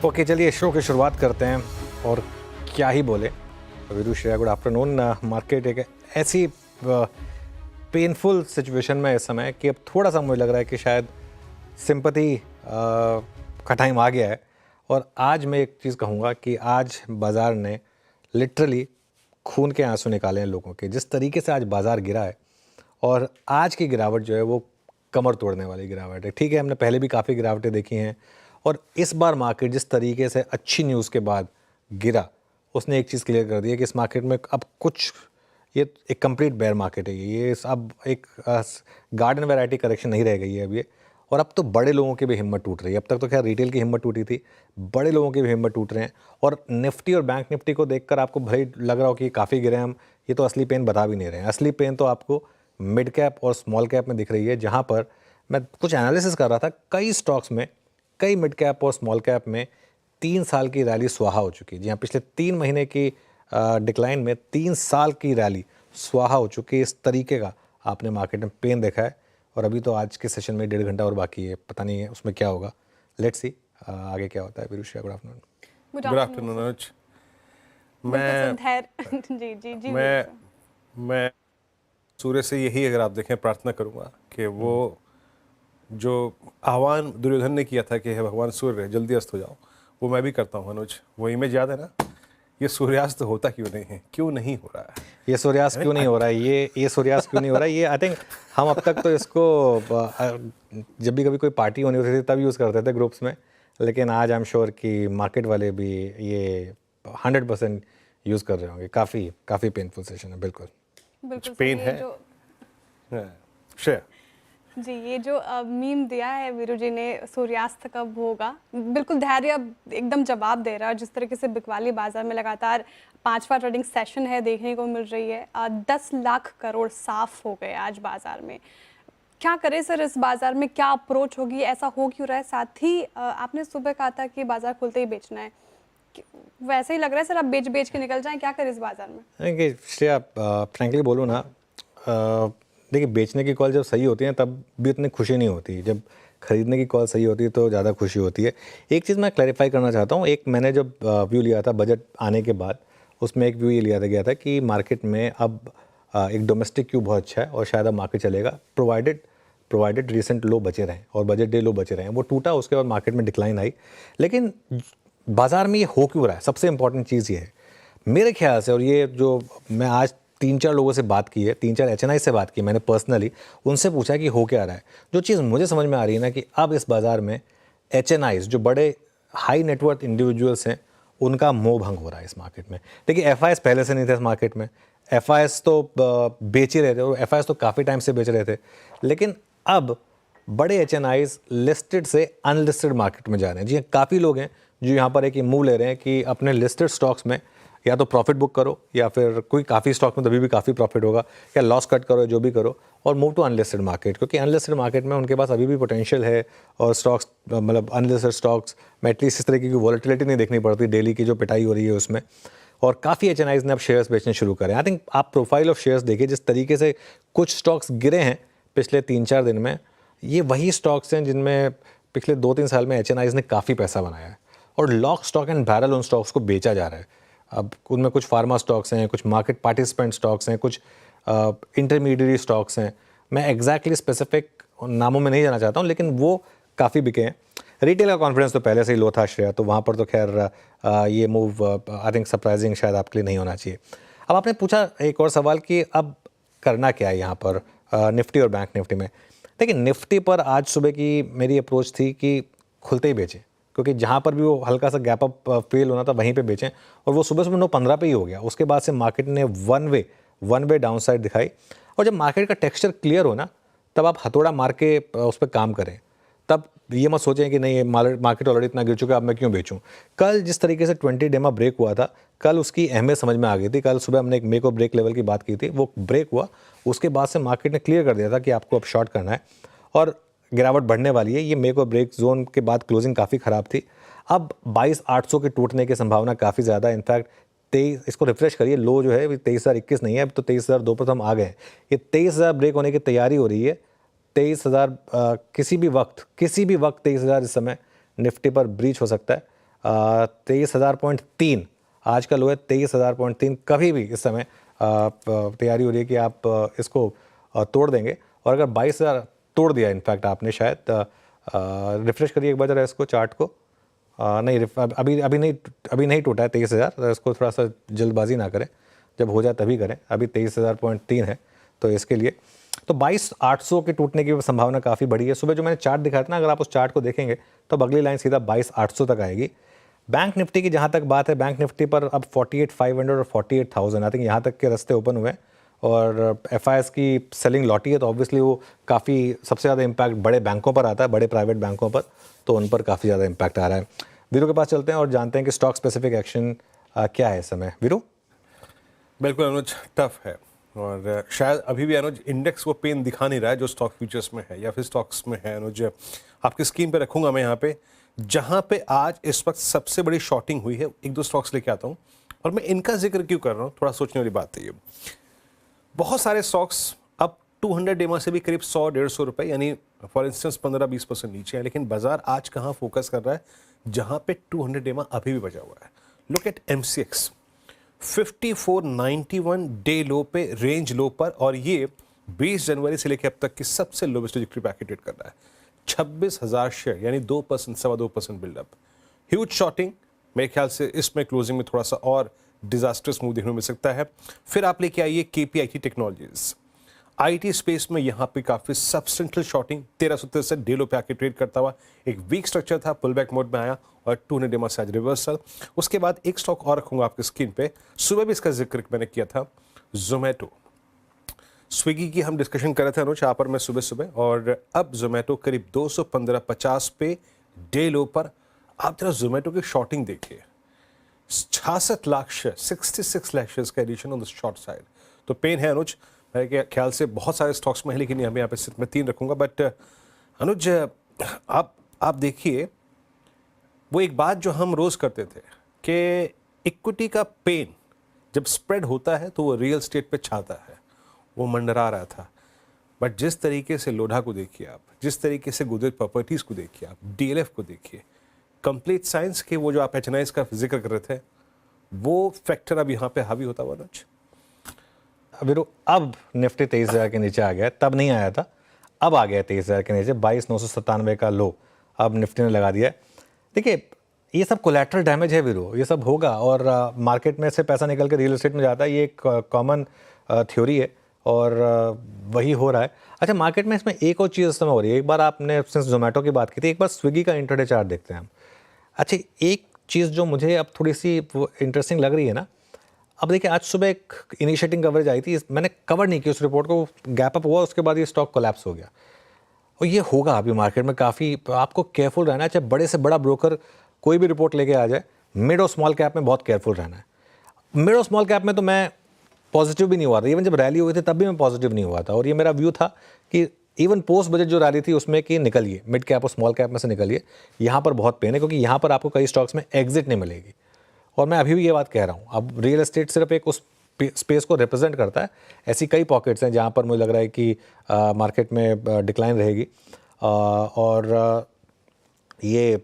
Okay, चलिए show की शुरुआत करते हैं। और क्या ही बोले, Veeru Shreya, good afternoon. Market एक ऐसी पेनफुल सिचुएशन में इस समय कि अब थोड़ा सा मुझे लग रहा है कि शायद सिंपैथी का टाइम आ गया है। और आज मैं एक चीज़ कहूँगा कि आज बाज़ार ने लिटरली खून के आंसू निकाले हैं लोगों के। जिस तरीके से आज बाज़ार गिरा है, और आज की गिरावट जो है वो कमर तोड़ने वाली गिरावट है। ठीक है, हमने पहले भी काफ़ी गिरावटें देखी हैं, और इस बार मार्केट जिस तरीके से अच्छी न्यूज़ के बाद गिरा, उसने एक चीज़ क्लियर कर दी है कि इस मार्केट में अब कुछ, ये एक कंप्लीट बेयर मार्केट है। ये अब एक गार्डन वैरायटी करेक्शन नहीं रह गई है अब ये। और अब तो बड़े लोगों की भी हिम्मत टूट रही है। अब तक तो खैर रिटेल की हिम्मत टूटी थी, बड़े लोगों की भी हिम्मत टूट रहे हैं। और निफ्टी और बैंक निफ्टी को देखकर आपको भले लग रहा हो कि काफ़ी गिरे हम, ये तो असली पेन बता भी नहीं रहे हैं। असली पेन तो आपको मिड कैप और स्मॉल कैप में दिख रही है, जहाँ पर मैं कुछ एनालिसिस कर रहा था। कई स्टॉक्स में, कई मिड कैप और स्मॉल कैप में 3 साल की रैली स्वाहा हो चुकी है। जी हाँ, पिछले 3 महीने की डिक्लाइन में 3 साल की रैली स्वाहा हो चुकी है। इस तरीके का आपने मार्केट में पेन देखा है। और अभी तो आज के सेशन में 1.5 घंटा और बाकी है, पता नहीं है उसमें क्या होगा। लेट्स सी आगे क्या होता है। Veeru Shreya, good afternoon. Good afternoon Anuj. मैं सूर्य से यही, अगर आप देखें, प्रार्थना करूंगा कि वो जो आह्वान दुर्योधन ने किया था कि हे भगवान सूर्य जल्दी अस्त हो जाओ, वो मैं भी करता हूँ अनुज। वो इमेज याद है ना? ये सूर्यास्त होता क्यों नहीं है, क्यों नहीं हो रहा है? ये सूर्यास्त क्यों नहीं हो रहा है, ये सूर्यास्त क्यों नहीं हो रहा है, ये आई थिंक हम अब तक तो इसको जब भी कभी कोई पार्टी होनी होती थी तब यूज़ करते थे ग्रुप्स में। लेकिन आज आई एम श्योर कि मार्केट वाले भी ये 100% यूज़ कर रहे होंगे। काफ़ी पेनफुल सेशन है। बिल्कुल पेन है श्रेया जी। ये जो मीम दिया है वीरू जी ने, सूर्यास्त कब होगा, बिल्कुल धैर्य एकदम जवाब दे रहा है। जिस तरीके से बिकवाली बाजार में लगातार 5वां ट्रेडिंग सेशन है देखने को मिल रही है। 10 लाख करोड़ साफ हो गए आज बाजार में। क्या करें सर, इस बाजार में क्या अप्रोच होगी, ऐसा हो क्यों रहा है? साथ ही आपने सुबह कहा था कि बाजार खुलते ही बेचना है, वैसे ही लग रहा है सर आप बेच के निकल जाएं। क्या करें इस बाजार में? देखिए श्रेया, फ्रैंकली बोलूँ ना, देखिए बेचने की कॉल जब सही होती है तब भी उतनी खुशी नहीं होती। जब खरीदने की कॉल सही होती है तो ज़्यादा खुशी होती है। एक चीज़ मैं क्लैरिफाई करना चाहता हूँ। एक मैंने जब व्यू लिया था बजट आने के बाद, उसमें एक व्यू ये लिया गया था कि मार्केट में अब एक डोमेस्टिक क्यू बहुत अच्छा है और शायद अब मार्केट चलेगा, प्रोवाइडेड रिसेंट लो बचे रहें और बजट डे लो बचे रहें। वो टूटा, उसके बाद मार्केट में डिक्लाइन आई। लेकिन बाज़ार में ये हो क्यों रहा है, सबसे इंपॉर्टेंट चीज़ ये है मेरे ख्याल से। और ये जो मैं आज 3-4 लोगों से बात की है, 3-4 HNI से बात की मैंने पर्सनली, उनसे पूछा कि हो क्या रहा है। जो चीज़ मुझे समझ में आ रही है ना, कि अब इस बाज़ार में HNIs, जो बड़े हाई नेटवर्थ इंडिविजुअल्स हैं, उनका मोह भंग हो रहा है इस मार्केट में। देखिए FIs पहले से नहीं थे इस मार्केट में। FIs तो बेच ही रहे थे, और FIs तो काफ़ी टाइम से बेच रहे थे। लेकिन अब बड़े HNIs लिस्टेड से अनलिस्टेड मार्केट में जा रहे हैं। जी, काफ़ी लोग हैं जो यहाँ पर एक मूव ले रहे हैं कि अपने लिस्टेड स्टॉक्स में या तो प्रॉफिट बुक करो, या फिर कोई काफ़ी स्टॉक में तभी भी काफ़ी प्रॉफिट होगा, या लॉस कट करो, जो भी करो, और मूव टू अनलिस्टेड मार्केट। क्योंकि अनलिस्टेड मार्केट में उनके पास अभी भी पोटेंशियल है, और स्टॉक्स, मतलब अनलिस्टेड स्टॉक्स में एटलीस्ट इस तरीके की वॉलेटिलिटी नहीं देखनी पड़ती डेली की जो पिटाई हो रही है उसमें। और काफ़ी HNIs ने अब शेयर्स बेचने शुरू करें। आई थिंक आप प्रोफाइल ऑफ शेयर्स देखिए, जिस तरीके से कुछ स्टॉक्स गिरे हैं पिछले 3-4 दिन में, ये वही स्टॉक्स हैं जिनमें पिछले 2-3 साल में HNIs ने काफ़ी पैसा बनाया है। और लॉक स्टॉक एंड बैरल उन स्टॉक्स को बेचा जा रहा है। अब उनमें कुछ फार्मा स्टॉक्स हैं, कुछ मार्केट पार्टिसिपेंट स्टॉक्स हैं, कुछ इंटरमीडिएट स्टॉक्स हैं। मैं एग्जैक्टली स्पेसिफिक नामों में नहीं जाना चाहता हूँ, लेकिन वो काफ़ी बिके हैं। रिटेल का कॉन्फिडेंस तो पहले से ही लो था श्रेया, तो वहाँ पर तो खैर ये मूव आई थिंक सरप्राइजिंग शायद आपके लिए नहीं होना चाहिए। अब आपने पूछा एक और सवाल कि अब करना क्या है यहाँ पर निफ्टी और बैंक निफ्टी में। देखिए निफ्टी पर आज सुबह की मेरी अप्रोच थी कि खुलते ही बेचें, क्योंकि जहाँ पर भी वो हल्का सा गैप अप फेल होना था वहीं पे बेचें। और वो सुबह 9:15 पे ही हो गया। उसके बाद से मार्केट ने वन वे डाउनसाइड दिखाई। और जब मार्केट का टेक्सचर क्लियर हो ना, तब आप हथौड़ा मार के उस पर काम करें। तब ये मत सोचें कि नहीं मार्केट ऑलरेडी इतना गिर चुका है, अब मैं क्यों बेचूं। कल जिस तरीके से 20 डेमा ब्रेक हुआ था, कल उसकी अहमियत समझ में आ गई थी। कल सुबह हमने एक मेक और ब्रेक लेवल की बात की थी, वो ब्रेक हुआ। उसके बाद से मार्केट ने क्लियर कर दिया था कि आपको अब शॉर्ट करना है और गिरावट बढ़ने वाली है। ये मेक और ब्रेक जोन के बाद क्लोजिंग काफ़ी ख़राब थी। अब 22,800 के टूटने की संभावना काफ़ी ज़्यादा है। इनफैक्ट 23, इसको रिफ्रेश करिए, लो जो है 23,021 नहीं है, अब तो 23,002 पर हम आ गए। ये 23,000 ब्रेक होने की तैयारी हो रही है। 23,000 किसी भी वक्त 23,000 इस समय निफ्टी पर ब्रीच हो सकता है। 23,000.3 आज का लो है 23,000.3। कभी भी इस समय तैयारी हो रही है कि आप इसको तोड़ देंगे, और अगर 22,000 तोड़ दिया इनफैक्ट आपने शायद, रिफ्रेश करिए एक बार जरा इसको चार्ट को। नहीं अभी नहीं टूटा है 23,000, तो इसको थोड़ा सा जल्दबाजी ना करें, जब हो जाए तभी करें। अभी 23,000.3 है, तो इसके लिए तो 22,800 के टूटने की संभावना काफ़ी बड़ी है। सुबह जो मैंने चार्ट दिखाया था ना, अगर आप उस चार्ट को देखेंगे तो अगली लाइन सीधा 22,800 तक आएगी। बैंक निफ्टी की जहाँ तक बात है, बैंक निफ्टी पर अब 48,500 और 48,000 आई थिंक यहाँ तक के रास्ते ओपन हुए हैं, और FIs की सेलिंग लौटी है, तो ऑब्वियसली वो काफ़ी सबसे ज़्यादा इम्पैक्ट बड़े बैंकों पर आता है, बड़े प्राइवेट बैंकों पर, तो उन पर काफ़ी ज़्यादा इम्पैक्ट आ रहा है। वीरू के पास चलते हैं और जानते हैं कि स्टॉक स्पेसिफिक एक्शन क्या है इस समय। वीरू। बिल्कुल अनुज, टफ है, और शायद अभी भी अनुज इंडेक्स वो पेन दिखा नहीं रहा है जो स्टॉक फ्यूचर्स में है या फिर स्टॉक्स में है। अनुज आपकी स्क्रीन पे रखूंगा मैं यहाँ पे, जहाँ पे आज इस वक्त सबसे बड़ी शॉर्टिंग हुई है। एक दो स्टॉक्स लेके आता हूँ, और मैं इनका जिक्र क्यों कर रहा हूँ, थोड़ा सोचने वाली बात है ये। बहुत सारे स्टॉक्स अब 200 डेमा से भी करीब 100-150 रुपए, यानी फॉर इंस्टेंस 15-20% नीचे है, लेकिन बाजार आज कहाँ फोकस कर रहा है, जहाँ पे 200 डेमा अभी भी बचा हुआ है। लुक एट MCX 5491 डे लो पे, रेंज लो पर, और ये 20 जनवरी से लेकर अब तक की सबसे लोवेस्ट ट्रैजेक्टरी पे आके ट्रेड कर रहा है। 26,000 शेयर, यानी 2%, 2.25% बिल्डअप, ह्यूज शॉर्टिंग। मेरे ख्याल से इसमें क्लोजिंग में थोड़ा सा और डिजास्टर्स मूव देखने को मिल सकता है। फिर आप लेके आइए KPIT टेक्नोलॉजीज, IT स्पेस में यहाँ पे काफी सब्सटेंशियल शॉर्टिंग, 1363 डे लो पे आके ट्रेड करता हुआ। एक वीक स्ट्रक्चर था, पुल बैक मोड में आया, और 200 डेमा से आज रिवर्सल। उसके बाद एक स्टॉक और रखूंगा आपकी स्क्रीन पे, सुबह भी इसका जिक्र मैंने किया था, जोमेटो। स्विगी की हम डिस्कशन कर रहे थे अनुज यहाँ पर मैं सुबह सुबह, और अब जोमेटो करीब 215.50 पे डे लो पर। आप जरा जोमेटो की शॉर्टिंग देखिए, 66 लाख शेयर, 66 लाख शेयर का addition on the short side. तो पेन है अनुज, मेरे ख्याल से बहुत सारे स्टॉक्स में है, लेकिन यहाँ पे सिर्फ मैं 3 रखूंगा। बट अनुज आप देखिए, वो एक बात जो हम रोज करते थे कि इक्विटी का पेन जब स्प्रेड होता है तो वो रियल एस्टेट पे छाता है, वो मंडरा रहा था। बट जिस तरीके से लोढ़ा को देखिए आप, जिस तरीके से गोदरेज प्रॉपर्टीज को देखिए आप, DLF को देखिए, कंप्लीट साइंस के वो जो आप HNIs का जिक्र कर रहे थे, वो फैक्टर अब यहाँ पे हावी होता हुआ अनुज। वीरू, अब निफ्टी 23,000 के नीचे आ गया, तब नहीं आया था, अब आ गया 23,000 के नीचे। 22,997 का लो अब निफ्टी ने लगा दिया है। देखिए, ये सब कोलैटरल डैमेज है वीरू, ये सब होगा, और मार्केट में से पैसा निकल के रियल एस्टेट में जाता है, ये एक कॉमन थ्योरी है, और वही हो रहा है। अच्छा, मार्केट में इसमें एक और चीज़ इस समय हो रही है। एक बार आपने सिंस जोमेटो की बात की थी, एक बार स्विगी का इंट्राडे चार्ट देखते हैं हम। अच्छा, एक चीज़ जो मुझे अब थोड़ी सी इंटरेस्टिंग लग रही है ना, अब देखिए आज सुबह एक इनिशिएटिंग कवरेज आई थी, मैंने कवर नहीं की उस रिपोर्ट को, गैप अप हुआ, उसके बाद ये स्टॉक कोलैप्स हो गया, और ये होगा अभी मार्केट में। काफ़ी आपको केयरफुल रहना है, चाहे बड़े से बड़ा ब्रोकर कोई भी रिपोर्ट लेके आ जाए। मिड और स्मॉल कैप में बहुत केयरफुल रहना है। मिड और स्मॉल कैप में तो मैं पॉजिटिव भी नहीं हुआ था, इवन जब रैली हुई थी तब भी मैं पॉजिटिव नहीं हुआ था, और ये मेरा व्यू था कि इवन पोस्ट बजट जो रैली थी उसमें कि निकलिए, मिड कैप और स्मॉल कैप में से निकलिए। यहाँ पर बहुत पेन है, क्योंकि यहाँ पर आपको कई स्टॉक्स में एग्जिट नहीं मिलेगी, और मैं अभी भी ये बात कह रहा हूँ। अब रियल एस्टेट सिर्फ एक उस स्पेस को रिप्रेजेंट करता है, ऐसी कई पॉकेट्स हैं जहाँ पर मुझे लग रहा है कि मार्केट में डिक्लाइन रहेगी, और ये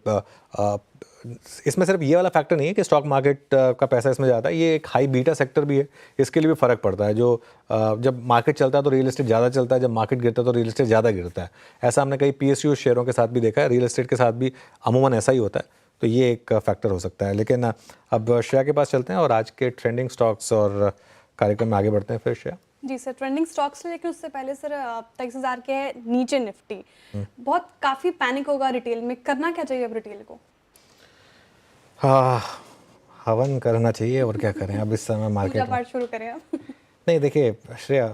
इसमें सिर्फ ये वाला फैक्टर नहीं है कि स्टॉक मार्केट का पैसा इसमें जाता है, ये एक हाई बीटा सेक्टर भी है, इसके लिए भी फ़र्क पड़ता है। जो जब मार्केट चलता है तो रियल एस्टेट ज़्यादा चलता है, जब मार्केट गिरता है तो रियल एस्टेट ज़्यादा गिरता है। ऐसा हमने कई PSU शेयरों के साथ भी देखा है, रियल एस्टेट के साथ भी अमूमन ऐसा ही होता है, तो ये एक फैक्टर हो सकता है। लेकिन अब श्रेया के पास चलते हैं और आज के ट्रेंडिंग स्टॉक्स और कार्यक्रम में आगे बढ़ते हैं। फिर श्रेया। जी सर, ट्रेंडिंग स्टॉक्स से, लेकिन उससे पहले सर 23,000 के है नीचे निफ्टी, बहुत काफ़ी पैनिक होगा रिटेल में, करना क्या चाहिए अब रिटेल को? हवन करना चाहिए, और क्या करें अब इस समय मार्केट पूजा में। पाठ शुरू करें आप। नहीं देखिए श्रेया,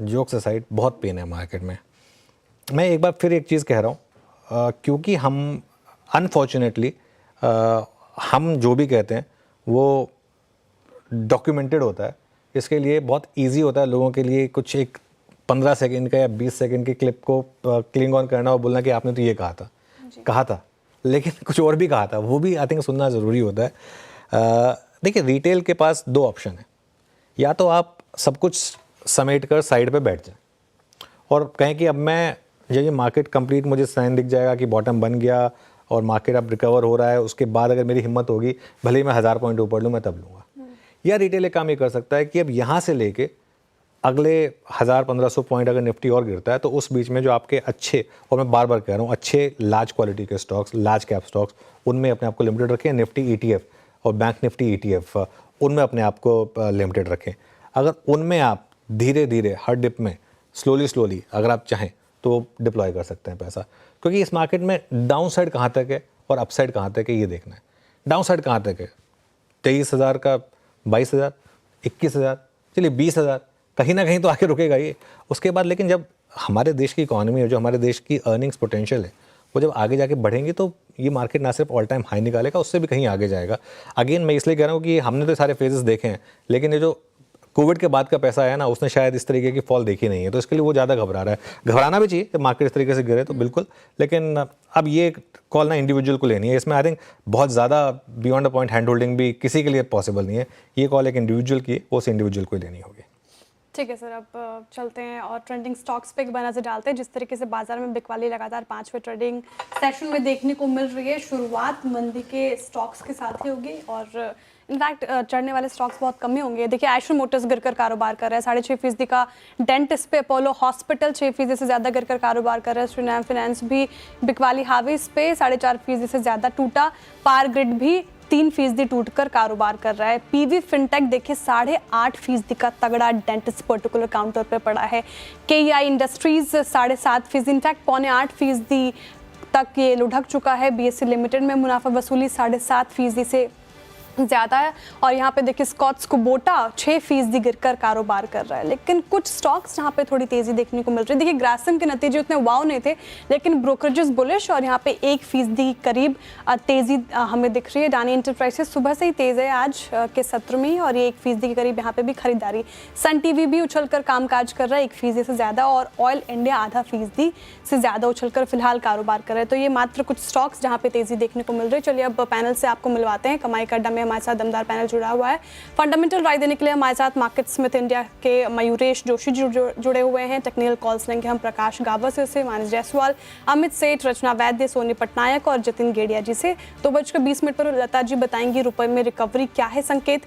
जोक्स असाइड बहुत पेन है मार्केट में। मैं एक बार फिर एक चीज़ कह रहा हूँ, क्योंकि हम अनफॉर्चुनेटली हम जो भी कहते हैं वो डॉक्यूमेंटेड होता है, इसके लिए बहुत इजी होता है लोगों के लिए कुछ एक 15 सेकंड का या 20 सेकंड की क्लिप को क्लिंग ऑन करना और बोलना कि आपने तो ये कहा था, लेकिन कुछ और भी कहा था, वो भी आई थिंक सुनना ज़रूरी होता है। देखिए, रिटेल के पास 2 ऑप्शन है, या तो आप सब कुछ समेट कर साइड पे बैठ जाएं और कहें कि अब मैं ये मार्केट कंप्लीट, मुझे साइन दिख जाएगा कि बॉटम बन गया और मार्केट अब रिकवर हो रहा है, उसके बाद अगर मेरी हिम्मत होगी भले ही मैं 1000 पॉइंट ऊपर लूँ मैं तब लूँगा। या रिटेल एक काम ये कर सकता है कि अब यहाँ से लेके अगले 1000-1500 पॉइंट अगर निफ्टी और गिरता है तो उस बीच में जो आपके अच्छे, और मैं बार बार कह रहा हूँ, अच्छे लार्ज क्वालिटी के स्टॉक्स, लार्ज कैप स्टॉक्स, उनमें अपने आप को लिमिटेड रखें। निफ्टी ETF और बैंक निफ्टी ETF उनमें अपने आप को लिमिटेड रखें। अगर उनमें आप धीरे धीरे हर डिप में स्लोली अगर आप चाहें तो डिप्लॉय कर सकते हैं पैसा, क्योंकि इस मार्केट में डाउन साइड कहाँ तक है और अपसाइड कहाँ तक है ये देखना है। डाउन साइड कहाँ तक है, 23,000 का 22,000, 21,000, चलिए 20,000, कहीं ना कहीं तो आके रुकेगा ये। उसके बाद लेकिन जब हमारे देश की इकोनॉमी है, जो हमारे देश की अर्निंग्स पोटेंशियल है, वो जब आगे जाके बढ़ेंगी तो ये मार्केट ना सिर्फ ऑल टाइम हाई निकालेगा, उससे भी कहीं आगे जाएगा। अगेन मैं इसलिए कह रहा हूँ कि हमने तो सारे फेजेस देखे हैं, लेकिन ये जो कोविड के बाद का पैसा आया ना, उसने शायद इस तरीके की फॉल देखी नहीं है, तो इसके लिए वो ज़्यादा घबरा रहा है। घबराना भी चाहिए जब मार्केट इस तरीके से गिरे तो बिल्कुल, लेकिन अब ये कॉल ना इंडिविजुअल को लेनी है। इसमें आई थिंक बहुत ज़्यादा beyond a point hand holding भी किसी के लिए पॉसिबल नहीं है। ये कॉल एक इंडिविजुअल की है, वो उस इंडिविजुअल को ही लेनी होगी। ठीक है सर, अब चलते हैं और ट्रेंडिंग स्टॉक्स पे एक बार नजर डालते हैं। जिस तरीके से बाजार में बिकवाली लगातार 5वें ट्रेडिंग सेशन में देखने को मिल रही है, शुरुआत मंदी के स्टॉक्स के साथ ही होगी और इनफैक्ट चढ़ने वाले स्टॉक्स बहुत कम ही होंगे। देखिए आयशर मोटर्स गिरकर कारोबार कर रहा है, 6.5% का डेंट इस पे। अपोलो हॉस्पिटल 6% से ज़्यादा गिरकर कारोबार कर रहा है। श्रीराम फाइनेंस भी बिकवाली हावी इस पे 4.5% से ज़्यादा टूटा। पावर ग्रिड भी 3% टूटकर कारोबार कर रहा है। पीवी फिनटेक देखिए 8.5% का तगड़ा डेंट इस पर्टिकुलर काउंटर पे पड़ा है। केईआई इंडस्ट्रीज 7.5%, इनफैक्ट 7.25% तक ये लुढ़क चुका है। बीएससी लिमिटेड में मुनाफा वसूली 7.5% से ज़्यादा है। और यहाँ पे देखिए स्कॉट्स कुबोटा 6% गिरकर कारोबार कर रहा है। लेकिन कुछ स्टॉक्स जहाँ पे थोड़ी तेज़ी देखने को मिल रही है। देखिए ग्रासिम के नतीजे उतने वाव नहीं थे, लेकिन ब्रोकरेजेस बुलिश और यहाँ पे 1% करीब तेज़ी हमें दिख रही है। अडानी एंटरप्राइजेस सुबह से ही तेज़ है आज के सत्र में, और ये 1% के करीब यहाँ पे भी खरीदारी। सन टीवी भी उछलकर कामकाज कर रहा है 1% से ज़्यादा, और ऑयल इंडिया 0.5% से ज़्यादा उछलकर फिलहाल कारोबार कर रहा है। तो ये मात्र कुछ स्टॉक्स जहाँ पे तेज़ी देखने को मिल रही है। चलिए अब पैनल से आपको मिलवाते हैं। कमाई का अड्डा में हमारे साथ दमदार पैनल जुड़ा हुआ है। फंडामेंटल राय देने के लिए हमारे साथ मार्केट स्मिथ इंडिया के मयूरेश जोशी जुड़े हुए हैं। टेक्निकल कॉल्स लेंगे हम प्रकाश गावर से, मानस जायसवाल, अमित सेठ, रचना वैद्य, सोनी पटनायक और जतिन गेड़िया जी से। 2:20 पर लता जी बताएंगी रुपए में रिकवरी क्या है संकेत।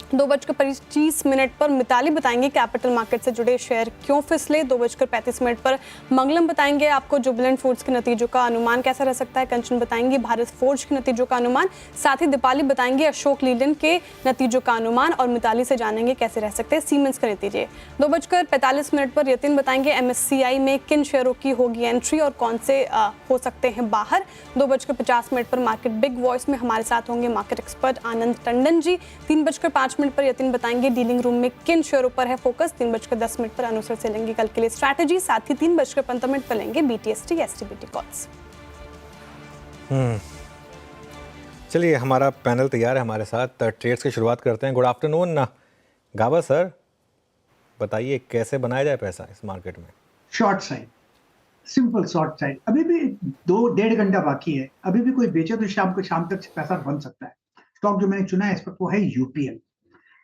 2:25 पर मिताली बताएंगे कैपिटल मार्केट से जुड़े शेयर क्यों फिसले। 2:35 पर मंगलम बताएंगे आपको जुबिलेंट फूड्स के नतीजों का अनुमान कैसा रह सकता है। कंचन बताएंगी भारत फोर्ज के नतीजों का अनुमान। साथ ही दीपाली बताएंगे अशोक लीलैंड के नतीजों का अनुमान, और मिताली से जानेंगे कैसे रह सकते हैं सीमेंस के नतीजे। 2:45 पर यतिन बताएंगे MSCI में किन शेयरों की होगी एंट्री और कौन से हो सकते हैं बाहर। 2:50 पर मार्केट बिग वॉइस में हमारे साथ होंगे मार्केट एक्सपर्ट आनंद टंडन जी। 3:05 पर यतिन बताएंगे डीलिंग रूम में किन शेयरों पर है फोकस। 3:10 पर अनुसर से लेंगे कल के लिए स्ट्रैटेजी। साथ ही 3:15 पर लेंगे BTST STBT कॉल्स। चलिए हमारा पैनल तैयार है हमारे साथ। ट्रेड्स की शुरुआत करते हैं। गुड आफ्टरनून गावा सर, बताइए कैसे बनाया जाए पैसा इस मार्केट में। Short side, simple short side. अभी भी 2-1.5 घंटा बाकी है, अभी भी कोई बेचे तो शाम तक पैसा बन सकता है। स्टॉक जो मैंने चुना है इस वक्त वो है UPL।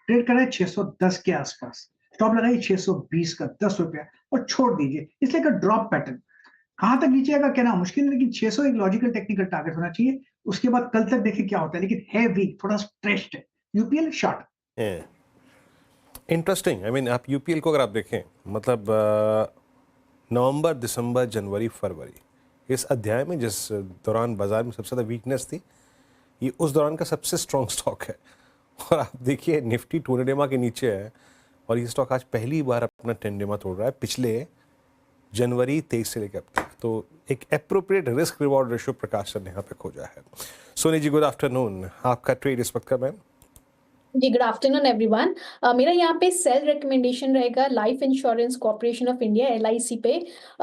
ट्रेड कर रहा है 610 के आसपास। स्टॉप लगाइए 620 का 10 रुपया और छोड़ दीजिए। इसलिए का ड्रॉप पैटर्न कहां तक नीचे आएगा कहना मुश्किल है, लेकिन 600 एक लॉजिकल टेक्निकल टारगेट होना चाहिए। उसके बाद कल तक देखिए क्या होता है, लेकिन है वीक, थोड़ा स्ट्रेस्ड है UPL short. Interesting. I mean आप यूपीएल को अगर आप देखें, मतलब नवंबर, दिसंबर, जनवरी, फरवरी, इस अध्याय में जिस दौरान बाजार में सबसे ज़्यादा वीकनेस थी, ये उस दौरान का सबसे स्ट्रॉन्ग स्टॉक है। और आप देखिए निफ्टी 200 डेमा के नीचे है, और ये स्टॉक आज पहली बार अपना 10 डेमा तोड़ रहा है पिछले जनवरी 23 से लेकर अब तक। तो एक एप्रोप्रिएट रिस्क रिवॉर्ड रेशियो प्रकाश सर ने यहाँ पे खोजा है। सोनी जी गुड आफ्टरनून, आपका ट्रेड इस वक्त का मैम। जी गुड आफ्टरनून एवरीवन। मेरा यहाँ पे सेल रिकमेंडेशन रहेगा life insurance corporation of India LIC पे।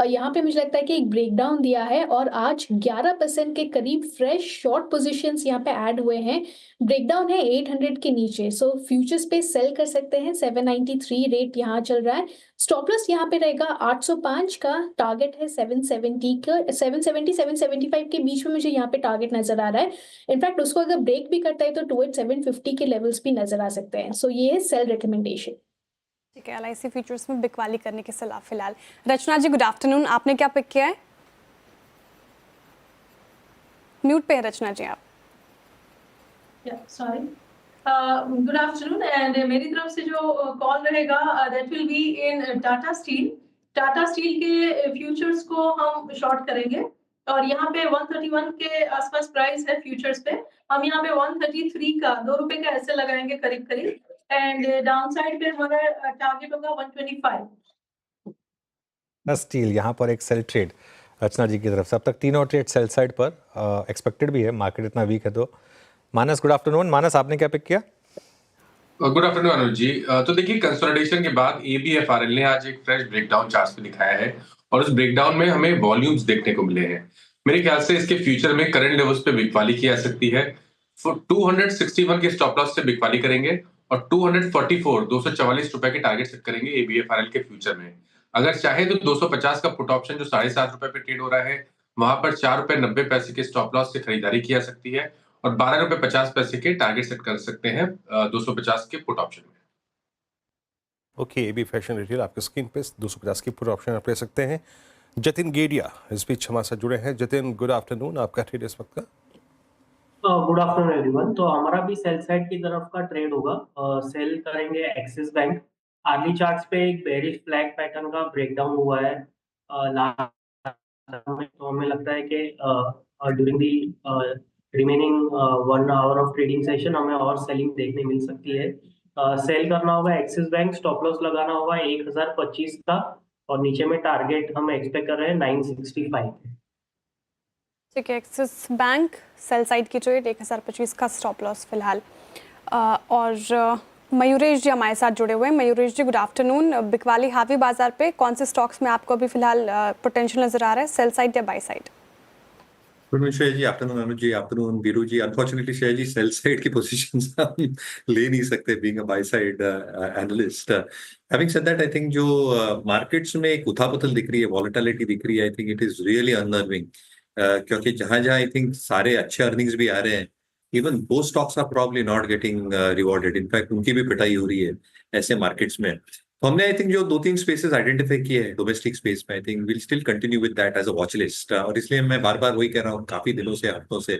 यहाँ पे मुझे लगता है कि एक ब्रेकडाउन दिया है और आज 11% के करीब फ्रेश शॉर्ट पोजीशंस यहाँ पे ऐड हुए हैं। ब्रेकडाउन है 800 के नीचे, सो फ्यूचर्स पे सेल कर सकते हैं। 793 रेट यहाँ चल रहा है। स्टॉप लॉस यहाँ पे रहेगा 805 का, टारगेट है 770 का, 770 775 के बीच में मुझे यहाँ पे टारगेट नजर आ रहा है। इनफैक्ट उसको अगर ब्रेक भी करता है तो टुवर्ड 750 के लेवल्स भी नजर आ सकते हैं। सो ये है सेल रिकमेंडेशन। ठीक है, LIC फ्यूचर्स में बिकवाली करने की सलाह फिलहाल। रचना जी गुड आफ्टरनून, आपने क्या पिक किया है? म्यूट पे हैं रचना जी आप। सॉरी, गुड आफ्टरनून एंड मेरी तरफ से जो कॉल रहेगा that will be in Tata steel. Tata steel के फ्यूचर्स को हम शॉर्ट करेंगे और यहाँ पे 131 के आसपास प्राइस है फ्यूचर्स पे। हम यहाँ पे 133 का ₹2 का ऐसे लगाएंगे करीब करीब, एंड डाउन साइड पे हमारा टारगेट होगा 125। स्टील यहाँ पर एक सेल ट्रेड रचना जी की तरफ से। अब तक तीनों ट्रेड सेल साइड पर एक्सपेक्टेड भी है, मार्केट इतना वीक है तो। मानस, गुड आफ्टरनून। मानस, आपने क्या पिक किया? गुड आफ्टरनून अनुज जी। तो देखिए, कंसोलिडेशन के बाद एबीएफआरएल ने आज एक फ्रेश ब्रेकडाउन चार्ट पे दिखाया है और उस ब्रेकडाउन में हमें वॉल्यूम्स देखने को मिले हैं। मेरे ख्याल से इसके फ्यूचर में करंट लेवल्स पे बिकवाली की जा सकती है। 261 के स्टॉप लॉस से बिकवाली करेंगे और 244 के टारगेट सेट करेंगे एबीएफआरएल के फ्यूचर में। अगर चाहे तो 250 का पुट ऑप्शन जो ₹7.5 पे ट्रेड हो रहा है, वहां पर ₹4.90 के स्टॉप लॉस से खरीदारी की जा सकती है और ₹12.50 के टारगेट सेट कर सकते हैं 250 के पुट ऑप्शन में। ओके, एबी फैशन रिटेल आपके स्क्रीन पे 250 की पुट ऑप्शन आप ले सकते हैं। जतिन गेडिया इस बीच हमारे साथ जुड़े हैं। Jatin, good afternoon. आपका ट्रेड इस वक्त का? Good afternoon everyone. तो हमारा भी सेल साइड की तरफ का ट्रेड होगा। सेल करेंगे एक्सिस बैंक। अर्ली चार्ट्स पे एक बेरिश फ्लैग पैटर्न का ब्रेकडाउन हुआ है लास्ट में, तो हमें लगता है कि during the remaining 1 hour of trading session हमें और सेलिंग देखने मिल सकती है। सेल करना होगा एक्सिस बैंक, स्टॉप लॉस लगाना होगा 1025 का और नीचे में टारगेट हम एक्सपेक्ट कर रहे हैं 965। ठीक है, एक्सिस बैंक सेल साइड की ट्रेड 1025 का स्टॉप लॉस फिलहाल। और मयूरेश जी हमारे साथ जुड़े हुए हैं। मयूरेश जी, गुड आफ्टरनून। बिकवाली हावी बाजार पे कौन से स्टॉक्स में आपको अभी फिलहाल पोटेंशियल नजर आ रहा है, सेल साइड या buy side? Good morning Shreya ji, afternoon Anuj ji, afternoon Veeru ji. Unfortunately Shreya ji, sell side की पोजीशंस हम ले नहीं सकते being a buy side analyst. Having said that, I think जो मार्केट्स में एक उथापथल दिख रही है, वॉलेटिलिटी दिख रही है, I think it is really अननर्विंग। क्योंकि जहां जहां आई थिंक सारे अच्छे अर्निंग्स भी आ रहे हैं, इवन दो stocks are probably not getting rewarded. In fact उनकी भी पिटाई हो रही है ऐसे मार्केट्स में। तो हमने आई थिंक जो 2-3 स्पेसेस आइडेंटिफाई किए हैं डोमेस्टिक स्पेस में, I think will still continue with that as a watch list. और इसलिए मैं बार बार वही कह रहा हूँ काफी दिनों से, हफ्तों से,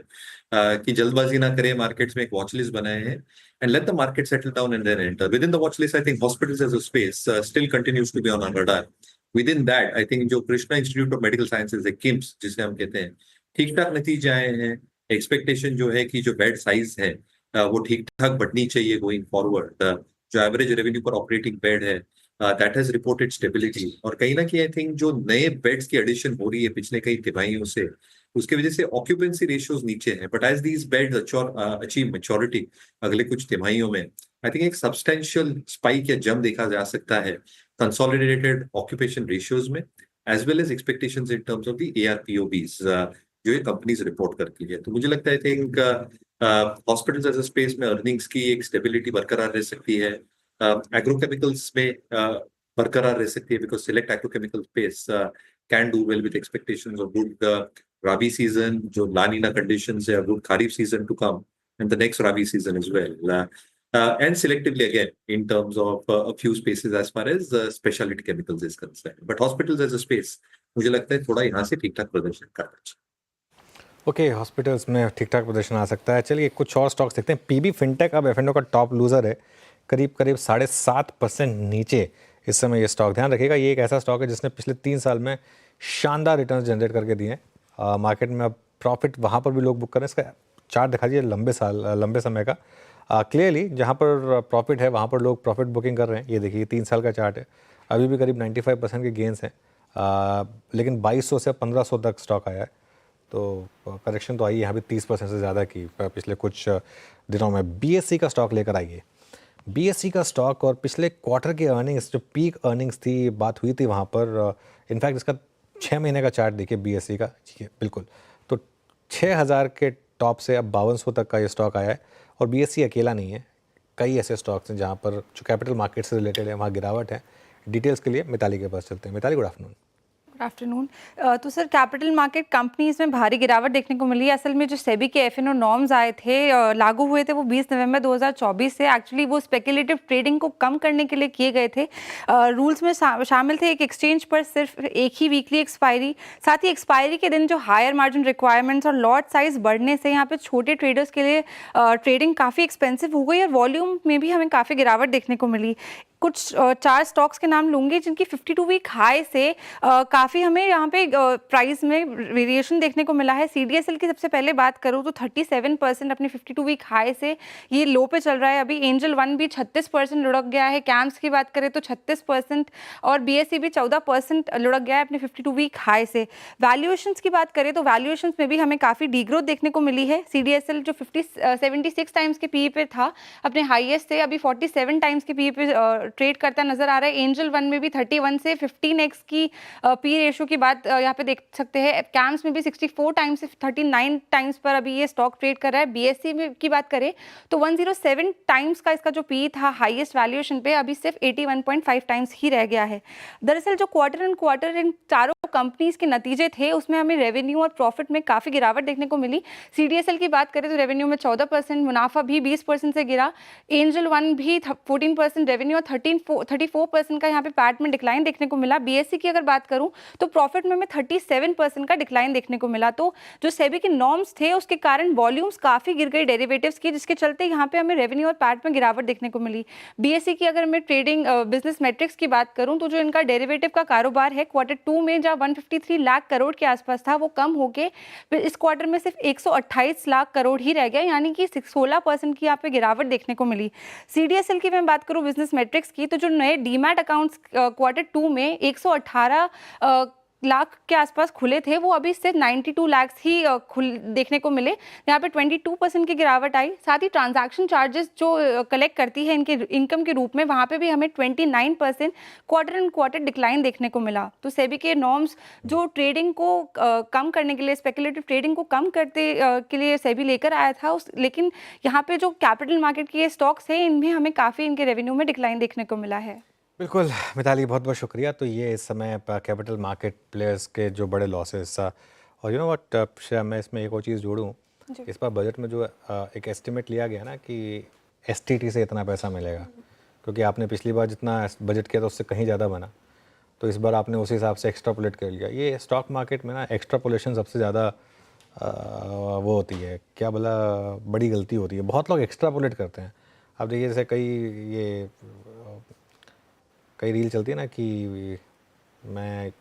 कि जल्दबाजी ना करें, मार्केट्स में एक वॉच लिस्ट बनाए हैं and let the market settle down and then enter. Within the watch list, I think hospitals as a space still continues to be on our radar. Within that, I think जो Krishna institute of medical sciences है, KIMS जिसे हम कहते हैं, ठीक ठाक नतीजे आए हैं। एक्सपेक्टेशन जो है कि जो बेड साइज है वो ठीक ठाक बढ़नी चाहिए गोइंग फॉरवर्ड। जो एवरेज रेवेन्यू पर ऑपरेटिंग बेड है, दैट हैज रिपोर्टेड स्टेबिलिटी। और कहीं ना कहीं आई थिंक जो नए बेड्स की एडिशन हो रही है पिछले कई तिमाहियों से, उसकी वजह से ऑक्यूपेंसी रेशियोज नीचे हैं। But as these beds achieve maturity अगले कुछ तिमाहियों में, आई थिंक एक सब्सटेंशियल स्पाइक या जंप देखा जा सकता है कंसोलिडेटेड ऑक्यूपेशन रेशियोज में, as well as expectations in terms of the ARPOBs जो ये कंपनीज रिपोर्ट करती है। तो मुझे लगता है I think hospitals as a space में अर्निंग्स की एक स्टेबिलिटी बरकरार रह सकती है। एग्रोकेमिकल्स में बरकरार रह सकती है, because select agrochemical space can do well with expectations of good rabi season, जो ला नीना कंडीशंस है, good kharif season to come and the next rabi season as well, and selectively again in terms of a few spaces as far as specialty chemicals is concerned. But hospitals as a space, मुझे लगता है थोड़ा यहाँ से ठीक ठाक प्रदर्शन करना चाहिए। ओके, हॉस्पिटल्स में ठीक ठाक प्रदर्शन आ सकता है। चलिए कुछ और स्टॉक्स देखते हैं। पीबी फिनटेक अब F&O का टॉप लूजर है, करीब करीब 7.5% नीचे इस समय ये स्टॉक। ध्यान रखिएगा, ये एक ऐसा स्टॉक है जिसने पिछले 3 साल में शानदार रिटर्न जनरेट करके दिए हैं। मार्केट में अब प्रॉफिट वहाँ पर भी लोग बुक कर रहे हैं। इसका चार्ट दिखा दीजिए लंबे समय का। क्लियरली जहाँ पर प्रॉफिट है वहाँ पर लोग प्रॉफिट बुकिंग कर रहे हैं। ये देखिए 3 साल का चार्ट है, अभी भी करीब 95% के गेंस हैं। लेकिन 2200 से 1500 तक स्टॉक आया है, तो करेक्शन तो आई है यहाँ भी 30% से ज़्यादा की पिछले कुछ दिनों में। BSE का स्टॉक लेकर आइए। BSE का स्टॉक और पिछले क्वार्टर की अर्निंग्स, जो पीक अर्निंग्स थी, बात हुई थी वहाँ पर। इनफैक्ट इसका 6 महीने का चार्ट देखिए BSE का। जी बिल्कुल, तो 6000 के टॉप से अब 5200 तक का ये स्टॉक आया है। और BSE अकेला नहीं है, कई ऐसे स्टॉक्स हैं जहाँ पर जो कैपिटल मार्केट से रिलेटेड है वहाँ गिरावट है। डिटेल्स के लिए मिताली के पास चलते हैं। Mitali, good afternoon. आफ्टरनून। तो सर कैपिटल मार्केट कंपनीज में भारी गिरावट देखने को मिली है। असल में जो सेबी के एफएनओ नॉर्म्स आए थे, लागू हुए थे, वो 20 नवंबर 2024 से। एक्चुअली वो स्पेकुलेटिव ट्रेडिंग को कम करने के लिए किए गए थे। रूल्स में शामिल थे एक एक्सचेंज पर सिर्फ एक ही वीकली एक्सपायरी, साथ ही एक्सपायरी के दिन जो हायर मार्जिन रिक्वायरमेंट्स और लॉट साइज बढ़ने से यहाँ पे छोटे ट्रेडर्स के लिए ट्रेडिंग काफ़ी एक्सपेंसिव हो गई और वॉल्यूम में भी हमें काफ़ी गिरावट देखने को मिली। कुछ 4 स्टॉक्स के नाम लूँगी जिनकी 52 वीक हाई से काफ़ी हमें यहाँ पे प्राइस में वेरिएशन देखने को मिला है। CDSL की सबसे पहले बात करूँ तो 37% अपने 52 वीक हाई से ये लो पे चल रहा है। अभी एंजल वन भी 36% लुढ़क गया है। कैम्स की बात करें तो 36% और BSE भी 14% लुढ़क गया है अपने 52 वीक हाई से। वैल्यूएशंस की बात करें तो वैल्यूएशंस में भी हमें काफ़ी डीग्रोथ देखने को मिली है। CDSL जो 76 टाइम्स के PE पे था अपने हाईएस्ट से, अभी 47 टाइम्स के PE पे ट्रेड करता नजर आ रहा है। एंजल वन में भी 31 से 15x की पी रेशो की बात यहाँ पे देख सकते हैं। कैम्स में भी 64 टाइम्स से 39 टाइम्स पर अभी ये स्टॉक ट्रेड कर रहा है। BSE में की बात करें तो 107 टाइम्स का इसका जो पी था हाईएस्ट वैल्यूएशन पे, अभी सिर्फ 81.5 टाइम्स ही रह गया है। दरअसल जो क्वार्टर एंड क्वार्टर इन चारों कंपनीज के नतीजे थे उसमें हमें रेवेन्यू और प्रॉफिट में काफ़ी गिरावट देखने को मिली। CDSL की बात करें तो रेवेन्यू में 14%, मुनाफा भी 20% से गिरा। एंजल वन भी 14% रेवेन्यू और 34% का यहाँ पे पैट में डिक्लाइन देखने को मिला। BSE की अगर बात करूँ तो प्रॉफिट में हमें 37% का डिक्लाइन देखने को मिला। तो जो सेबी के नॉर्म्स थे उसके कारण वॉल्यूम्स काफ़ी गिर गई डेरिवेटिव्स की, जिसके चलते यहाँ पे हमें रेवेन्यू और पैट में गिरावट देखने को मिली। BSE की अगर मैं ट्रेडिंग बिजनेस मेट्रिक्स की बात करूँ तो जो इनका डेरिवेटिव का कारोबार है क्वार्टर 2 में जहाँ 153 लाख करोड़ के आसपास था, वो कम होके इस क्वार्टर में सिर्फ 128 लाख करोड़ ही रह गया, यानी कि 16% की यहाँ पे गिरावट देखने को मिली। CDSL की मैं बात करूँ बिजनेस मेट्रिक्स की, तो जो नए डीमैट अकाउंट्स क्वार्टर 2 में 118 लाख के आसपास खुले थे, वो अभी सिर्फ 92 लाख ही देखने को मिले। यहाँ पे 22% की गिरावट आई। साथ ही ट्रांजैक्शन चार्जेस जो कलेक्ट करती है इनके इनकम के रूप में, वहाँ पे भी हमें 29% क्वार्टर एंड क्वार्टर डिक्लाइन देखने को मिला। तो सेबी के नॉर्म्स जो ट्रेडिंग को कम करने के लिए, स्पेकुलेटिव ट्रेडिंग को कम करते के लिए सेबी लेकर आया था, लेकिन यहाँ पे जो कैपिटल मार्केट के स्टॉक्स हैं इनमें हमें काफ़ी इनके रेवेन्यू में डिक्लाइन देखने को मिला है। बिल्कुल मिताली, बहुत बहुत शुक्रिया। तो ये इस समय कैपिटल मार्केट प्लेयर्स के जो बड़े लॉसेस, और यू नो व्हाट, मैं इसमें एक और चीज़ जोड़ूँ। इस बार बजट में जो एक एस्टिमेट लिया गया ना कि STT से इतना पैसा मिलेगा, क्योंकि आपने पिछली बार जितना बजट किया था उससे कहीं ज़्यादा बना, तो इस बार आपने उस हिसाब से एक्स्ट्रापोलेट कर लिया। ये स्टॉक मार्केट में ना एक्स्ट्रापोलेशन सबसे ज़्यादा वो होती है, क्या बोला, बड़ी गलती होती है। बहुत लोग एक्स्ट्रापोलेट करते हैं। अब देखिए जैसे कई रील चलती है ना कि मैं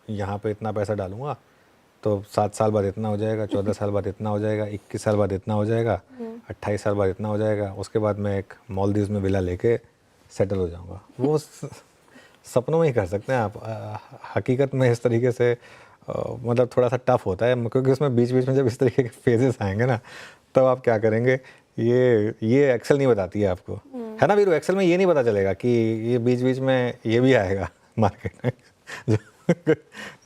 यहाँ पे इतना पैसा डालूंगा तो 7 साल बाद इतना हो जाएगा, 14 साल बाद इतना हो जाएगा, 21 साल बाद इतना हो जाएगा, 28 साल बाद इतना हो जाएगा, उसके बाद मैं एक मालदीव्स में विला लेके सेटल हो जाऊंगा। वो सपनों में ही कर सकते हैं आप। हकीकत में इस तरीके से मतलब थोड़ा सा टफ होता है, क्योंकि उसमें बीच बीच में जब इस तरीके के फेजेस आएंगे ना, तब आप क्या करेंगे, ये एक्सेल नहीं बताती है आपको, है ना वीरू? एक्सेल में ये नहीं पता चलेगा कि ये बीच बीच में ये भी आएगा मार्केट में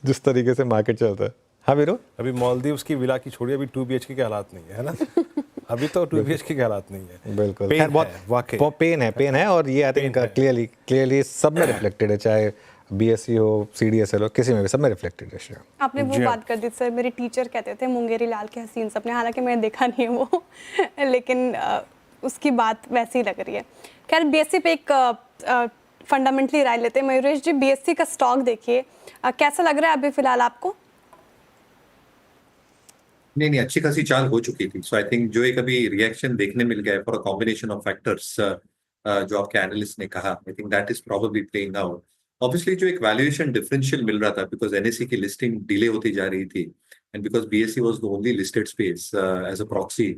जिस तरीके से मार्केट चलता है। हाँ वीरू? अभी मालदीव्स की विला की छोड़िए, अभी 2 BHK के हालात नहीं है ना। अभी तो 2 BHK के हालात नहीं है। बिल्कुल, पेन बहुत है, वाकई पेन है, और ये आई थिंक क्लियरली सब में रिफ्लेक्टेड है, चाहे BSE हो, CDSL हो, किसी में भी, सब में रिफ्लेक्टेड है। आपने वो बात कर दी सर, मेरे टीचर कहते थे मुंगेरी लाल के हसीन सपने, हालांकि मैंने देखा नहीं है वो लेकिन उसकी बात वैसी ही लग रही है। खैर BSE पे एक फंडामेंटली राय लेते हैं। मयूरेश जी, BSE का स्टॉक देखिए, कैसा लग रहा है अभी फिलहाल आपको? नहीं, अच्छी खासी चाल हो चुकी थी। सो आई थिंक जो एक अभी रिएक्शन देखने मिल गया है for a combination of factors, जो आपके एनालिस्ट ने कहा, I think that is probably playing out. Obviously जो एक वैल्यूएशन डिफरेंशियल मिल रहा था, बिकॉज NSE की लिस्टिंग डिले होती जा रही थी, and because BSE was the only listed space as a proxy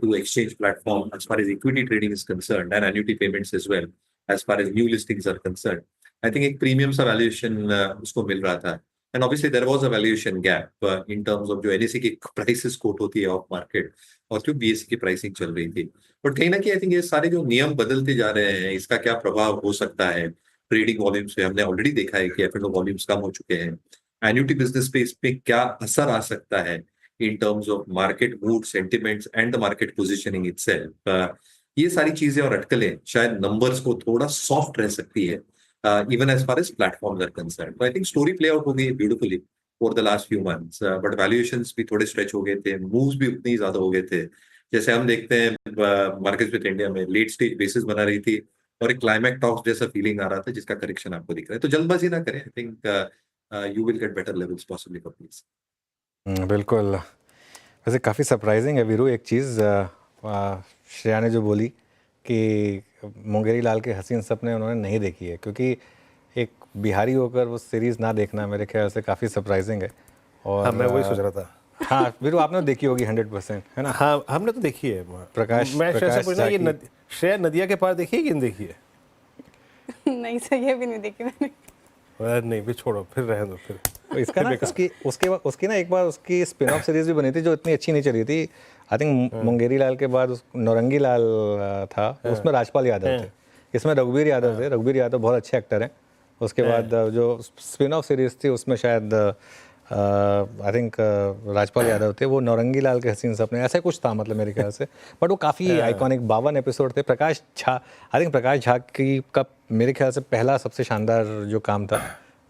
to exchange platform as far as equity trading is concerned, and annuity payments as well as far as new listings are concerned. I think एक premium सा valuation उसको मिल रहा था, and obviously there was a valuation gap in terms of जो NSE की prices quote होती है of market और जो BSE की प्राइसिंग चल रही थी। बट कहीं ना कहीं आई थिंक ये सारे जो नियम बदलते जा रहे हैं, इसका क्या प्रभाव हो सकता है ट्रेडिंग वॉल्यूम्स पे? हमने ऑलरेडी देखा है कि F&O वॉल्यूम्स कम हो चुके हैं। एन्युटी बिजनेस पे इस पे क्या असर आ सकता है in terms of market mood, sentiments and the market positioning itself? ये सारी चीजें और अटकलें शायद नंबर्स को थोड़ा सॉफ्ट रह सकती है even as far as platforms are concerned. So I think story play out हो गई beautifully over the last few months, but valuations भी थोड़े stretch हो गए थे, moves भी उतनी ज्यादा हो गए थे. जैसे हम देखते हैं मार्केट विद इंडिया में लेट स्टेज बेसिस बना रही थी और एक क्लाइमैक्स टॉक्स जैसा फीलिंग आ रहा था जिसका करेक्शन आपको दिख रहा है. तो जल्दबाजी ना करें. I think you will get better levels possibly for please. बिल्कुल. वैसे काफ़ी सरप्राइजिंग है वीरू एक चीज़ श्रेया ने जो बोली कि मुंगेरी लाल के हसीन सपने उन्होंने नहीं देखी है, क्योंकि एक बिहारी होकर वो सीरीज़ ना देखना मेरे ख्याल से काफ़ी सरप्राइजिंग है. और हाँ, मैं वही सोच रहा था. हाँ वीरू, आपने देखी होगी 100%, है ना? हाँ, हमने तो देखी है. प्रकाश मैं श्रेया से पूछना, ये झाकी. श्रेया नदिया के पार देखी है कि नहीं देखी है? नहीं सर, ये भी नहीं देखी मैंने. अरे नहीं, भी छोड़ो, फिर रहने दो फिर. तो इसका ना उसकी ना एक बार उसकी स्पिन ऑफ सीरीज भी बनी थी जो इतनी अच्छी नहीं चली थी. आई थिंक मुंगेरी लाल के बाद नौरंगी लाल था, उसमें राजपाल यादव थे, इसमें रघुवीर यादव थे. रघुवीर यादव बहुत अच्छे एक्टर हैं. उसके बाद जो स्पिन ऑफ सीरीज थी उसमें शायद आई थिंक राजपाल यादव थे. वो नौरंगी लाल के हसीन सपने ऐसा कुछ था, मतलब मेरे ख्याल से. बट वो काफ़ी आइकॉनिक 52 एपिसोड थे. प्रकाश झा, आई थिंक प्रकाश झा की का मेरे ख्याल से पहला सबसे शानदार जो काम था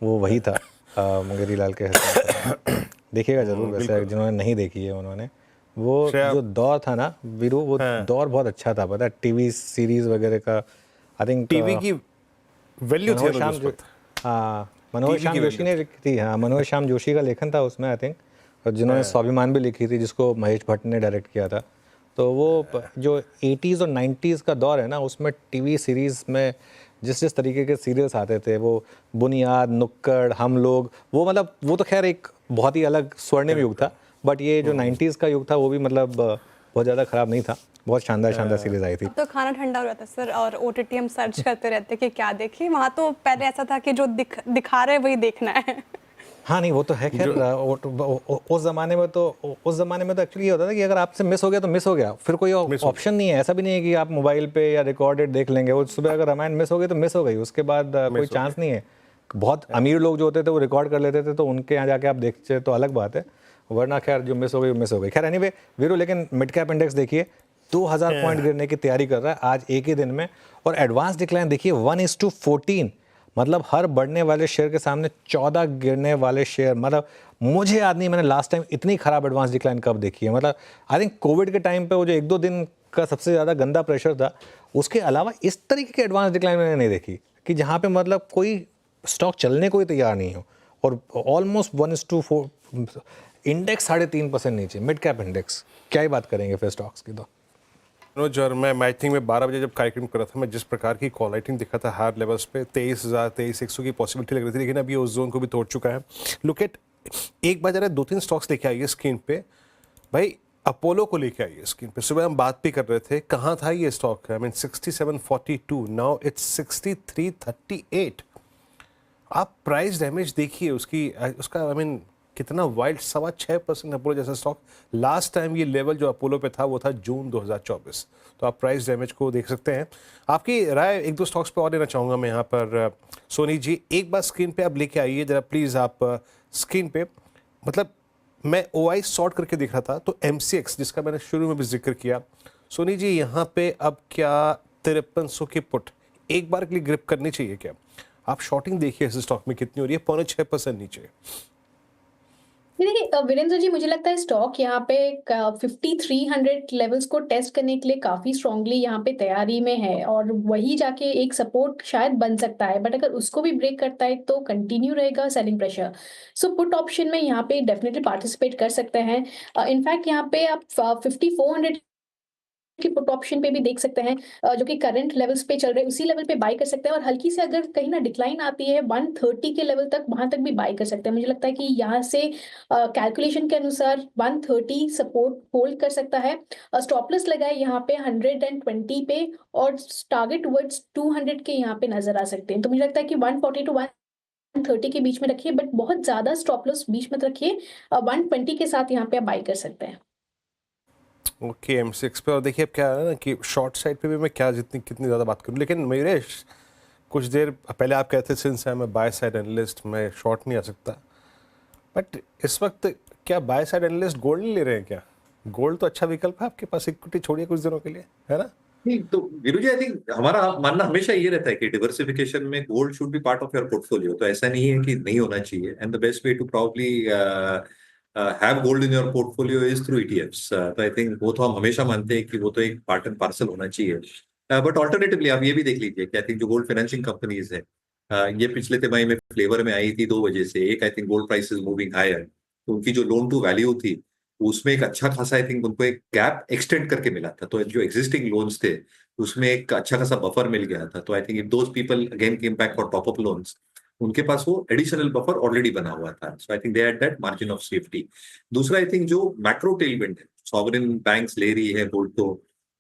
वो वही था, मुंगेरी लाल के हसीन सपने. देखिएगा जरूर. वैसे जिन्होंने नहीं देखी है उन्होंने, वो जो दौर था ना वीरू, वो दौर बहुत अच्छा था. पता है टीवी सीरीज वगैरह का, आई थिंक टीवी की वैल्यू थी उस वक्त. हाँ, मनोहर श्याम जोशी ने लिखी थी. हाँ, मनोहर श्याम जोशी का लेखन था उसमें आई थिंक, और जिन्होंने स्वाभिमान भी लिखी थी जिसको महेश भट्ट ने डायरेक्ट किया था. तो वो जो 80s और 90s का दौर है ना, उसमें टीवी सीरीज़ में जिस तरीके के सीरियल्स आते थे, वो बुनियाद, नुक्कड़, हम लोग, वो मतलब वो तो खैर एक बहुत ही अलग स्वर्णिम युग था. बट ये जो 90s का युग था वो भी मतलब बहुत ज़्यादा ख़राब नहीं था. बहुत शानदार सीरीज आई थी. अब तो खाना ठंडा हो जाता है सर, और OTT हम सर्च करते रहते हैं कि क्या देखें. वहाँ तो पहले ऐसा था कि जो दिखा रहे वही देखना है. हाँ नहीं, वो तो है खैर. उस ज़माने में तो एक्चुअली ये होता था कि अगर आपसे मिस हो गया तो मिस हो गया, फिर कोई ऑप्शन नहीं है. ऐसा भी नहीं है कि आप मोबाइल पे या रिकॉर्डेड देख लेंगे. वो सुबह अगर रामायण मिस हो गई तो मिस हो गई, उसके बाद कोई चांस नहीं है. बहुत अमीर लोग जो होते थे वो रिकॉर्ड कर लेते थे, तो उनके यहाँ जाके आप देखते तो अलग बात है, वरना खैर जो मिस हो गई मिस हो गई. खैर एनीवे वीरू, लेकिन मिड कैप इंडेक्स देखिए 2000 पॉइंट गिरने की तैयारी कर रहा है आज एक ही दिन में. और एडवांस डिक्लाइन देखिए 1:14, मतलब हर बढ़ने वाले शेयर के सामने 14 गिरने वाले शेयर. मतलब मुझे याद नहीं मैंने लास्ट टाइम इतनी खराब एडवांस डिक्लाइन कब देखी है. मतलब आई थिंक कोविड के टाइम पे वो जो 1-2 दिन का सबसे ज़्यादा गंदा प्रेशर था, उसके अलावा इस तरीके की एडवांस डिक्लाइन मैंने नहीं देखी कि जहाँ पे मतलब कोई स्टॉक चलने को ही तैयार नहीं हो. और ऑलमोस्ट 1:4 इंडेक्स 3.5% नीचे, मिड कैप इंडेक्स. क्या ही बात करेंगे फिर स्टॉक्स की. तो मनोज, और मैं मैचिंग में 12 बजे जब कार्यक्रम कर रहा था, मैं जिस प्रकार की कॉल राइटिंग दिखा था हायर लेवल्स पे 23,000 23,100 की पॉसिबिलिटी लग रही थी, लेकिन अभी उस जोन को भी तोड़ चुका है. लुक एट, एक बार जरा 2-3 स्टॉक्स लेके आइए स्क्रीन पे भाई. अपोलो को लेके आइए स्क्रीन पे. सुबह हम बात भी कर रहे थे, कहाँ था ये stock? I mean 67.42, now it's 63.38. आप प्राइस डैमेज देखिए उसका आई मीन कितना वाइल्ड, 6.25% अपोलो जैसा स्टॉक. लास्ट टाइम ये लेवल जो अपोलो पे था वो था जून 2024. तो आप प्राइस डैमेज को देख सकते हैं. आपकी राय 1-2 स्टॉक्स पे और लेना चाहूँगा मैं यहाँ पर. सोनी जी, एक बार स्क्रीन पे आप लेके आइए जरा प्लीज़. आप स्क्रीन पे, मतलब मैं OI सॉर्ट करके दिख रहा था, तो MCX जिसका मैंने शुरू में भी जिक्र किया, सोनी जी यहाँ पे अब क्या 5300 की पुट एक बार के लिए ग्रिप करनी चाहिए क्या? आप शॉर्टिंग देखिए इस स्टॉक में कितनी हो रही है, 0.6% नीचे. देखिए वीरेंद्र जी, मुझे लगता है स्टॉक यहाँ पे 5300 लेवल्स को टेस्ट करने के लिए काफी स्ट्रांगली यहाँ पे तैयारी में है, और वही जाके एक सपोर्ट शायद बन सकता है. बट अगर उसको भी ब्रेक करता है तो कंटिन्यू रहेगा selling pressure. So put option में यहाँ पे डेफिनेटली पार्टिसिपेट कर सकते हैं. इनफैक्ट यहाँ पे आप 5400 की पुट ऑप्शन पे भी देख सकते हैं, जो कि करंट लेवल्स पे चल रहे हैं, उसी लेवल पे बाय कर सकते हैं. और हल्की से अगर कहीं ना डिक्लाइन आती है 130 के लेवल तक, वहां तक भी बाय कर सकते हैं. मुझे लगता है कि यहाँ से कैलकुलेशन के अनुसार 130 सपोर्ट होल्ड कर सकता है. स्टॉप लॉस लगाए यहाँ पे 120 पे, और टारगेट वर्ड्स 200 के यहाँ पे नजर आ सकते हैं. तो मुझे लगता है कि 140 टू 130 के बीच में रखिए, बट बहुत ज्यादा स्टॉप लॉस बीच मत रखिए. 120 के साथ यहाँ पे आप बाय कर सकते हैं. ओके, M6 पे. और देखिए अब क्या है ना कि शॉर्ट साइड पे भी मैं क्या कितनी ज़्यादा बात करूँ, लेकिन मयूरेश कुछ देर पहले आप कहते since I am bye side analyst मैं शॉर्ट नहीं आ सकता, बट इस वक्त क्या बाय साइड एनालिस्ट गोल्ड नहीं ले रहे हैं क्या? गोल्ड तो अच्छा विकल्प है आपके पास, इक्विटी छोड़िए कुछ दिनों के लिए, है ना? नहीं तो वीरू जी, आई थिंक हमारा मानना हमेशा ये रहता है कि डिवर्सिफिकेशन में gold should be part of your portfolio. तो ऐसा नहीं है कि नहीं होना चाहिए, and the best way to probably have gold in your portfolio is through ETFs. तो आई थिंक वो तो हम हमेशा मानते हैं कि वो तो एक पार्ट एंड पार्सल होना चाहिए। बट ऑल्टरनेटिवली आप ये भी देख लीजिए कि आई थिंक जो गोल्ड फाइनेंसिंग कंपनीज है, ये पिछले तिमाही में फ्लेवर में आई थी दो वजह से। एक, I think gold prices moving higher, तो उनकी जो लोन टू वैल्यू थी उसमें एक अच्छा खासा, आई थिंक उनको एक गैप एक्सटेंड करके मिला था। तो जो एग्जिस्टिंग लोन्स थे उसमें एक अच्छा खासा बफर मिल गया था। तो I think if those people again came back for top up loans, उनके पास वो एडिशनल बफर ऑलरेडी बना हुआ था। So I think they had that margin of safety. दूसरा, आई थिंक जो मैक्रो टेलविंड है सॉवरेन बैंक्स ले रही है गोल्ड को,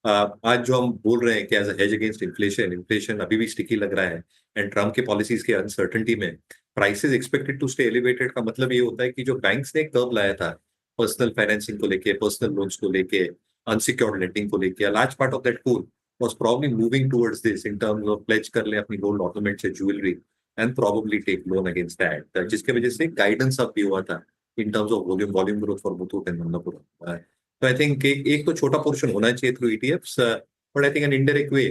आज जो हम बोल रहे हैं कि as a hedge against inflation, inflation अभी भी स्टिकी लग रहा है, एंड ट्रम्प के पॉलिसीज के अनसर्टेनिटी में prices expected to stay elevated का मतलब ये होता है कि जो बैंक्स ने कर्व लाया था पर्सनल फाइनेंसिंग को लेके, पर्सनल लोन्स को लेके, अनसिक्योर्ड लेंडिंग को लेके, a large part of that pool was probably moving towards this in terms of pledge कर ले अपनी गोल्ड ऑर्नामेंट्स या jewellery and probably take loan against that, जिसके वजह से गाइडेंस अप भी हुआ था in terms of volume growth for Muthoot and Manappuram. तो आई थिंक एक तो छोटा पोर्शन होना चाहिए through ETFs, but I think an indirect way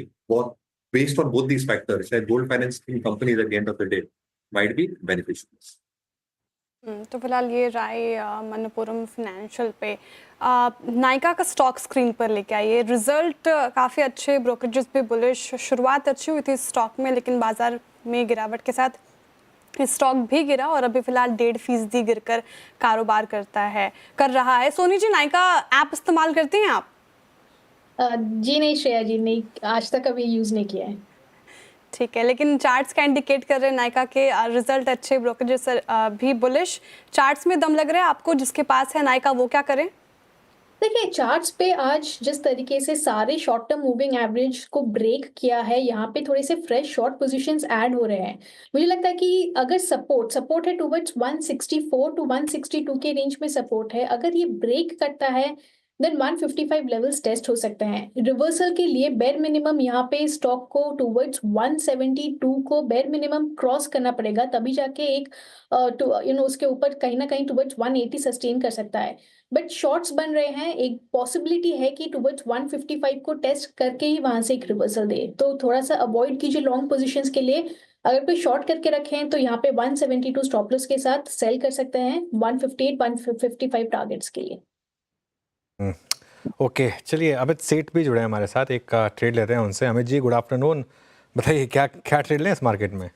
based on both these factors, gold financing companies at the end of the day might be beneficial. तो फिलहाल ये राय Manappuram financial पे नायका का स्टॉक स्क्रीन पर लेके आइए। रिजल्ट काफ़ी अच्छे, ब्रोकरेजेस भी बुलिश, शुरुआत अच्छी हुई थी स्टॉक में, लेकिन बाजार में गिरावट के साथ स्टॉक भी गिरा और अभी फिलहाल 1.5% गिरकर कारोबार कर रहा है। सोनी जी, नायका ऐप इस्तेमाल करती हैं आप? जी नहीं श्रेया जी, नहीं, आज तक कभी यूज नहीं किया है। ठीक है, लेकिन चार्ट्स का इंडिकेट कर रहे हैं नायका के रिजल्ट अच्छे, ब्रोकरेजेस भी बुलिश। चार्ट्स में दम लग रहा है आपको? जिसके पास है नायका वो क्या करें? देखिए, चार्ट्स पे आज जिस तरीके से सारे शॉर्ट टर्म मूविंग एवरेज को ब्रेक किया है, यहाँ पे थोड़े से फ्रेश शॉर्ट पोजीशंस ऐड हो रहे हैं। मुझे लगता है कि अगर सपोर्ट है टुवर्ड्स 164 टू 162 के रेंज में सपोर्ट है, अगर ये ब्रेक करता है देन 155 लेवल्स टेस्ट हो सकते हैं। रिवर्सल के लिए बेर मिनिमम यहाँ पे स्टॉक को टुवर्ड्स 172 को बेर मिनिमम क्रॉस करना पड़ेगा, तभी जाके एक उसके ऊपर कहीं ना कहीं टुवर्ड्स 180 सस्टेन कर सकता है। बट शॉर्ट्स बन रहे हैं, एक पॉसिबिलिटी है कि टुवर्ड्स 155 को टेस्ट करके ही वहां से एक रिवर्सल दे। तो थोड़ा सा अवॉइड कीजिए लॉन्ग पोजीशंस के लिए। अगर कोई शॉर्ट करके रखे हैं तो यहाँ पे 172 स्टॉप लॉस के साथ सेल कर सकते हैं 158 155 टारगेट्स के लिए। ओके, चलिए अमित सेठ भी जुड़े हैं हमारे साथ, एक ट्रेड लेते हैं उनसे। अमित जी, गुड आफ्टरनून, बताइए क्या ट्रेड लें इस मार्केट में?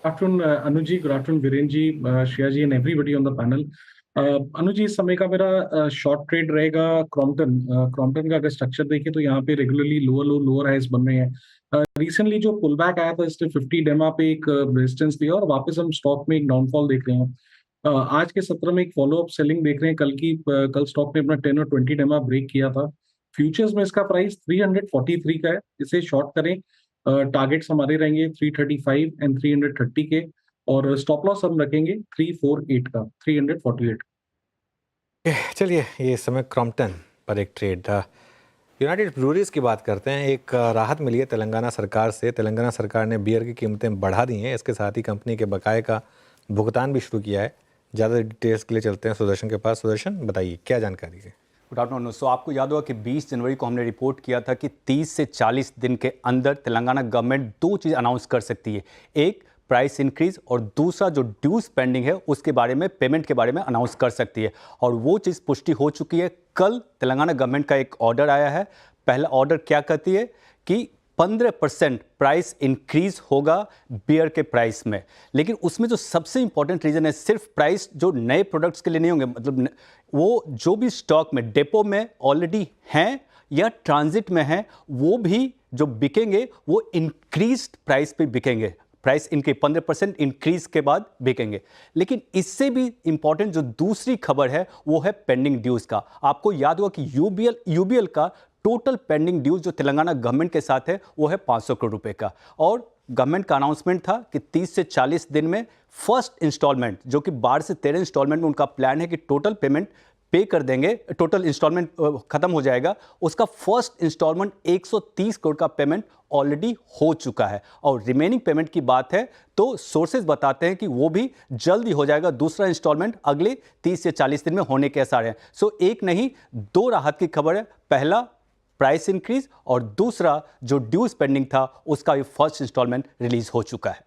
Afternoon Anuj ji, good afternoon Viren ji, Shreya ji and everybody on the panel. Anuj ji, इस समय का मेरा शॉर्ट ट्रेड रहेगा क्रॉम्पटन का। अगर स्ट्रक्चर देखें तो यहाँ पे रेगुलरली लोअर हाइस बन रहे हैं। रिसेंटली जो पुल बैक आया था इसने 50 डेमा पे एक रेजिस्टेंस दिया और वापस हम स्टॉक में एक डाउनफॉल देख रहे हैं। आज के सत्र में एक फॉलोअप सेलिंग देख रहे हैं। कल स्टॉक ने अपना 10 और 20 डेमा ब्रेक किया था। फ्यूचर्स में इसका प्राइस 343 का है, इसे शॉर्ट करें। टारगेट्स हमारे रहेंगे 335 एंड 330 के, और स्टॉप लॉस हम रखेंगे 348 का, 348। चलिए, ये इस समय क्रॉम्पटन पर एक ट्रेड। यूनाइटेड ब्रूरीज की बात करते हैं। एक राहत मिली है तेलंगाना सरकार से। तेलंगाना सरकार ने बियर की कीमतें बढ़ा दी हैं, इसके साथ ही कंपनी के बकाये का भुगतान भी शुरू किया है। ज़्यादा डिटेल्स के लिए चलते हैं सुदर्शन के पास। सुदर्शन, बताइए क्या जानकारी है? Good afternoon. सो आपको याद होगा कि 20 जनवरी को हमने रिपोर्ट किया था कि 30 से 40 दिन के अंदर तेलंगाना गवर्नमेंट 2 चीज़ अनाउंस कर सकती है। एक, प्राइस इंक्रीज, और दूसरा जो ड्यूज पेंडिंग है उसके बारे में, पेमेंट के बारे में अनाउंस कर सकती है। और वो चीज़ पुष्टि हो चुकी है। कल तेलंगाना गवर्नमेंट का एक ऑर्डर आया है। पहला ऑर्डर क्या कहती है कि 15% प्राइस इंक्रीज होगा बियर के प्राइस में। लेकिन उसमें जो सबसे इंपॉर्टेंट रीजन है, सिर्फ प्राइस जो नए प्रोडक्ट्स के लिए नहीं होंगे, मतलब वो जो भी स्टॉक में डिपो में ऑलरेडी हैं या ट्रांजिट में हैं, वो भी जो बिकेंगे वो इंक्रीज प्राइस पे बिकेंगे। प्राइस इनके 15% इंक्रीज के बाद बिकेंगे। लेकिन इससे भी इंपॉर्टेंट जो दूसरी खबर है वो है पेंडिंग ड्यूज का। आपको याद होगा कि यूबीएल का टोटल पेंडिंग ड्यूज जो तेलंगाना गवर्नमेंट के साथ है वो है 500 करोड़ रुपए का। और गवर्नमेंट का अनाउंसमेंट था कि 30 से 40 दिन में फर्स्ट इंस्टॉलमेंट, जो कि 12 से 13 इंस्टॉलमेंट में उनका प्लान है कि टोटल पेमेंट पे कर देंगे, टोटल इंस्टॉलमेंट खत्म हो जाएगा। उसका फर्स्ट इंस्टॉलमेंट 130 करोड़ का पेमेंट ऑलरेडी हो चुका है। और रिमेनिंग पेमेंट की बात है तो सोर्सेज बताते हैं कि वो भी जल्द ही हो जाएगा। दूसरा इंस्टॉलमेंट अगले 30 से 40 दिन में होने के आसार हैं। सो एक नहीं, 2 राहत की खबर है। पहला, प्राइस इंक्रीज और दूसरा जो ड्यू स्पेंडिंग था उसका भी फर्स्ट इंस्टॉलमेंट रिलीज हो चुका है।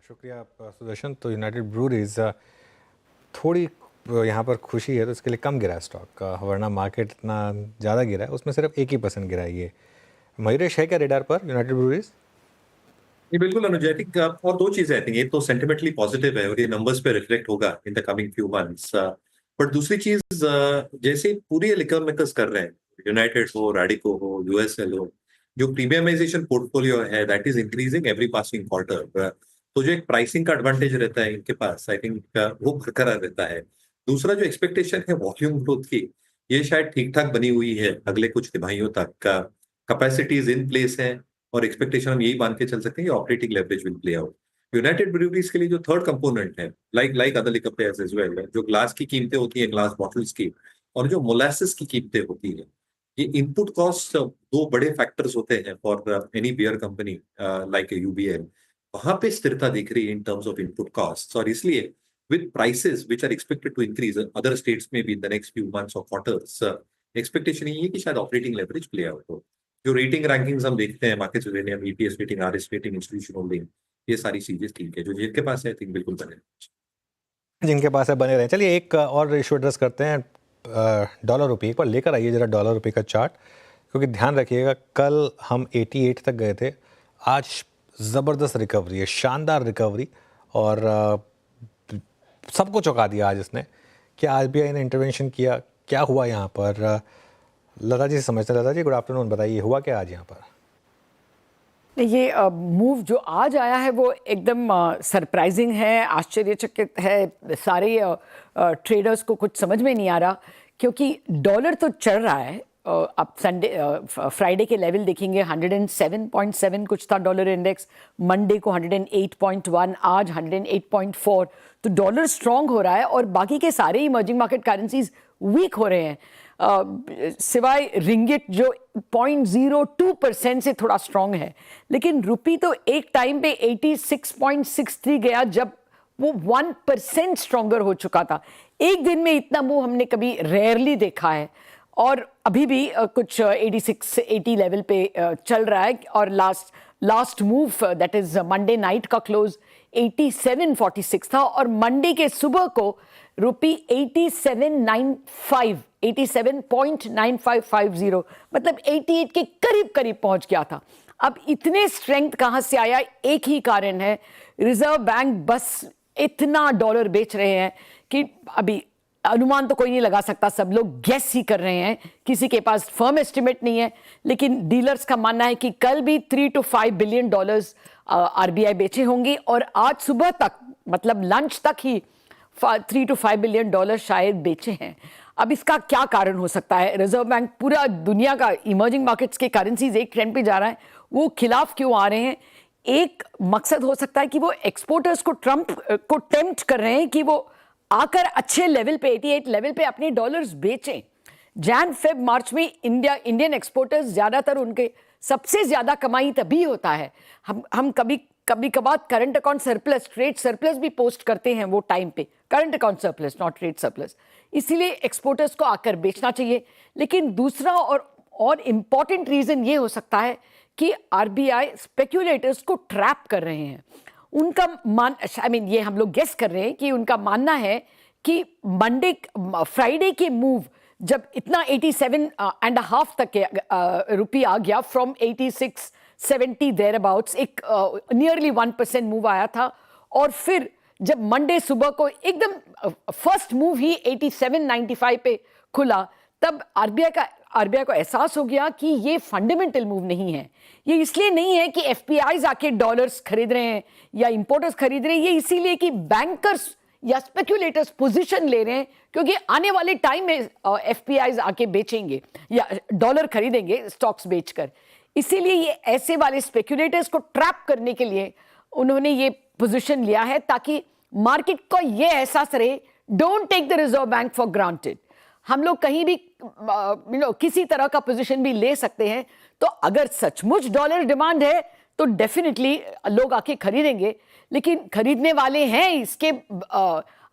शुक्रिया सुदर्शन। तो यूनाइटेड ब्रूरीज थोड़ी यहाँ पर खुशी है तो इसके लिए कम गिरा है स्टॉक, वरना मार्केट इतना ज़्यादा गिरा है, उसमें सिर्फ 1% गिरा है। ये मयूरेश है क्या रेडार पर यूनाइटेड ब्रूरीज? ये बिल्कुल अनुजय, आई थिंक और दो चीजें, आई थिंक एक तो सेंटिमेंटली पॉजिटिव है और ये नंबर्स पे रिफ्लेक्ट होगा in the coming few months, but दूसरी चीज जैसे पूरे लिकर मेकर्स कर रहे हैं, यूनाइटेड हो, रैडिको हो, यूएसएल हो, जो प्रीमियमाइजेशन पोर्टफोलियो है that is increasing every passing quarter, तो जो एक प्राइसिंग का एडवांटेज रहता है इनके पास, आई थिंक वो बरकरार रहता है। दूसरा जो एक्सपेक्टेशन है वॉल्यूम ग्रोथ की, ये शायद ठीक ठाक बनी हुई है अगले कुछ तिमाहियों तक, कैपेसिटीज इन प्लेस है और एक्सपेक्टेशन हम यही मान के चल सकते हैं कि operating leverage will play out. United Breweries के लिए जो थर्ड कंपोनेंट है, like other liquor players as well, जो ग्लास की कीमतें होती हैं, ग्लास बॉटल्स की, और जो मोलासिस की कीमतें होती है, ये इनपुट कॉस्ट दो बड़े फैक्टर्स होते हैं for any beer company like UBL. वहां पे स्थिरता दिख रही है in terms of input cost, और इसलिए with prices which are expected to increase other states maybe in the next few months or quarters, expectation ये है कि शायद ऑपरेटिंग लेवरेज प्ले आउट हो। जो रेटिंग रैंकिंग्स हम देखते हैं, market uranium, EPS rating, RS rating, institution holding, ये सारी चीजें ठीक है, जो जिनके पास है आई थिंक बिल्कुल बने, जिनके पास है बने रहे। चलिए एक और इशू एड्रेस करते हैं, डॉलर रुपये। एक बार लेकर आइए जरा डॉलर रुपये का चार्ट, क्योंकि ध्यान रखिएगा कल हम 88 तक गए थे, आज ज़बरदस्त रिकवरी है, शानदार रिकवरी, और सबको चौंका दिया आज इसने। क्या आरबीआई ने इंटरवेंशन किया, क्या हुआ यहाँ पर? लता जी से समझते हैं। लता जी गुड आफ्टरनून, बताइए हुआ क्या आज यहाँ पर? ये मूव जो आज आया है वो एकदम सरप्राइजिंग है, आश्चर्यचकित है। सारे ट्रेडर्स को कुछ समझ में नहीं आ रहा, क्योंकि डॉलर तो चढ़ रहा है। अब फ्राइडे के लेवल देखेंगे 107.7 कुछ था डॉलर इंडेक्स, मंडे को 108.1, आज 108.4, तो डॉलर स्ट्रांग हो रहा है और बाकी के सारे इमर्जिंग मार्केट करेंसीज वीक हो रहे हैं, सिवाय रिंगिट जो 0.02% से थोड़ा स्ट्रांग है। लेकिन रुपी तो एक टाइम पे 86.63 गया जब वो 1% स्ट्रांगर हो चुका था। एक दिन में इतना मूव हमने कभी रेयरली देखा है, और अभी भी कुछ 86-80 लेवल पे चल रहा है। और last move that is Monday night का क्लोज 87.46 था, और मंडे के सुबह को रुपी 87.9550, मतलब 88 के करीब करीब पहुंच गया था। अब इतने स्ट्रेंथ कहां से आया? एक ही कारण है, रिजर्व बैंक बस इतना डॉलर बेच रहे हैं कि अभी अनुमान तो कोई नहीं लगा सकता, सब लोग गेस ही कर रहे हैं, किसी के पास फर्म एस्टिमेट नहीं है। लेकिन डीलर्स का मानना है कि कल भी $3 to $5 बिलियन आरबीआई बेचे होंगे, और आज सुबह तक मतलब लंच तक ही $3 to $5 बिलियन शायद बेचे हैं। अब इसका क्या कारण हो सकता है? रिजर्व बैंक पूरा दुनिया का इमर्जिंग मार्केट्स के करेंसीज एक ट्रेंड पे जा रहा है, वो खिलाफ क्यों आ रहे हैं? एक मकसद हो सकता है कि वो एक्सपोर्टर्स को टेम्प्ट कर रहे हैं कि वो आकर अच्छे लेवल पे 88 लेवल पे अपने डॉलर्स बेचें। जैन फेब मार्च में इंडियन एक्सपोर्टर्स ज़्यादातर उनके सबसे ज़्यादा कमाई तभी होता है। हम कभी कभार current account surplus, trade surplus भी पोस्ट करते हैं वो टाइम पे, current account surplus not trade surplus. इसीलिए एक्सपोर्टर्स को आकर बेचना चाहिए। लेकिन दूसरा और इम्पॉर्टेंट रीज़न ये हो सकता है कि आरबीआई स्पेक्यूलेटर्स को ट्रैप कर रहे हैं। उनका ये हम लोग गेस कर रहे हैं कि उनका मानना है कि फ्राइडे के मूव जब इतना 87.5 तक के रुपी आ गया फ्रॉम 86.70 देयर अबाउट्स, एक नियरली 1% मूव आया था, और फिर जब मंडे सुबह को एकदम फर्स्ट मूव ही 87.95 पे खुला, तब आरबीआई को एहसास हो गया कि ये फंडामेंटल मूव नहीं है। ये इसलिए नहीं है कि एफपीआईज आके डॉलर्स खरीद रहे हैं या इंपोर्टर्स खरीद रहे हैं, ये इसीलिए कि बैंकर्स या स्पेक्यूलेटर्स पोजीशन ले रहे हैं, क्योंकि आने वाले टाइम में एफपीआईज आके बेचेंगे या डॉलर खरीदेंगे स्टॉक्स बेचकर। इसीलिए ये ऐसे वाले स्पेक्यूलेटर्स को ट्रैप करने के लिए उन्होंने ये पोजीशन लिया है, ताकि मार्केट को ये एहसास रहे, don't take the Reserve Bank for granted. हम लोग कहीं भी किसी तरह का पोजीशन भी ले सकते हैं, तो अगर सचमुच डॉलर डिमांड है तो डेफिनेटली लोग आके खरीदेंगे। लेकिन खरीदने वाले हैं, इसके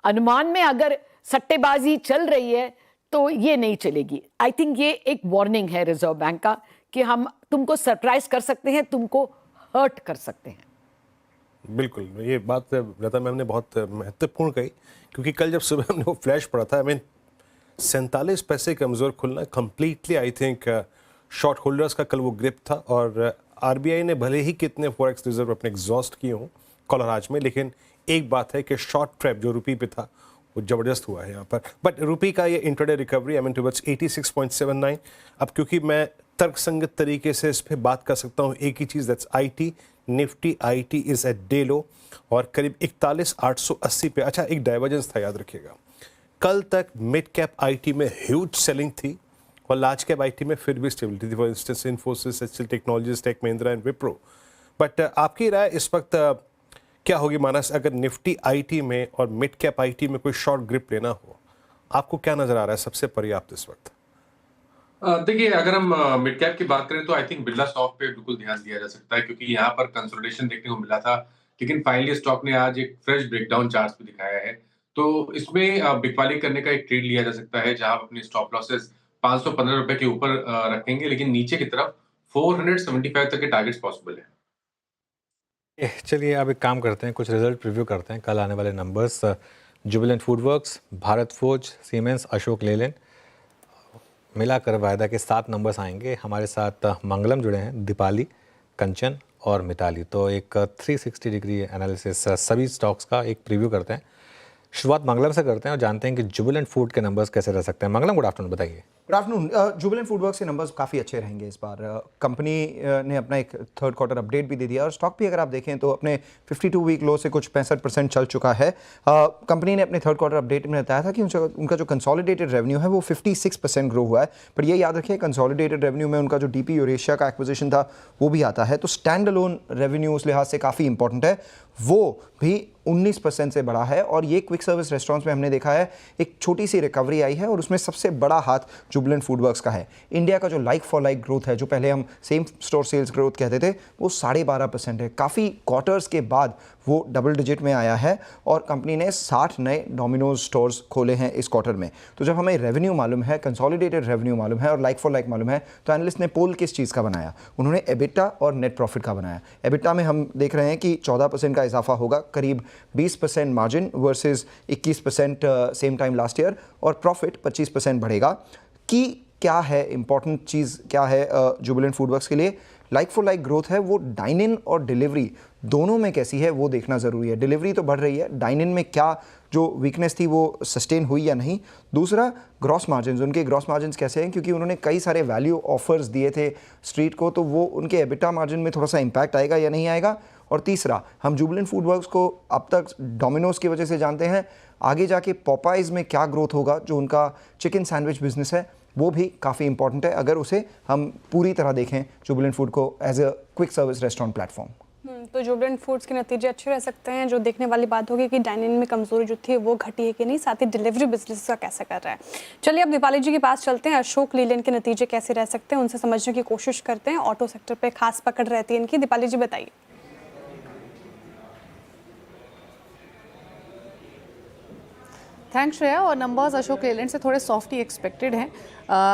अनुमान में अगर सट्टेबाजी चल रही है तो ये नहीं चलेगी। आई थिंक ये एक वार्निंग है रिजर्व बैंक का कि हम तुमको सरप्राइज कर सकते हैं, तुमको हर्ट कर सकते हैं। बिल्कुल, ये बात लता मैम ने बहुत महत्वपूर्ण कही, क्योंकि कल जब सुबह हमने वो फ्लैश पढ़ा था, 47 पैसे कमज़ोर खुलना completely I think short holders का कल वो ग्रिप था। और आरबीआई ने भले ही कितने फॉरेक्स रिजर्व अपने एग्जॉस्ट किए हों कल और आज में, लेकिन एक बात है कि शॉर्ट ट्रैप जो रुपी पे था वो ज़बरदस्त हुआ है यहाँ पर। बट रुपी का ये इंट्राडे रिकवरी टुवर्ड्स 86.79। अब क्योंकि मैं तर्कसंगत तरीके से इस पर बात कर सकता हूँ, एक ही चीज़, that's IT, Nifty IT is at day low और करीब 41,880 पे। अच्छा, एक डाइवर्जेंस था, याद रखिएगा, कल तक मिड कैप आईटी में ह्यूज सेलिंग थी और लार्ज कैप आईटी में फिर भी स्टेबिलिटी थी। For instance Infosys, HCL Technologies, Tech Mahindra and Wipro. But आपकी राय इस वक्त क्या होगी मानस, अगर निफ्टी आईटी में और मिड कैप आईटी में कोई शॉर्ट ग्रिप लेना हो, आपको क्या नजर आ रहा है सबसे पर्याप्त इस वक्त? देखिए, अगर हम मिड कैप की बात करें तो आई थिंक बिरला स्टॉक पे बिल्कुल ध्यान दिया जा सकता है, क्योंकि यहाँ पर कंसोलिडेशन देखने को मिला था, लेकिन फाइनली स्टॉक ने आज एक फ्रेश ब्रेकडाउन चार्ट पे दिखाया है। तो इसमें बिकवाली करने का एक ट्रेड लिया जा सकता है, जहां आप अपने स्टॉप लॉसेस 515 रुपए के ऊपर रखेंगे, लेकिन नीचे की तरफ 475 तक के टारगेट्स पॉसिबल है। चलिए अब एक काम करते हैं, कुछ रिजल्ट रिव्यू करते हैं, कल आने वाले numbers. Jubilant FoodWorks, Bharat forge, siemens, Ashok Leyland, मिलाकर वायदा के 7 नंबर्स आएंगे। हमारे साथ मंगलम जुड़े हैं, दीपाली, कंचन और मिताली। तो एक 360 डिग्री एनालिसिस सभी स्टॉक्स का एक प्रीव्यू करते हैं। शुरुआत मंगलम से करते हैं और जानते हैं कि जुबिलेंट फूड के नंबर्स कैसे रह सकते हैं। मंगलम, गुड आफ्टरनून, बताइए। Good afternoon. जुबिलेंट फूडवर्क्स के नंबर्स काफ़ी अच्छे रहेंगे इस बार। कंपनी ने अपना एक थर्ड क्वार्टर अपडेट भी दे दिया और स्टॉक भी अगर आप देखें तो अपने 52 वीक लो से कुछ 65% चल चुका है। कंपनी ने अपने थर्ड क्वार्टर अपडेट में बताया था कि उनका जो कंसोलिडेटेड रेवेन्यू है वो 56% ग्रो हुआ है। पर ये याद रखिए, कंसोलिडेटेड रेवेन्यू में उनका जो डीपी यूरेशिया का एक्विजिशन था वो भी आता है, तो स्टैंड अलोन रेवेन्यू उस लिहाज से काफ़ी इंपॉर्टेंट है, वो भी 19% से बढ़ा है। और ये क्विक सर्विस रेस्टोरेंट्स में हमने देखा है एक छोटी सी रिकवरी आई है और उसमें सबसे बड़ा हाथ जुबिलेंट फूडवर्क्स का है। इंडिया का जो लाइक फॉर लाइक ग्रोथ है, जो पहले हम सेम स्टोर सेल्स ग्रोथ कहते थे, वो 12.5% है। काफ़ी क्वार्टर्स के बाद वो डबल डिजिट में आया है और कंपनी ने 60 नए डोमिनोज स्टोर्स खोले हैं इस क्वार्टर में। तो जब हमें रेवेन्यू मालूम है, कंसोलिडेटेड रेवेन्यू मालूम है और लाइक फॉर लाइक मालूम है, तो एनालिस्ट ने पोल किस चीज़ का बनाया? उन्होंने एबिटा और नेट प्रॉफिट का बनाया। एबिटा में हम देख रहे हैं कि 14% का इजाफा होगा, करीब 20% margin versus 21% same time last year, और प्रॉफिट 25% बढ़ेगा। कि क्या है इंपॉर्टेंट चीज़, क्या है जुबिलेंट फूडवर्क्स के लिए? लाइक फॉर लाइक ग्रोथ है, वो डाइन इन और डिलीवरी दोनों में कैसी है वो देखना ज़रूरी है। डिलीवरी तो बढ़ रही है, डाइन इन में क्या जो वीकनेस थी वो सस्टेन हुई या नहीं। दूसरा, ग्रॉस मार्जिन्स, उनके ग्रॉस मार्जिन्स कैसे हैं, क्योंकि उन्होंने कई सारे वैल्यू ऑफर्स दिए थे स्ट्रीट को, तो वो उनके एबिटा मार्जिन में थोड़ा सा इम्पैक्ट आएगा या नहीं आएगा। और तीसरा, हम जुबिलेंट फूडवर्क्स को अब तक डोमिनोज की वजह से जानते हैं, आगे जाके पॉपाइज में क्या ग्रोथ होगा, जो उनका चिकन सैंडविच बिजनेस है वो भी काफ़ी इंपॉर्टेंट है अगर उसे हम पूरी तरह देखें जुबिलेंट फूड को as a quick service restaurant platform. तो जुबिलेंट फूड्स के नतीजे अच्छे रह सकते हैं। जो देखने वाली बात होगी कि डाइनिंग में कमजोरी जो थी वो घटी है कि नहीं, साथ ही डिलीवरी बिजनेस का कैसे कर रहा है। चलिए अब दीपाली जी के पास चलते हैं। अशोक लेलैंड के नतीजे कैसे रह सकते हैं उनसे समझने की कोशिश करते हैं। ऑटो सेक्टर पे खास पकड़ रहती है इनकी। दीपाली जी बताइए। थैंक्स श्रेया। और नंबर्स अशोक लेलैंड से थोड़े सॉफ्ट ही एक्सपेक्टेड हैं।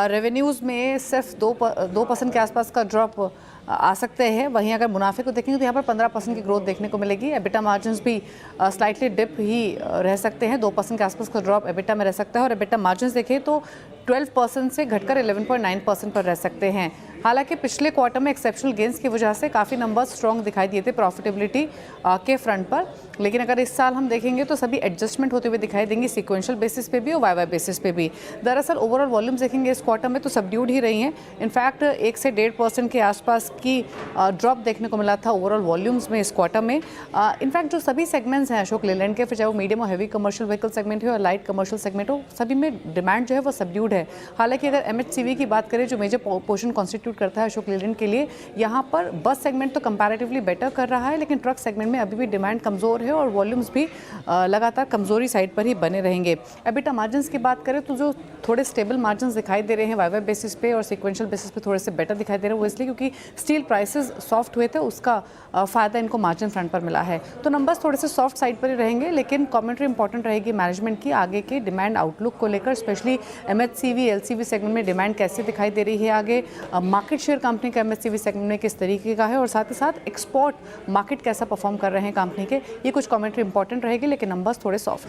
रेवेन्यूज़ में सिर्फ 2% के आसपास का ड्रॉप आ सकते हैं। वहीं अगर मुनाफे को देखेंगे तो यहाँ पर 15% की ग्रोथ देखने को मिलेगी। एबिटा मार्जिन्स भी स्लाइटली डिप ही रह सकते हैं, 2% के आसपास का ड्रॉप एबिटा में रह सकता है। और एबिटा मार्जिन्स देखें तो 12% से घटकर 11.9% पर रह सकते हैं। हालांकि पिछले क्वार्टर में एक्सेप्शनल गेंस की वजह से काफ़ी नंबर्स स्ट्रॉन्ग दिखाई दिए थे प्रॉफिटेबिलिटी के फ्रंट पर, लेकिन अगर इस साल हम देखेंगे तो सभी एडजस्टमेंट होते हुए दिखाई देंगे, सिक्वेंशियल बेसिस पे भी और वाई बेसिस पे भी। दरअसल ओवरऑल वॉल्यूम्स देखेंगे इस क्वार्टर में तो सबड्यूड ही रही हैं। इनफैक्ट 1 से 1.5% के आसपास की ड्रॉप देखने को मिला था ओवरऑल वॉल्यूम्स में इस क्वार्टर में। इनफैक्ट जो सभी सेगमेंट्स हैं अशोक लेलैंड के, फिर चाहे वो मीडियम और हैवी कमर्शियल व्हीकल सेगमेंट हो और लाइट कमर्शियल सेगमेंट हो, सभी में डिमांड जो है वो सबड्यूड है। हालांकि अगर MHCV की बात करें जो मेजर पोर्शन कॉन्स्टिट्यूट करता है अशोक लेलैंड के लिए, यहाँ पर बस सेगमेंट तो कंपैरेटिवली बेटर कर रहा है, लेकिन ट्रक सेगमेंट में अभी भी डिमांड कमज़ोर है और वॉल्यूम्स भी लगातार कमज़ोरी साइड पर ही बने रहेंगे। एबिटा मार्जिन्स की बात करें तो जो थोड़े स्टेबल मार्जिन्स दिखाई दे रहे हैं वाई बेसिस पे और सिक्वेंशियल बेसिस पे थोड़े से बेटर दिखाई दे रहे हैं, वो इसलिए क्योंकि स्टील प्राइसेस सॉफ्ट हुए थे, उसका फ़ायदा इनको मार्जिन फ्रंट पर मिला है। तो नंबर्स थोड़े से सॉफ्ट साइड पर ही रहेंगे, लेकिन कमेंट्री इंपॉर्टेंट रहेगी मैनेजमेंट की आगे के डिमांड आउटलुक को लेकर, स्पेशली एमएचसीवी एलसीवी सेगमेंट में डिमांड कैसे दिखाई दे रही है आगे, मार्केट शेयर कंपनी का एमएचसीवी सेगमेंट में किस तरीके का है, और साथ ही साथ एक्सपोर्ट मार्केट कैसा परफॉर्म कर रहे हैं कंपनी के, ये कुछ कमेंट्री इंपॉर्टेंट रहेगी, लेकिन नंबर्स थोड़े सॉफ्ट।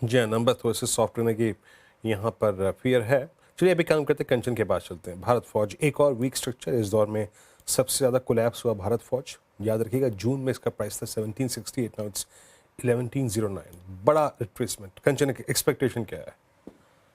जी हाँ, नंबर थोड़े से सॉफ्ट रहने की यहाँ पर फियर है। चलिए अभी काम करते हैं कंचन के पास चलते हैं। भारत फौज एक और वीक स्ट्रक्चर, इस दौर में सबसे ज़्यादा कोलैप्स हुआ भारत फौज। याद रखिएगा जून में इसका प्राइस था 1768, नाउ इट्स 1109, बड़ा रिट्रेसमेंट। कंचन एक्सपेक्टेशन क्या है?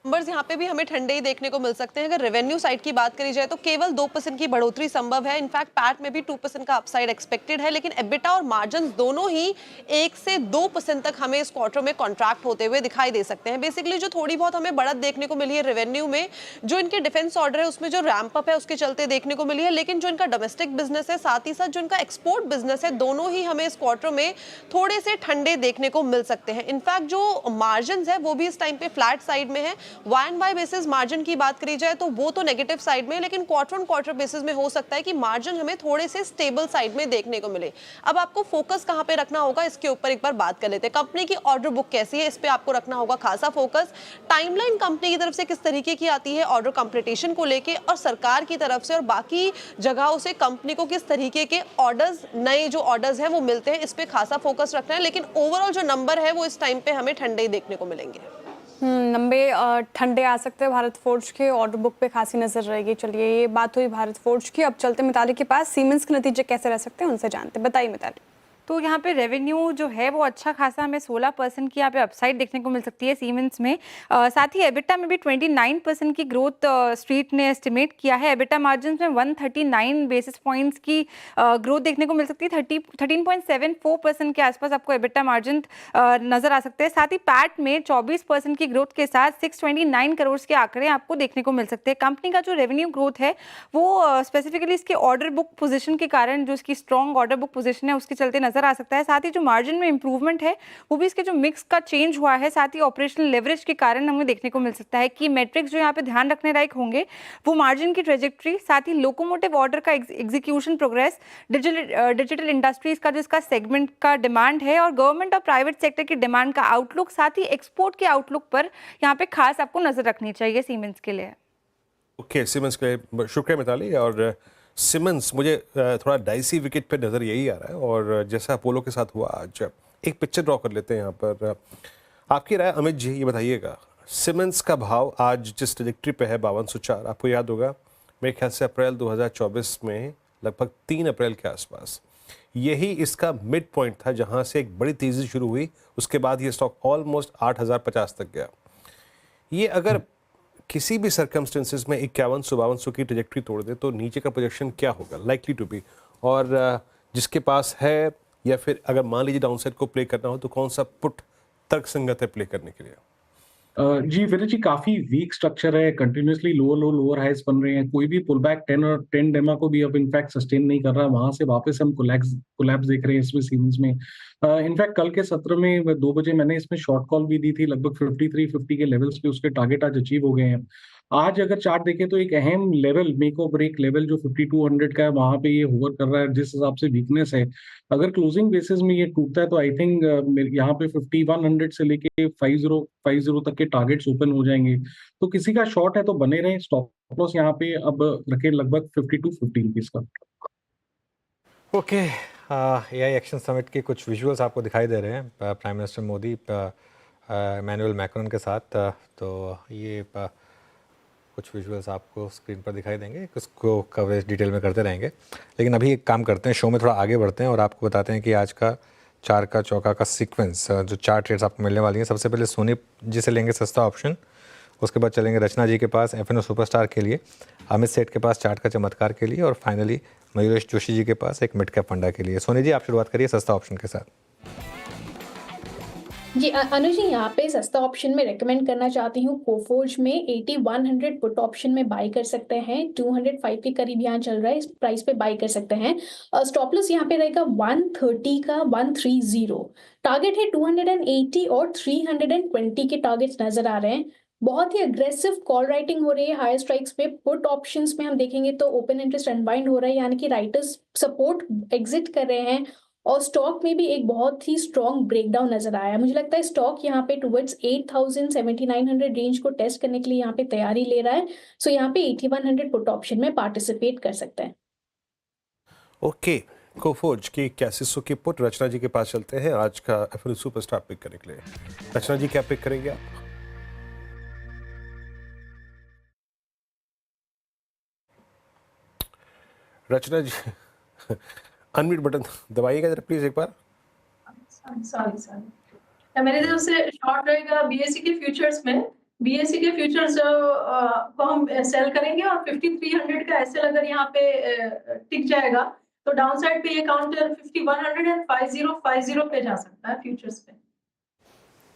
नंबर्स यहाँ पे भी हमें ठंडे ही देखने को मिल सकते हैं। अगर रेवेन्यू साइड की बात करी जाए तो केवल 2% की बढ़ोतरी संभव है। इनफैक्ट पैट में भी 2% का अपसाइड एक्सपेक्टेड है, लेकिन एबिटा और मार्जिन दोनों ही 1 से 2% तक हमें इस क्वार्टर में कॉन्ट्रैक्ट होते हुए दिखाई दे सकते हैं। बेसिकली जो थोड़ी बहुत हमें बढ़त देखने को मिली है रेवेन्यू में, जो इनके डिफेंस ऑर्डर है उसमें जो रैंप अप है उसके चलते देखने को मिली है, लेकिन जो इनका डोमेस्टिक बिजनेस है साथ ही साथ जो इनका एक्सपोर्ट बिजनेस है, दोनों ही हमें इस क्वार्टर में थोड़े से ठंडे देखने को मिल सकते हैं। इनफैक्ट जो मार्जिन है वो भी इस टाइम पे फ्लैट साइड में है। Y and Y basis margin की बात करी जाए तो वो तो नेगेटिव साइड में है, लेकिन क्वार्टर ऑन क्वार्टर बेसिस में हो सकता है कि मार्जिन हमें थोड़े से स्टेबल साइड में देखने को मिले। अब आपको फोकस कहां पे रखना होगा इसके ऊपर एक बार बात कर लेते हैं। कंपनी की ऑर्डर बुक कैसी है, इस पे आपको रखना होगा खासा फोकस। टाइमलाइन कंपनी की तरफ से किस तरीके की आती है ऑर्डर कंप्लीटेशन को लेके, और सरकार की तरफ से और बाकी जगहों से कंपनी को किस तरीके के ऑर्डर्स, नए जो ऑर्डर्स हैं वो मिलते हैं, इस पे खासा फोकस रखना है। लेकिन ओवरऑल जो नंबर है वो इस टाइम पे हमें ठंडे ही देखने को मिलेंगे। नंबे ठंडे आ सकते हैं भारत फोर्ज के, ऑर्डर बुक पे खासी नजर रहेगी। चलिए ये बात हुई भारत फोर्ज की, अब चलते मिताली के पास। सीमेंस के नतीजे कैसे रह सकते हैं उनसे जानते, बताइए मिताली। तो यहाँ पे रेवेन्यू जो है वो अच्छा खासा, हमें 16% की यहाँ पे अपसाइड देखने को मिल सकती है सीमेंस में। साथ ही एबिटा में भी 29% की ग्रोथ स्ट्रीट ने एस्टिमेट किया है। एबिटा मार्जिन में 139 बेसिस पॉइंट्स की ग्रोथ देखने को मिल सकती है। 13.74% के आसपास आपको एबिटा मार्जिन नजर आ सकते हैं। साथ ही पैट में 24% की ग्रोथ के साथ 629 करोड़ के आंकड़े आपको देखने को मिल सकते हैं। कंपनी का जो रेवेन्यू ग्रोथ है वो स्पेसिफिकली इसके ऑर्डर बुक पोजिशन के कारण, जो इसकी स्ट्रॉन्ग ऑर्डर बुक पोजिशन है उसके चलते नजर आ सकता है। साथ ही जो मार्जिन में इंप्रूवमेंट है वो भी इसके जो मिक्स का चेंज हुआ है, साथ ही ऑपरेशनल लेवरेज के कारण हमें देखने को मिल सकता है कि मैट्रिक्स जो यहाँ पे ध्यान रखने लायक होंगे वो मार्जिन की ट्रेजेक्ट्री, साथ ही लोकोमोटिव ऑर्डर का एग्जीक्यूशन प्रोग्रेस, डिजिटल इंडस्ट्रीज का जो इसका सेगमेंट का डिमांड है, और गवर्नमेंट और प्राइवेट सेक्टर की डिमांड का आउटलुक, साथ ही एक्सपोर्ट के आउटलुक पर यहाँ पे खास आपको नजर रखनी चाहिए सीमेंस के लिए। ओके, सीमेंस के शुक्रिया मिताली। और सिमंस मुझे थोड़ा डाइसी विकेट पे नज़र यही आ रहा है, और जैसा अपोलो के साथ हुआ आज, एक पिक्चर ड्रॉ कर लेते हैं यहाँ पर। आपकी राय अमित जी ये बताइएगा, सिमंस का भाव आज जिस ट्रजेक्टरी पे है 5204, आपको याद होगा मेरे ख्याल से अप्रैल 2024 में लगभग 3 अप्रैल के आसपास यही इसका मिड पॉइंट था, जहाँ से एक बड़ी तेज़ी शुरू हुई। उसके बाद ये स्टॉक ऑलमोस्ट 8050 तक गया। ये अगर किसी भी सर्कमस्टेंसेस में 5100-5200 की ट्रजेक्टरी तोड़ दे तो नीचे का प्रोजेक्शन क्या होगा, लाइकली टू बी, और जिसके पास है, या फिर अगर मान लीजिए डाउनसाइड को प्ले करना हो तो कौन सा पुट तर्कसंगत है प्ले करने के लिए? जी विरेज जी, काफी वीक स्ट्रक्चर है, कंटिन्यूअसली लोअर हाइज बन रहे हैं। कोई भी पुल बैक 10 डेमा को भी अब इनफैक्ट सस्टेन नहीं कर रहा, वहां से वापस हम कोलैप्स देख रहे हैं इसमें सीमेंस में। इनफैक्ट कल के सत्र में 2 बजे मैंने इसमें शॉर्ट कॉल भी दी थी, लगभग 5350 के लेवल्स पे उसके टारगेट आज अचीव हो गए हैं। आज अगर चार्ट देखें तो एक अहम लेवल, मेक और ब्रेक लेवल जो 5200 का है, वहां पे ये होवर कर रहा है। जिस हिसाब से वीकनेस है, अगर क्लोजिंग बेसिस में ये टूटता है तो आई थिंक यहाँ पे 5100 से लेके 5050 तक के टारगेट्स ओपन हो जाएंगे। तो किसी का शॉर्ट है तो बने रहे। स्टॉप लॉस यहाँ पे अब रखे लगभग 5250 रुपीज का। ओके, एआई एक्शन समिट के कुछ विजुअल्स आपको दिखाई दे रहे हैं prime minister Modi Emmanuel Macron के साथ। तो ये कुछ विजुअल्स आपको स्क्रीन पर दिखाई देंगे, इसको कवरेज डिटेल में करते रहेंगे। लेकिन अभी एक काम करते हैं, शो में थोड़ा आगे बढ़ते हैं और आपको बताते हैं कि आज का 4 का चौका का सीक्वेंस, जो 4 ट्रेड्स आपको मिलने वाली हैं। सबसे पहले सोनी जी से लेंगे सस्ता ऑप्शन, उसके बाद चलेंगे रचना जी के पास एफएनओ सुपरस्टार के लिए, अमित सेठ के पास चार्ट का चमत्कार के लिए, और फाइनली मयूरेश जोशी जी के पास एक मिड कैप फंडा के लिए। सोनी जी आप शुरुआत करिए सस्ता ऑप्शन के साथ। जी अनुज जी, यहाँ पे सस्ता ऑप्शन में रेकमेंड करना चाहती हूँ कोफोर्ज में 8100 पुट ऑप्शन में बाई कर सकते हैं। 205 के करीब यहाँ चल रहा है, इस प्राइस पे बाई कर सकते हैं। स्टॉप लॉस यहाँ पे रहेगा 130 का 130, टारगेट है 280 और 320 के टारगेट्स नजर आ रहे हैं। बहुत ही अग्रेसिव कॉल राइटिंग हो रही है हायर स्ट्राइक्स पे। पुट ऑप्शंस में हम देखेंगे तो ओपन इंटरेस्ट अनबाइंड हो रहा है, यानी कि राइटर्स सपोर्ट एग्जिट कर रहे हैं। और स्टॉक में भी एक बहुत ही स्ट्रॉन्ग ब्रेकडाउन नजर आया है। मुझे लगता है स्टॉक यहाँ पे टुवर्ड्स 8,7900 रेंज को टेस्ट करने के लिए यहाँ पे तैयारी ले रहा है। सो यहाँ पे 8100 पुट ऑप्शन में पार्टिसिपेट कर सकते हैं। ओके, कोफोर्ज की 8100 की पुट। रचना जी के पास चलते हैं आज का एफएनओ सुपरस्टार पिक करने के लिए। रचना जी क्या पिक करेंगे आप? रचना जी अनम्यूट बटन दबाइएगा जरा प्लीज एक बार। सॉरी मेरे तरफ से शॉर्ट रहेगा बीएसई के फ्यूचर्स में। बीएसई के फ्यूचर्स को हम सेल करेंगे और 5300 का एसएल अगर यहाँ पे टिक जाएगा तो डाउन साइड पे ये काउंटर 5100 एंड 5050 पे जा सकता है फ्यूचर्स पे।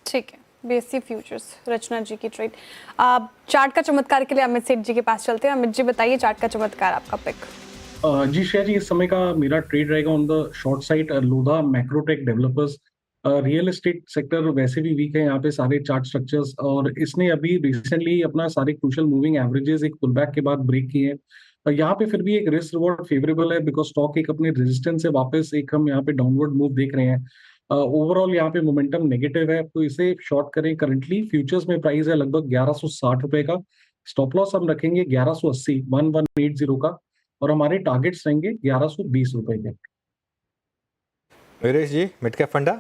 ठीक है, बीएसई फ्यूचर्स रचना जी की ट्रेड। चार्ट का चमत्कार के लिए अमित सेठ जी के पास चलते हैं। अमित जी बताइए चार्ट का चमत्कार आपका पिक। जी श्रेया जी, इस समय का मेरा ट्रेड रहेगा on the short side Lodha Macrotech developers. Real estate sector वैसे भी वीक है यहाँ पे सारे चार्ट स्ट्रक्चर्स, और इसने अभी रिसेंटली अपना सारे क्रूशियल मूविंग एवरेजेस एक पुलबैक के बाद ब्रेक किए हैं। यहाँ पे फिर भी एक रिस्क रिवॉर्ड फेवरेबल है बिकॉज स्टॉक एक अपने रेजिस्टेंस से वापस एक हम यहाँ पे डाउनवर्ड मूव देख रहे हैं। ओवरऑल यहाँ पे मोमेंटम नेगेटिव है, तो इसे शॉर्ट करें। करंटली फ्यूचर्स में प्राइस है लगभग 1160 रुपए का। स्टॉप लॉस हम रखेंगे 1180 1180 का, और हमारे टारगेट्स रहेंगे 1120 रुपए के। वीरेश जी मिड कैप फंडा।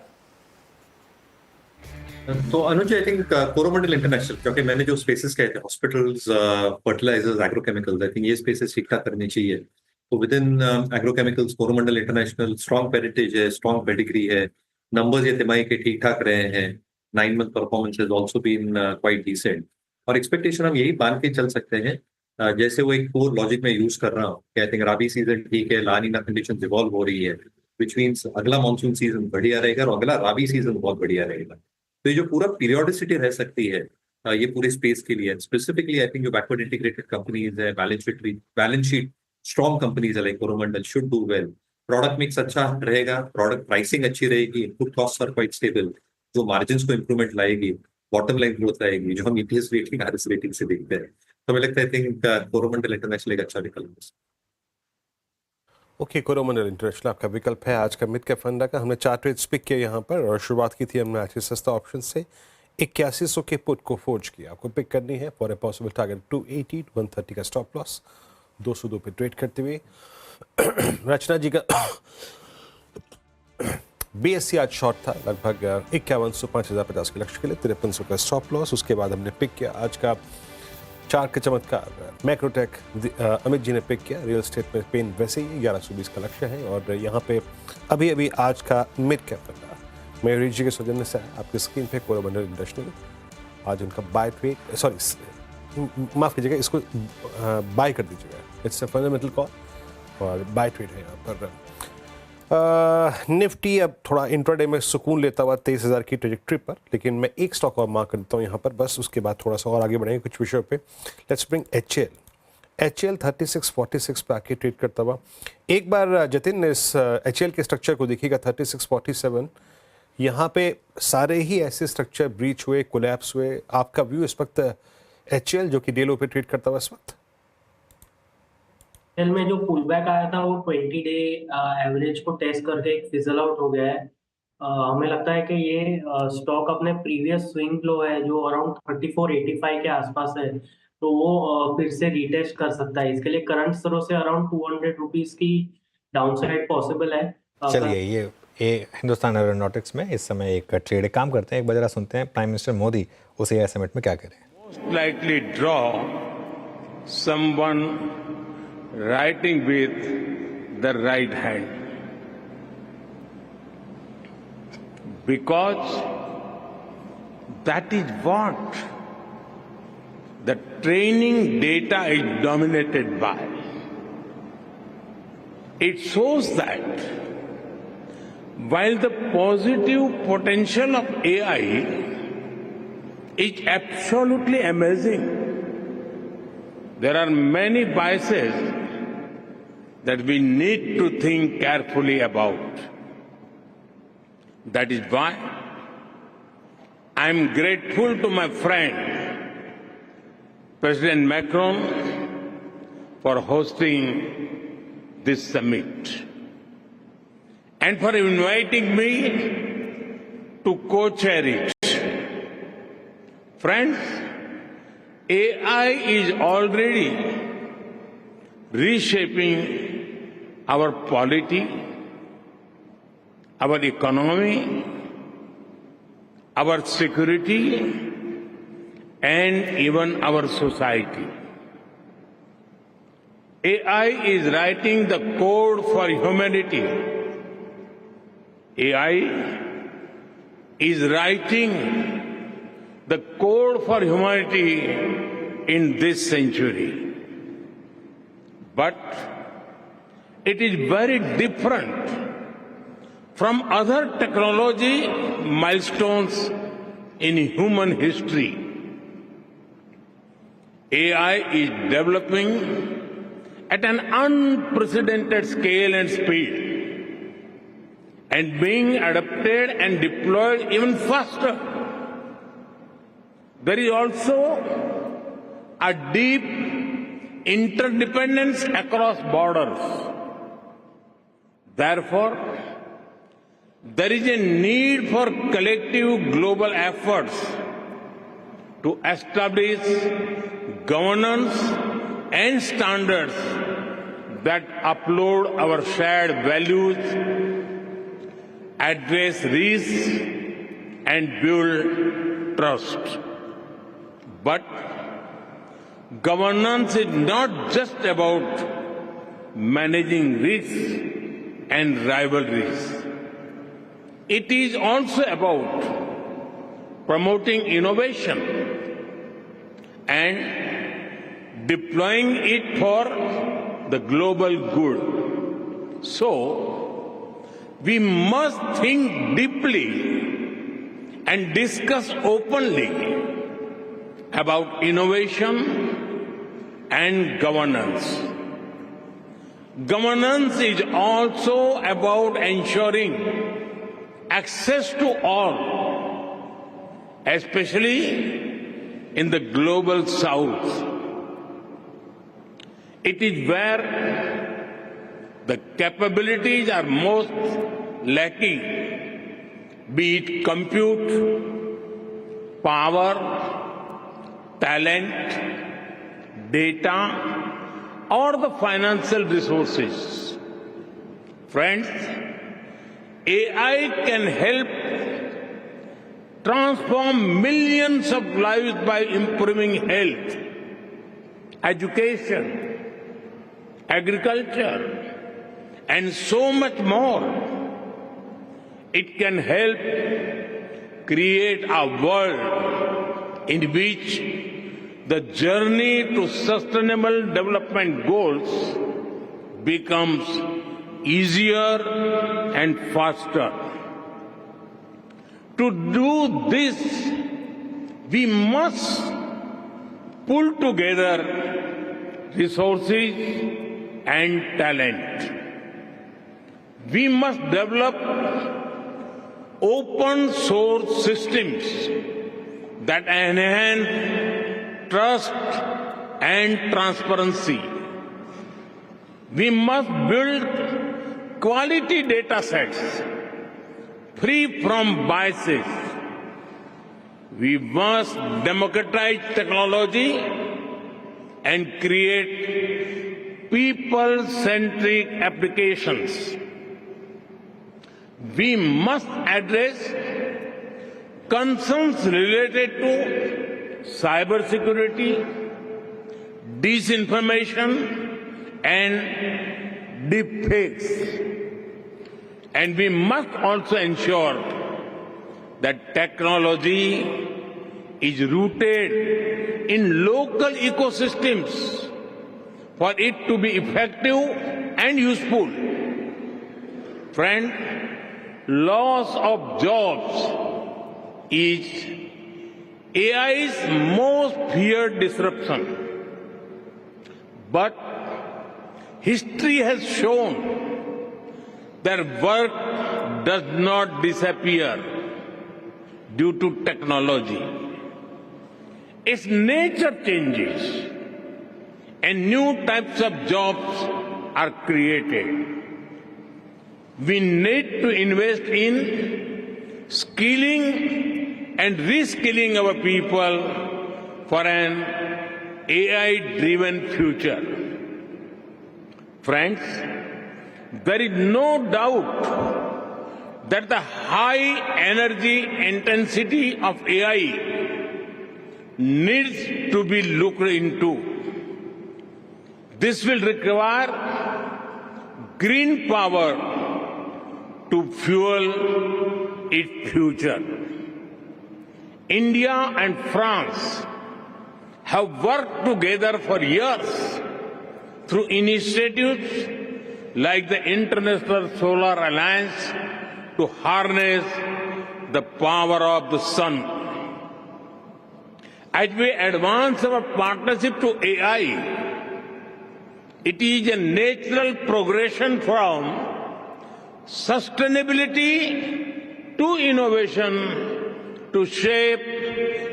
तो Anuj I think Coromandel International, क्योंकि मैंने जो स्पेसेस कहे थे hospitals, fertilizers, agrochemicals, I think ये स्पेसेस ठीक ठाक करनी चाहिए। तो within agrochemicals Coromandel International strong पेरिटेज है, स्ट्रॉन्ग पेडिग्री है, नंबर्स ये तिमाही के ठीक ठाक रहे हैं, 9 month performance has also been quite decent, और एक्सपेक्टेशन हम यही मान के चल सकते हैं जैसे वो एक कोर लॉजिक में यूज कर रहा हूँ कि आई थिंक राबी सीजन ठीक है, लानीना कंडीशन इवॉल्व हो रही है, विच मीन्स अगला मानसून सीजन बढ़िया रहेगा और अगला राबी सीजन बहुत बढ़िया रहेगा। तो ये जो पूरा पीरियोडिसिटी रह सकती है ये पूरे स्पेस के लिए, स्पेसिफिकली आई थिंक जो बैकवर्ड इंटीग्रेटेड कंपनीज है, बैलेंस शीट स्ट्रॉन्ग कंपनीज है like Coromandel should do well. Product mix अच्छा रहेगा, प्रोडक्ट प्राइसिंग अच्छी रहेगी, input cost are quite stable, जो मार्जिन को इंप्रूवमेंट लाएगी, बॉटम लाइन ग्रोथ आएगी, जो हम ईपीएस रेटिंग आरएस रेटिंग से देखते हैं। तो मुझे लगता है आई थिंक कोरोमंडल इंटरनेशनल एक अच्छा विकल्प है। ओके, कोरोमंडल इंटरनेशनल आपका विकल्प है आज का मिड कैप फंडा का। हमने 4 ट्रेड्स पिक किए यहाँ पर और शुरुआत की थी हमने आज के सस्ता ऑप्शन से। 8100 के पुट को फोर्ज किया, आपको पिक करनी है फॉर ए पॉसिबल टारगेट 280 130 का स्टॉप लॉस 202 पे ट्रेड करते हुए। रचना जी का बीएससी आज शॉर्ट था लगभग 5100 5050 के लक्ष्य के लिए 5300 का स्टॉप लॉस। उसके बाद हमने पिक किया आज का चार्ट का चमत्कार मैक्रोटेक, अमित जी ने पिक किया। रियल एस्टेट में पेन वैसे ही 1120 का लक्ष्य है, और यहाँ पे अभी आज का मिड कैप फंडा मयूरी जी के सौजन्य से आपकी स्क्रीन पे कोरोमंडल इंटरनेशनल। आज उनका बाय ट्रेड, सॉरी माफ़ कीजिएगा, इसको बाय कर दीजिएगा, इट्स अ फंडामेंटल कॉल और बाय ट्रेड है यहाँ पर। निफ्टी अब थोड़ा इंट्राडे में सुकून लेता हुआ 23,000 की ट्रेजेक्ट्री पर, लेकिन मैं एक स्टॉक और मार्क कर देता हूँ यहाँ पर बस, उसके बाद थोड़ा सा और आगे बढ़ेंगे कुछ विषयों पे। लेट्स ब्रिंग HL 3646 पे आके ट्रेड करता हुआ। एक बार जतिन इस HL के स्ट्रक्चर को देखिएगा 3647, यहाँ पे सारे ही ऐसे स्ट्रक्चर ब्रीच हुए, कोलैप्स हुए। आपका व्यू इस वक्त HL जो कि डेलो पे ट्रेड करता हुआ इस वक्त? में जो पुल बैक आया था वो 20 डे एवरेज को टेस्ट करके एक फिजल आउट हो गया है। हमें लगता है कि ये स्टॉक अपने प्रीवियस स्विंग लो है जो अराउंड 3485 के आसपास है, तो वो फिर से रीटेस्ट कर सकता है। इसके लिए करंट स्तरों से अराउंड 200 रुपीज की डाउनसाइड पॉसिबल है। चलिए ये हिंदुस्तान एरोनॉटिक्स में इस समय एक ट्रेड काम करते हैं, एक बजरा सुनते हैं प्राइम मिनिस्टर मोदी उस एआई समिट में क्या करें। Most likely draw someone writing with the right hand, because that is what the training data is dominated by. It shows that while the positive potential of AI is absolutely amazing, there are many biases that we need to think carefully about. That is why I am grateful to my friend President Macron for hosting this summit and for inviting me to co-chair it. Friends, AI is already reshaping our polity, our economy, our security, and even our society. AI is writing the code for humanity. AI is writing the code for humanity in this century. But it is very different from other technology milestones in human history. AI is developing at an unprecedented scale and speed, and being adapted and deployed even faster. There is also a deep interdependence across borders. Therefore, there is a need for collective global efforts to establish governance and standards that uphold our shared values, address risks, and build trust. But governance is not just about managing risks and rivalries. It is also about promoting innovation and deploying it for the global good. So, we must think deeply and discuss openly about innovation and governance. Governance is also about ensuring access to all, especially in the global south. It is where the capabilities are most lacking, be it compute, power, talent, data, or the financial resources. Friends, AI can help transform millions of lives by improving health, education, agriculture, and so much more. It can help create a world in which the journey to sustainable development goals becomes easier and faster. To do this, we must pull together resources and talent. We must develop open source systems that enhance trust and transparency. We must build quality data sets free from biases. We must democratize technology and create people-centric applications. We must address concerns related to cybersecurity, disinformation, and deepfakes. And we must also ensure that technology is rooted in local ecosystems for it to be effective and useful. Friend, loss of jobs is AI's most feared disruption. But history has shown that work does not disappear due to technology. As nature changes and new types of jobs are created, we need to invest in skilling and reskilling our people for an AI-driven future. Friends, there is no doubt that the high energy intensity of AI needs to be looked into. This will require green power to fuel its future. India and France have worked together for years through initiatives like the International Solar Alliance to harness the power of the sun. As we advance our partnership to AI, it is a natural progression from sustainability to innovation to shape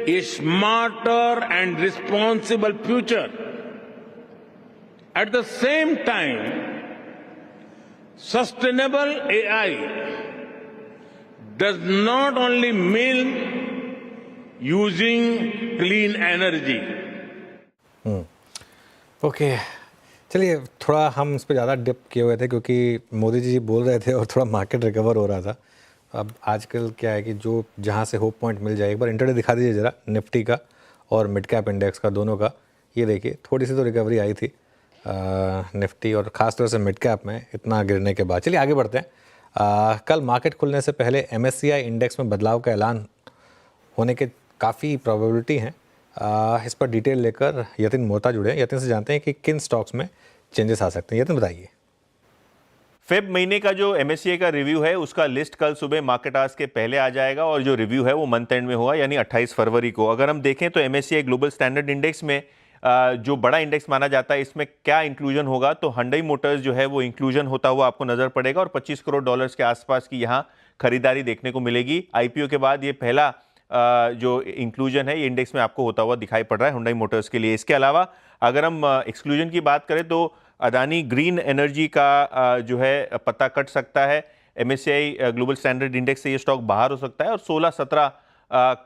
a smarter and responsible future. At the same time, sustainable AI does not only mean using clean energy. Okay चलिए थोड़ा हम इस पर ज़्यादा dip किए हुए थे क्योंकि मोदी जी बोल रहे थे और थोड़ा मार्केट रिकवर हो रहा था। अब आजकल क्या है कि जो जहाँ से होप पॉइंट मिल जाए, एक बार इंटरडे दिखा दीजिए ज़रा निफ्टी का और मिड कैप इंडेक्स का दोनों का। ये देखिए थोड़ी सी तो रिकवरी आई थी निफ्टी और ख़ास तौर से मिड कैप में इतना गिरने के बाद। चलिए आगे बढ़ते हैं। कल मार्केट खुलने से पहले MSCI इंडेक्स में बदलाव का ऐलान होने के काफ़ी प्रोबेबिलिटी हैं। इस पर डिटेल लेकर यतिन मोहता जुड़े हैं। यतिन से जानते हैं कि किन स्टॉक्स में चेंजेस आ सकते हैं। यतिन बताइए। फेब महीने का जो MSCI का रिव्यू है उसका लिस्ट कल सुबह मार्केट आवर्स के पहले आ जाएगा और जो रिव्यू है वो मंथ एंड में होगा यानी 28 फरवरी को। अगर हम देखें तो MSCI ग्लोबल स्टैंडर्ड इंडेक्स में जो बड़ा इंडेक्स माना जाता है इसमें क्या इंक्लूजन होगा, तो Hyundai मोटर्स जो है वो इंक्लूजन होता हुआ आपको नजर पड़ेगा और 25 करोड़ डॉलर्स के आसपास की यहाँ खरीदारी देखने को मिलेगी। IPO के बाद ये पहला जो इंक्लूजन है ये इंडेक्स में आपको होता हुआ दिखाई पड़ रहा है Hyundai मोटर्स के लिए। इसके अलावा अगर हम एक्सक्लूजन की बात करें तो अदानी ग्रीन एनर्जी का जो है पत्ता कट सकता है। MSCI ग्लोबल स्टैंडर्ड इंडेक्स से ये स्टॉक बाहर हो सकता है और 16-17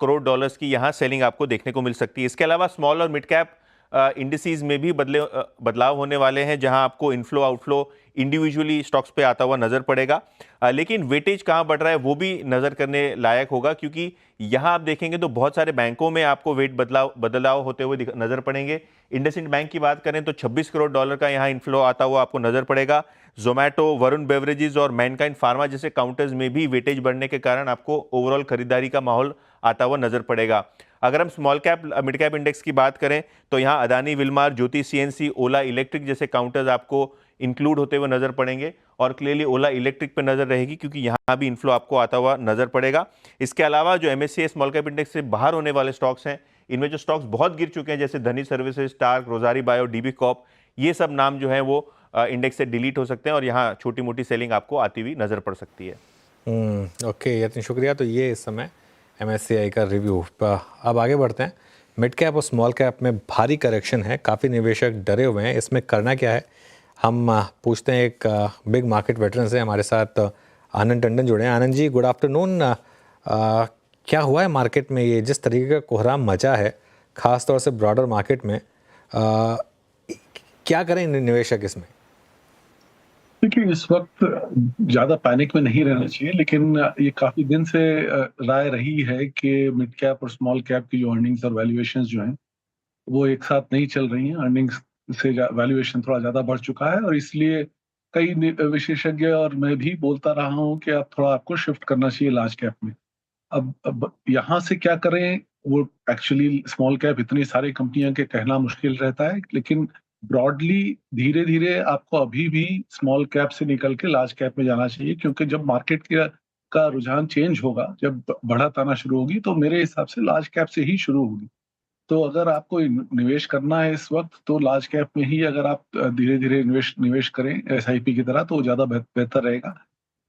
करोड़ डॉलर्स की यहाँ सेलिंग आपको देखने को मिल सकती है। इसके अलावा स्मॉल और मिड कैप इंडिसेस में भी बदलाव होने वाले हैं जहां आपको इनफ्लो आउटफ्लो इंडिविजुअली स्टॉक्स पे आता हुआ नजर पड़ेगा। लेकिन वेटेज कहां बढ़ रहा है वो भी नजर करने लायक होगा क्योंकि यहां आप देखेंगे तो बहुत सारे बैंकों में आपको वेट बदलाव होते हुए नजर पड़ेंगे। इंडसइंड बैंक की बात करें तो 26 करोड़ डॉलर का यहां इनफ्लो आता हुआ आपको नजर पड़ेगा। जोमैटो, वरुण बेवरेजेस और मैनकाइंड फार्मा जैसे काउंटर्स में भी वेटेज बढ़ने के कारण आपको ओवरऑल खरीदारी का माहौल आता हुआ नजर पड़ेगा। अगर हम small cap mid cap index की बात करें तो यहाँ अदानी विलमार, ज्योति CNC, ओला इलेक्ट्रिक जैसे काउंटर्स आपको इंक्लूड होते हुए नजर पड़ेंगे और क्लियरली ओला इलेक्ट्रिक पे नजर रहेगी क्योंकि यहाँ भी इनफ्लो आपको आता हुआ नजर पड़ेगा। इसके अलावा जो MSCI स्मॉल कैप इंडेक्स से बाहर होने वाले स्टॉक्स हैं इनमें जो स्टॉक्स बहुत गिर चुके हैं जैसे धनी सर्विसेज, स्टार्क, रोजारी बायो, DB कॉर्प, ये सब नाम जो है वो इंडेक्स से डिलीट हो सकते हैं और यहाँ छोटी मोटी सेलिंग आपको आती हुई नजर पड़ सकती है। ओके यतिन शुक्रिया। तो ये इस समय MSCI का रिव्यू। अब आगे बढ़ते हैं। मिड कैप और स्मॉल कैप में भारी करेक्शन है, काफ़ी निवेशक डरे हुए हैं, इसमें करना क्या है हम पूछते हैं। एक बिग मार्केट वेटरन से हमारे साथ आनंद टंडन जुड़े हैं। Anand ji good afternoon. क्या हुआ है मार्केट में, ये जिस तरीके का कोहराम मचा है ख़ास तौर से ब्रॉडर मार्केट में, क्या करें निवेशक इसमें? देखिए इस वक्त ज़्यादा पैनिक में नहीं रहना चाहिए, लेकिन ये काफ़ी दिन से राय रही है कि मिड कैप और स्मॉल कैप की जो अर्निंग्स और वैल्यूएशंस जो हैं वो एक साथ नहीं चल रही हैं। अर्निंग्स से वैल्यूएशन थोड़ा ज़्यादा बढ़ चुका है और इसलिए कई विशेषज्ञ और मैं भी बोलता रहा हूँ कि अब थोड़ा आपको शिफ्ट करना चाहिए लार्ज कैप में। अब यहाँ से क्या करें वो एक्चुअली स्मॉल कैप इतनी सारी कंपनियां के कहना मुश्किल रहता है, लेकिन ब्रॉडली धीरे धीरे आपको अभी भी स्मॉल कैप से निकल के लार्ज कैप में जाना चाहिए क्योंकि जब मार्केट का रुझान चेंज होगा, जब बढ़त आना शुरू होगी तो मेरे हिसाब से लार्ज कैप से ही शुरू होगी। तो अगर आपको निवेश करना है इस वक्त तो लार्ज कैप में ही अगर आप धीरे धीरे निवेश करें SIP की तरह तो ज़्यादा बेहतर रहेगा।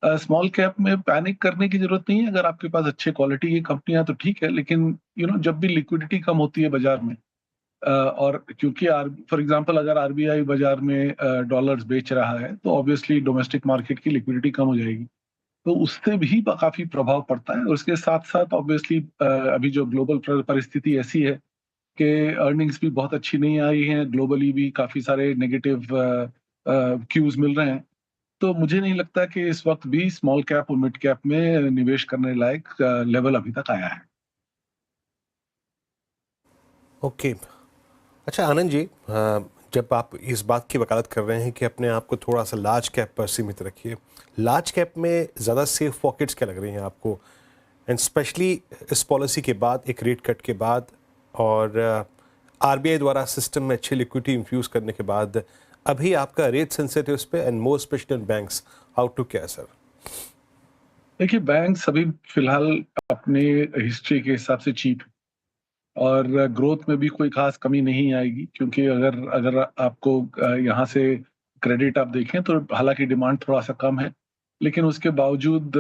स्मॉल कैप में पैनिक करने की जरूरत नहीं है। अगर आपके पास अच्छे क्वालिटी की कंपनियां तो ठीक है, लेकिन जब भी लिक्विडिटी कम होती है बाजार में, और क्योंकि फॉर एग्जांपल अगर आरबीआई बाजार में डॉलर्स बेच रहा है तो ऑब्वियसली डोमेस्टिक मार्केट की लिक्विडिटी कम हो जाएगी, तो उससे भी काफी प्रभाव पड़ता है। और उसके साथ साथ ऑब्वियसली अभी जो ग्लोबल परिस्थिति ऐसी है कि अर्निंग्स भी बहुत अच्छी नहीं आ रही हैं, ग्लोबली भी काफी सारे नेगेटिव क्यूज मिल रहे हैं। तो मुझे नहीं लगता कि इस वक्त भी स्मॉल कैप और मिड कैप में निवेश करने लायक लेवल अभी तक आया है। ओके अच्छा आनंद जी, जब आप इस बात की वकालत कर रहे हैं कि अपने आप को थोड़ा सा लार्ज कैप पर सीमित रखिए, लार्ज कैप में ज़्यादा सेफ पॉकेट्स क्या लग रही हैं आपको, एंड स्पेशली इस पॉलिसी के बाद, एक रेट कट के बाद और आरबीआई द्वारा सिस्टम में अच्छी लिक्विडिटी इन्फ्यूज़ करने के बाद, अभी आपका रेट सेंसिटिव्स पे and more specially banks outlook क्या है सर? देखिए, बैंक्स अभी फिलहाल अपने हिस्ट्री के हिसाब से चीप है और ग्रोथ में भी कोई खास कमी नहीं आएगी, क्योंकि अगर आपको यहाँ से क्रेडिट आप देखें तो हालांकि डिमांड थोड़ा सा कम है, लेकिन उसके बावजूद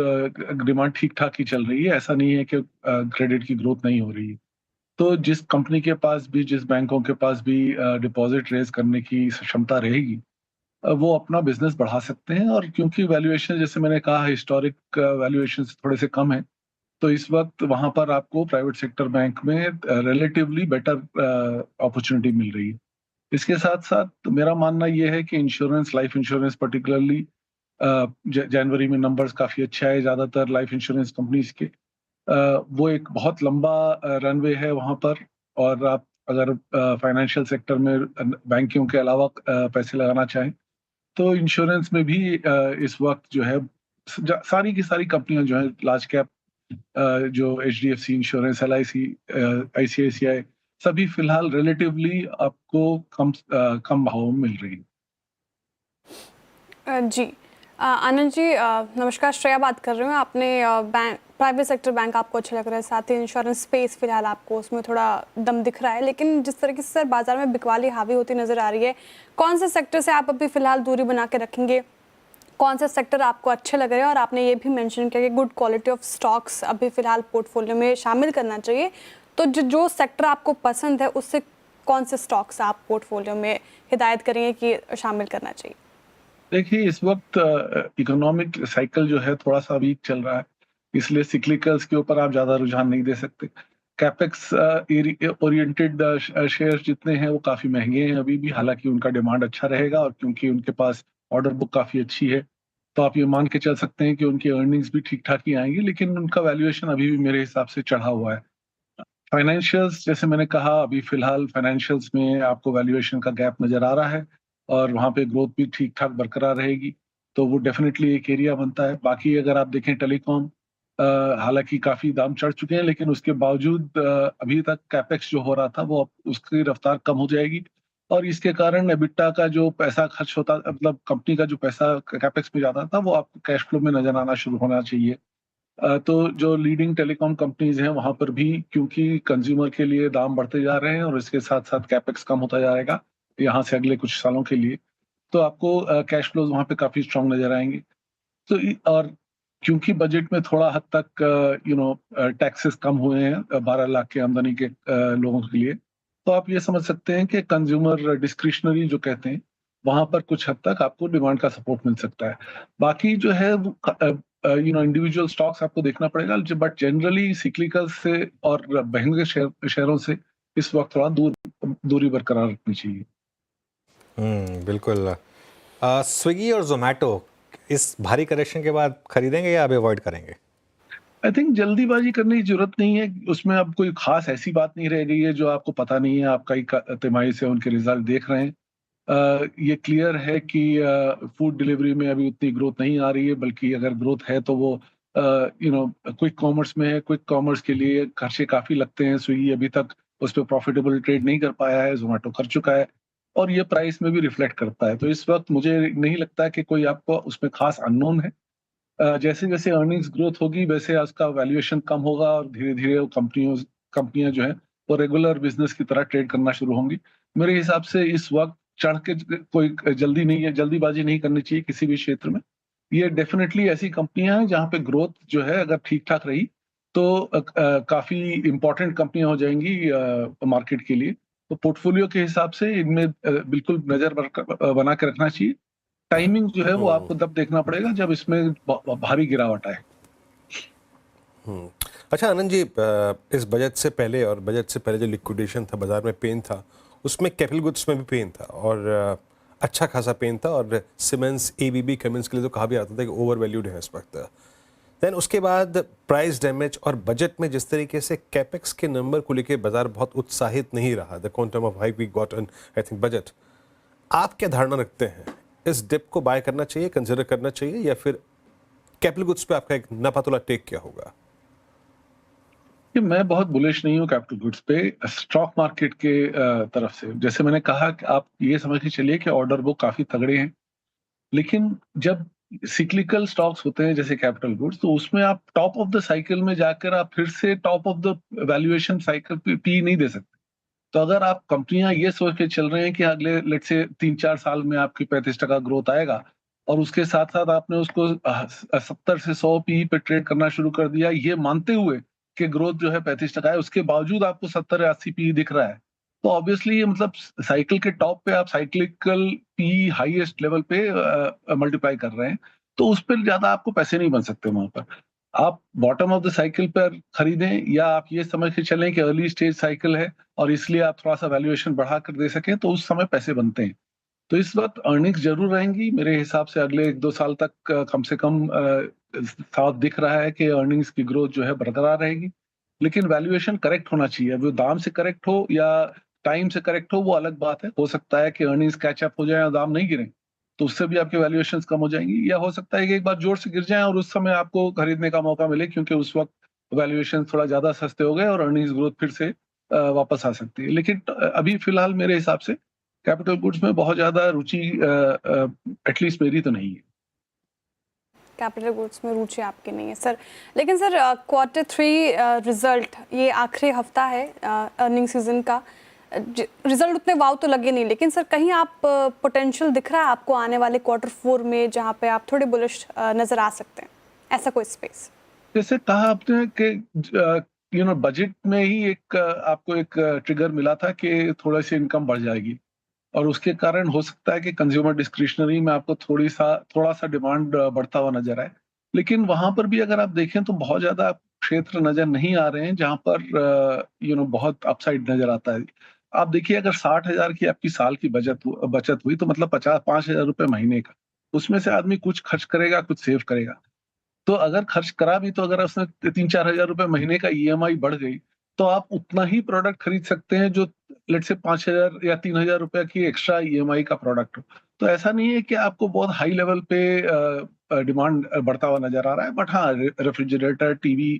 डिमांड ठीक ठाक ही चल रही है। ऐसा नहीं है कि क्रेडिट की ग्रोथ नहीं हो रही है। तो जिस कंपनी के पास भी, जिस बैंकों के पास भी डिपॉजिट रेज करने की क्षमता रहेगी, वो अपना बिजनेस बढ़ा सकते हैं। और क्योंकि वैल्यूएशन, जैसे मैंने कहा, हिस्टोरिक वैल्यूएशन से थोड़े से कम है, तो इस वक्त वहां पर आपको प्राइवेट सेक्टर बैंक में रिलेटिवली बेटर अपॉर्चुनिटी मिल रही है। इसके साथ साथ मेरा मानना यह है कि इंश्योरेंस, लाइफ इंश्योरेंस पर्टिकुलरली, जनवरी में नंबर्स काफी अच्छा है ज्यादातर लाइफ इंश्योरेंस कंपनीज के। वो एक बहुत लंबा रनवे है वहां पर, और आप अगर फाइनेंशियल सेक्टर में बैंकिंग के अलावा पैसे लगाना चाहें तो इंश्योरेंस में भी इस वक्त जो है सारी की सारी कंपनियां जो है लार्ज कैप, जो एचडीएफसी इंश्योरेंस, एलआईसी, आईसीआईसीआई, सभी फिलहाल रिलेटिवली आपको कम भाव में मिल रही है। जी आनंद जी, नमस्कार, श्रेया बात कर रही हूँ। आपने बैंक, प्राइवेट सेक्टर बैंक आपको अच्छा लग रहा है, साथ ही इंश्योरेंस स्पेस फिलहाल आपको उसमें थोड़ा दम दिख रहा है, लेकिन जिस तरीके से सर बाजार में बिकवाली हावी होती नजर आ रही है, कौन से सेक्टर से आप अभी फिलहाल दूरी बना के रखेंगे, कौन सा सेक्टर आपको अच्छे लग रहे हैं? और आपने ये भी मेंशन किया कि गुड क्वालिटी ऑफ स्टॉक्स अभी फिलहाल पोर्टफोलियो में शामिल करना चाहिए, तो जो सेक्टर आपको पसंद है उससे कौन से स्टॉक्स आप पोर्टफोलियो में हिदायत करेंगे कि शामिल करना चाहिए? देखिए, इस वक्त इकोनॉमिक साइकिल जो है थोड़ा सा वीक चल रहा है, इसलिए सिक्लिकल्स के ऊपर आप ज्यादा रुझान नहीं दे सकते। कैपेक्स ओरिएंटेड शेयर्स जितने हैं वो काफी महंगे हैं अभी भी, हालांकि उनका डिमांड अच्छा रहेगा, और क्योंकि उनके पास ऑर्डर बुक काफी अच्छी है, तो आप ये मान के चल सकते हैं कि उनकी अर्निंग्स भी ठीक ठाक ही आएंगी, लेकिन उनका वैल्यूएशन अभी भी मेरे हिसाब से चढ़ा हुआ है। फाइनेंशियल्स, जैसे मैंने कहा, अभी फिलहाल फाइनेंशियल्स में आपको वैल्यूएशन का गैप नजर आ रहा है और वहाँ पे ग्रोथ भी ठीक ठाक बरकरार रहेगी, तो वो डेफिनेटली एक एरिया बनता है। बाकी अगर आप देखें टेलीकॉम, हालांकि काफी दाम चढ़ चुके हैं, लेकिन उसके बावजूद अभी तक कैपेक्स जो हो रहा था वो उसकी रफ्तार कम हो जाएगी, और इसके कारण एबिटा का जो पैसा खर्च होता, मतलब कंपनी का जो पैसा कैपेक्स में जाता था, वो आपको कैश फ्लो में नजर आना शुरू होना चाहिए। तो जो लीडिंग टेलीकॉम कंपनीज हैं वहां पर भी, क्योंकि कंज्यूमर के लिए दाम बढ़ते जा रहे हैं और इसके साथ साथ कैपेक्स कम होता जाएगा यहाँ से अगले कुछ सालों के लिए, तो आपको कैश फ्लोज वहां पे काफी स्ट्रांग नजर आएंगे। तो और क्योंकि बजट में थोड़ा हद तक टैक्सेस कम हुए हैं 12 लाख के आमदनी के लोगों के लिए, तो आप ये समझ सकते हैं कि कंज्यूमर डिस्क्रिशनरी जो कहते हैं, वहां पर कुछ हद तक आपको डिमांड का सपोर्ट मिल सकता है। बाकी जो है इंडिविजुअल स्टॉक्स आपको देखना पड़ेगा, बट जनरली सिक्लिकल से और महंगे शेयरों से इस वक्त थोड़ा दूरी बरकरार रखनी चाहिए। बिल्कुल। स्विगी और जोमेटो इस भारी करेक्शन के बाद खरीदेंगे या अभी अवॉइड करेंगे? आई थिंक जल्दीबाजी करने की जरूरत नहीं है, उसमें अब कोई खास ऐसी बात नहीं रह गई है जो आपको पता नहीं है, आप कई तिमाही से उनके रिजल्ट देख रहे हैं। ये क्लियर है कि फूड डिलीवरी में अभी उतनी ग्रोथ नहीं आ रही है, बल्कि अगर ग्रोथ है तो वो क्विक कॉमर्स में है। क्विक कॉमर्स के लिए खर्चे काफ़ी लगते हैं, स्विगी अभी तक उस पर प्रॉफिटेबल ट्रेड नहीं कर पाया है, जोमेटो कर चुका है, और ये प्राइस में भी रिफ्लेक्ट करता है। तो इस वक्त मुझे नहीं लगता कि कोई आपको उसमें खास अननोन है। जैसे जैसे अर्निंग्स ग्रोथ होगी वैसे उसका वैल्यूएशन कम होगा, और धीरे धीरे वो कंपनियां जो है वो रेगुलर बिजनेस की तरह ट्रेड करना शुरू होंगी। मेरे हिसाब से इस वक्त चढ़ के कोई जल्दीबाजी नहीं करनी चाहिए किसी भी क्षेत्र में। ये डेफिनेटली ऐसी कंपनियां हैं जहां पे ग्रोथ जो है अगर ठीक ठाक रही तो काफी इंपॉर्टेंट कंपनियां हो जाएंगी मार्केट के लिए। तो पोर्टफोलियो के हिसाब से इनमें बिल्कुल नजर बना के रखना चाहिए। टाइमिंग जो है वो आपको तब देखना पड़ेगा जब इसमें भारी गिरावट आए। अच्छा आनंद जी, इस बजट से पहले और बजट से पहले जो लिक्विडेशन था बाजार में पेन था, उसमें कैपिटल गुड्स में भी पेन था और अच्छा खासा पेन था और सीमेंस एबीबी कमिंस के लिए तो कहा भी आता था कि ओवर वैल्यूड है इस वक्त। देन उसके बाद प्राइस डैमेज और बजट में जिस तरीके से कैपेक्स के नंबर को लेकर बाजार बहुत उत्साहित नहीं रहा, the quantum of hike we got in I think budget, आप क्या धारणा रखते हैं? इस डिप को बाय करना चाहिए, कंसिडर करना चाहिए, या फिर कैपिटल गुड्स पे आपका एक नपातुला टेक क्या होगा? कि मैं बहुत बुलिश नहीं हूँ कैपिटल गुड्स पे स्टॉक मार्केट के तरफ से। जैसे मैंने कहा कि आप ये समझ के चलिए कि ऑर्डर बुक काफी तगड़े हैं, लेकिन जब सिक्लिकल स्टॉक्स होते हैं जैसे कैपिटल गुड्स, तो उसमें आप टॉप ऑफ द साइकिल में जाकर आप फिर से top of the valuation cycle पे पी नहीं दे सकते। तो अगर आप कंपनियां ये सोच के चल रहे हैं कि अगले लेट से 3-4 साल में आपकी 35% ग्रोथ आएगा और उसके साथ साथ आपने उसको 70 से 100 पी पे ट्रेड करना शुरू कर दिया, ये मानते हुए कि ग्रोथ जो है 35% है, उसके बावजूद आपको 70 या 80 पी दिख रहा है, तो ऑब्वियसली ये मतलब साइकिल के टॉप पे आप साइक्लिकल पी हाईएस्ट लेवल पे मल्टीप्लाई कर रहे हैं, तो उस पर ज्यादा आपको पैसे नहीं बन सकते वहां पर। आप बॉटम ऑफ द साइकिल पर खरीदें या आप ये समझ के चलें कि अर्ली स्टेज साइकिल है और इसलिए आप थोड़ा सा वैल्यूएशन बढ़ा कर दे सकें, तो उस समय पैसे बनते हैं। तो इस वक्त अर्निंग्स जरूर रहेंगी मेरे हिसाब से, अगले 1-2 साल तक कम से कम साफ दिख रहा है कि अर्निंग्स की ग्रोथ जो है बरकरार रहेगी, लेकिन वैल्यूएशन करेक्ट होना चाहिए। वो दाम से करेक्ट हो या टाइम से करेक्ट हो वो अलग बात है। हो सकता है कि अर्निंग्स कैचअप हो जाए और दाम नहीं गिरे, तो उससे भी आपकी वैल्यूएशन कम हो जाएंगी, या हो सकता है कि एक बार जोर से गिर जाए और उस समय आपको खरीदने का मौका मिले क्योंकि उस वक्त वैल्यूएशन थोड़ा ज्यादा सस्ते हो गए और अर्निंग्स ग्रोथ फिर से वापस आ सकती है। लेकिन अभी फिलहाल मेरे हिसाब से कैपिटल गुड्स में बहुत ज्यादा रुचि एटलीस्ट मेरी तो नहीं है। कैपिटल गुड्स में रुचि आपकी नहीं है सर। लेकिन सर Q3 रिजल्ट ये आखिरी हफ्ता है अर्निंग सीजन का, रिजल्ट उतने वाव तो लगे नहीं, लेकिन सर कहीं आप पोटेंशियल दिख रहा है आपको आने वाले Q4 में जहाँ पे आप थोड़े बुलिश नजर आ सकते हैं, ऐसा कोई स्पेस? जैसे कहा आपने कि बजट में ही एक आपको एक ट्रिगर मिला था कि थोड़ा सी इनकम बढ़ जाएगी और उसके कारण हो सकता है कि कंज्यूमर डिस्क्रिशनरी में आपको थोड़ा सा डिमांड बढ़ता हुआ नजर आए, लेकिन वहां पर भी अगर आप देखें तो बहुत ज्यादा क्षेत्र नजर नहीं आ रहे हैं जहां पर बहुत अपसाइड नजर आता है। आप देखिए अगर 60,000 की आपकी साल की बचत हुई तो मतलब 5,000 रुपए महीने का, उसमें से आदमी कुछ खर्च करेगा कुछ सेव करेगा। तो अगर खर्च करा भी तो अगर उसने 3-4 हजार रुपए महीने का ईएमआई बढ़ गई तो आप उतना ही प्रोडक्ट खरीद सकते हैं जो लेट से 5,000 या 3,000 रुपए की एक्स्ट्रा ईएमआई का प्रोडक्ट हो। तो ऐसा नहीं है कि आपको बहुत हाई लेवल पे डिमांड बढ़ता हुआ नजर आ रहा है, बट हाँ रेफ्रिजरेटर, टीवी,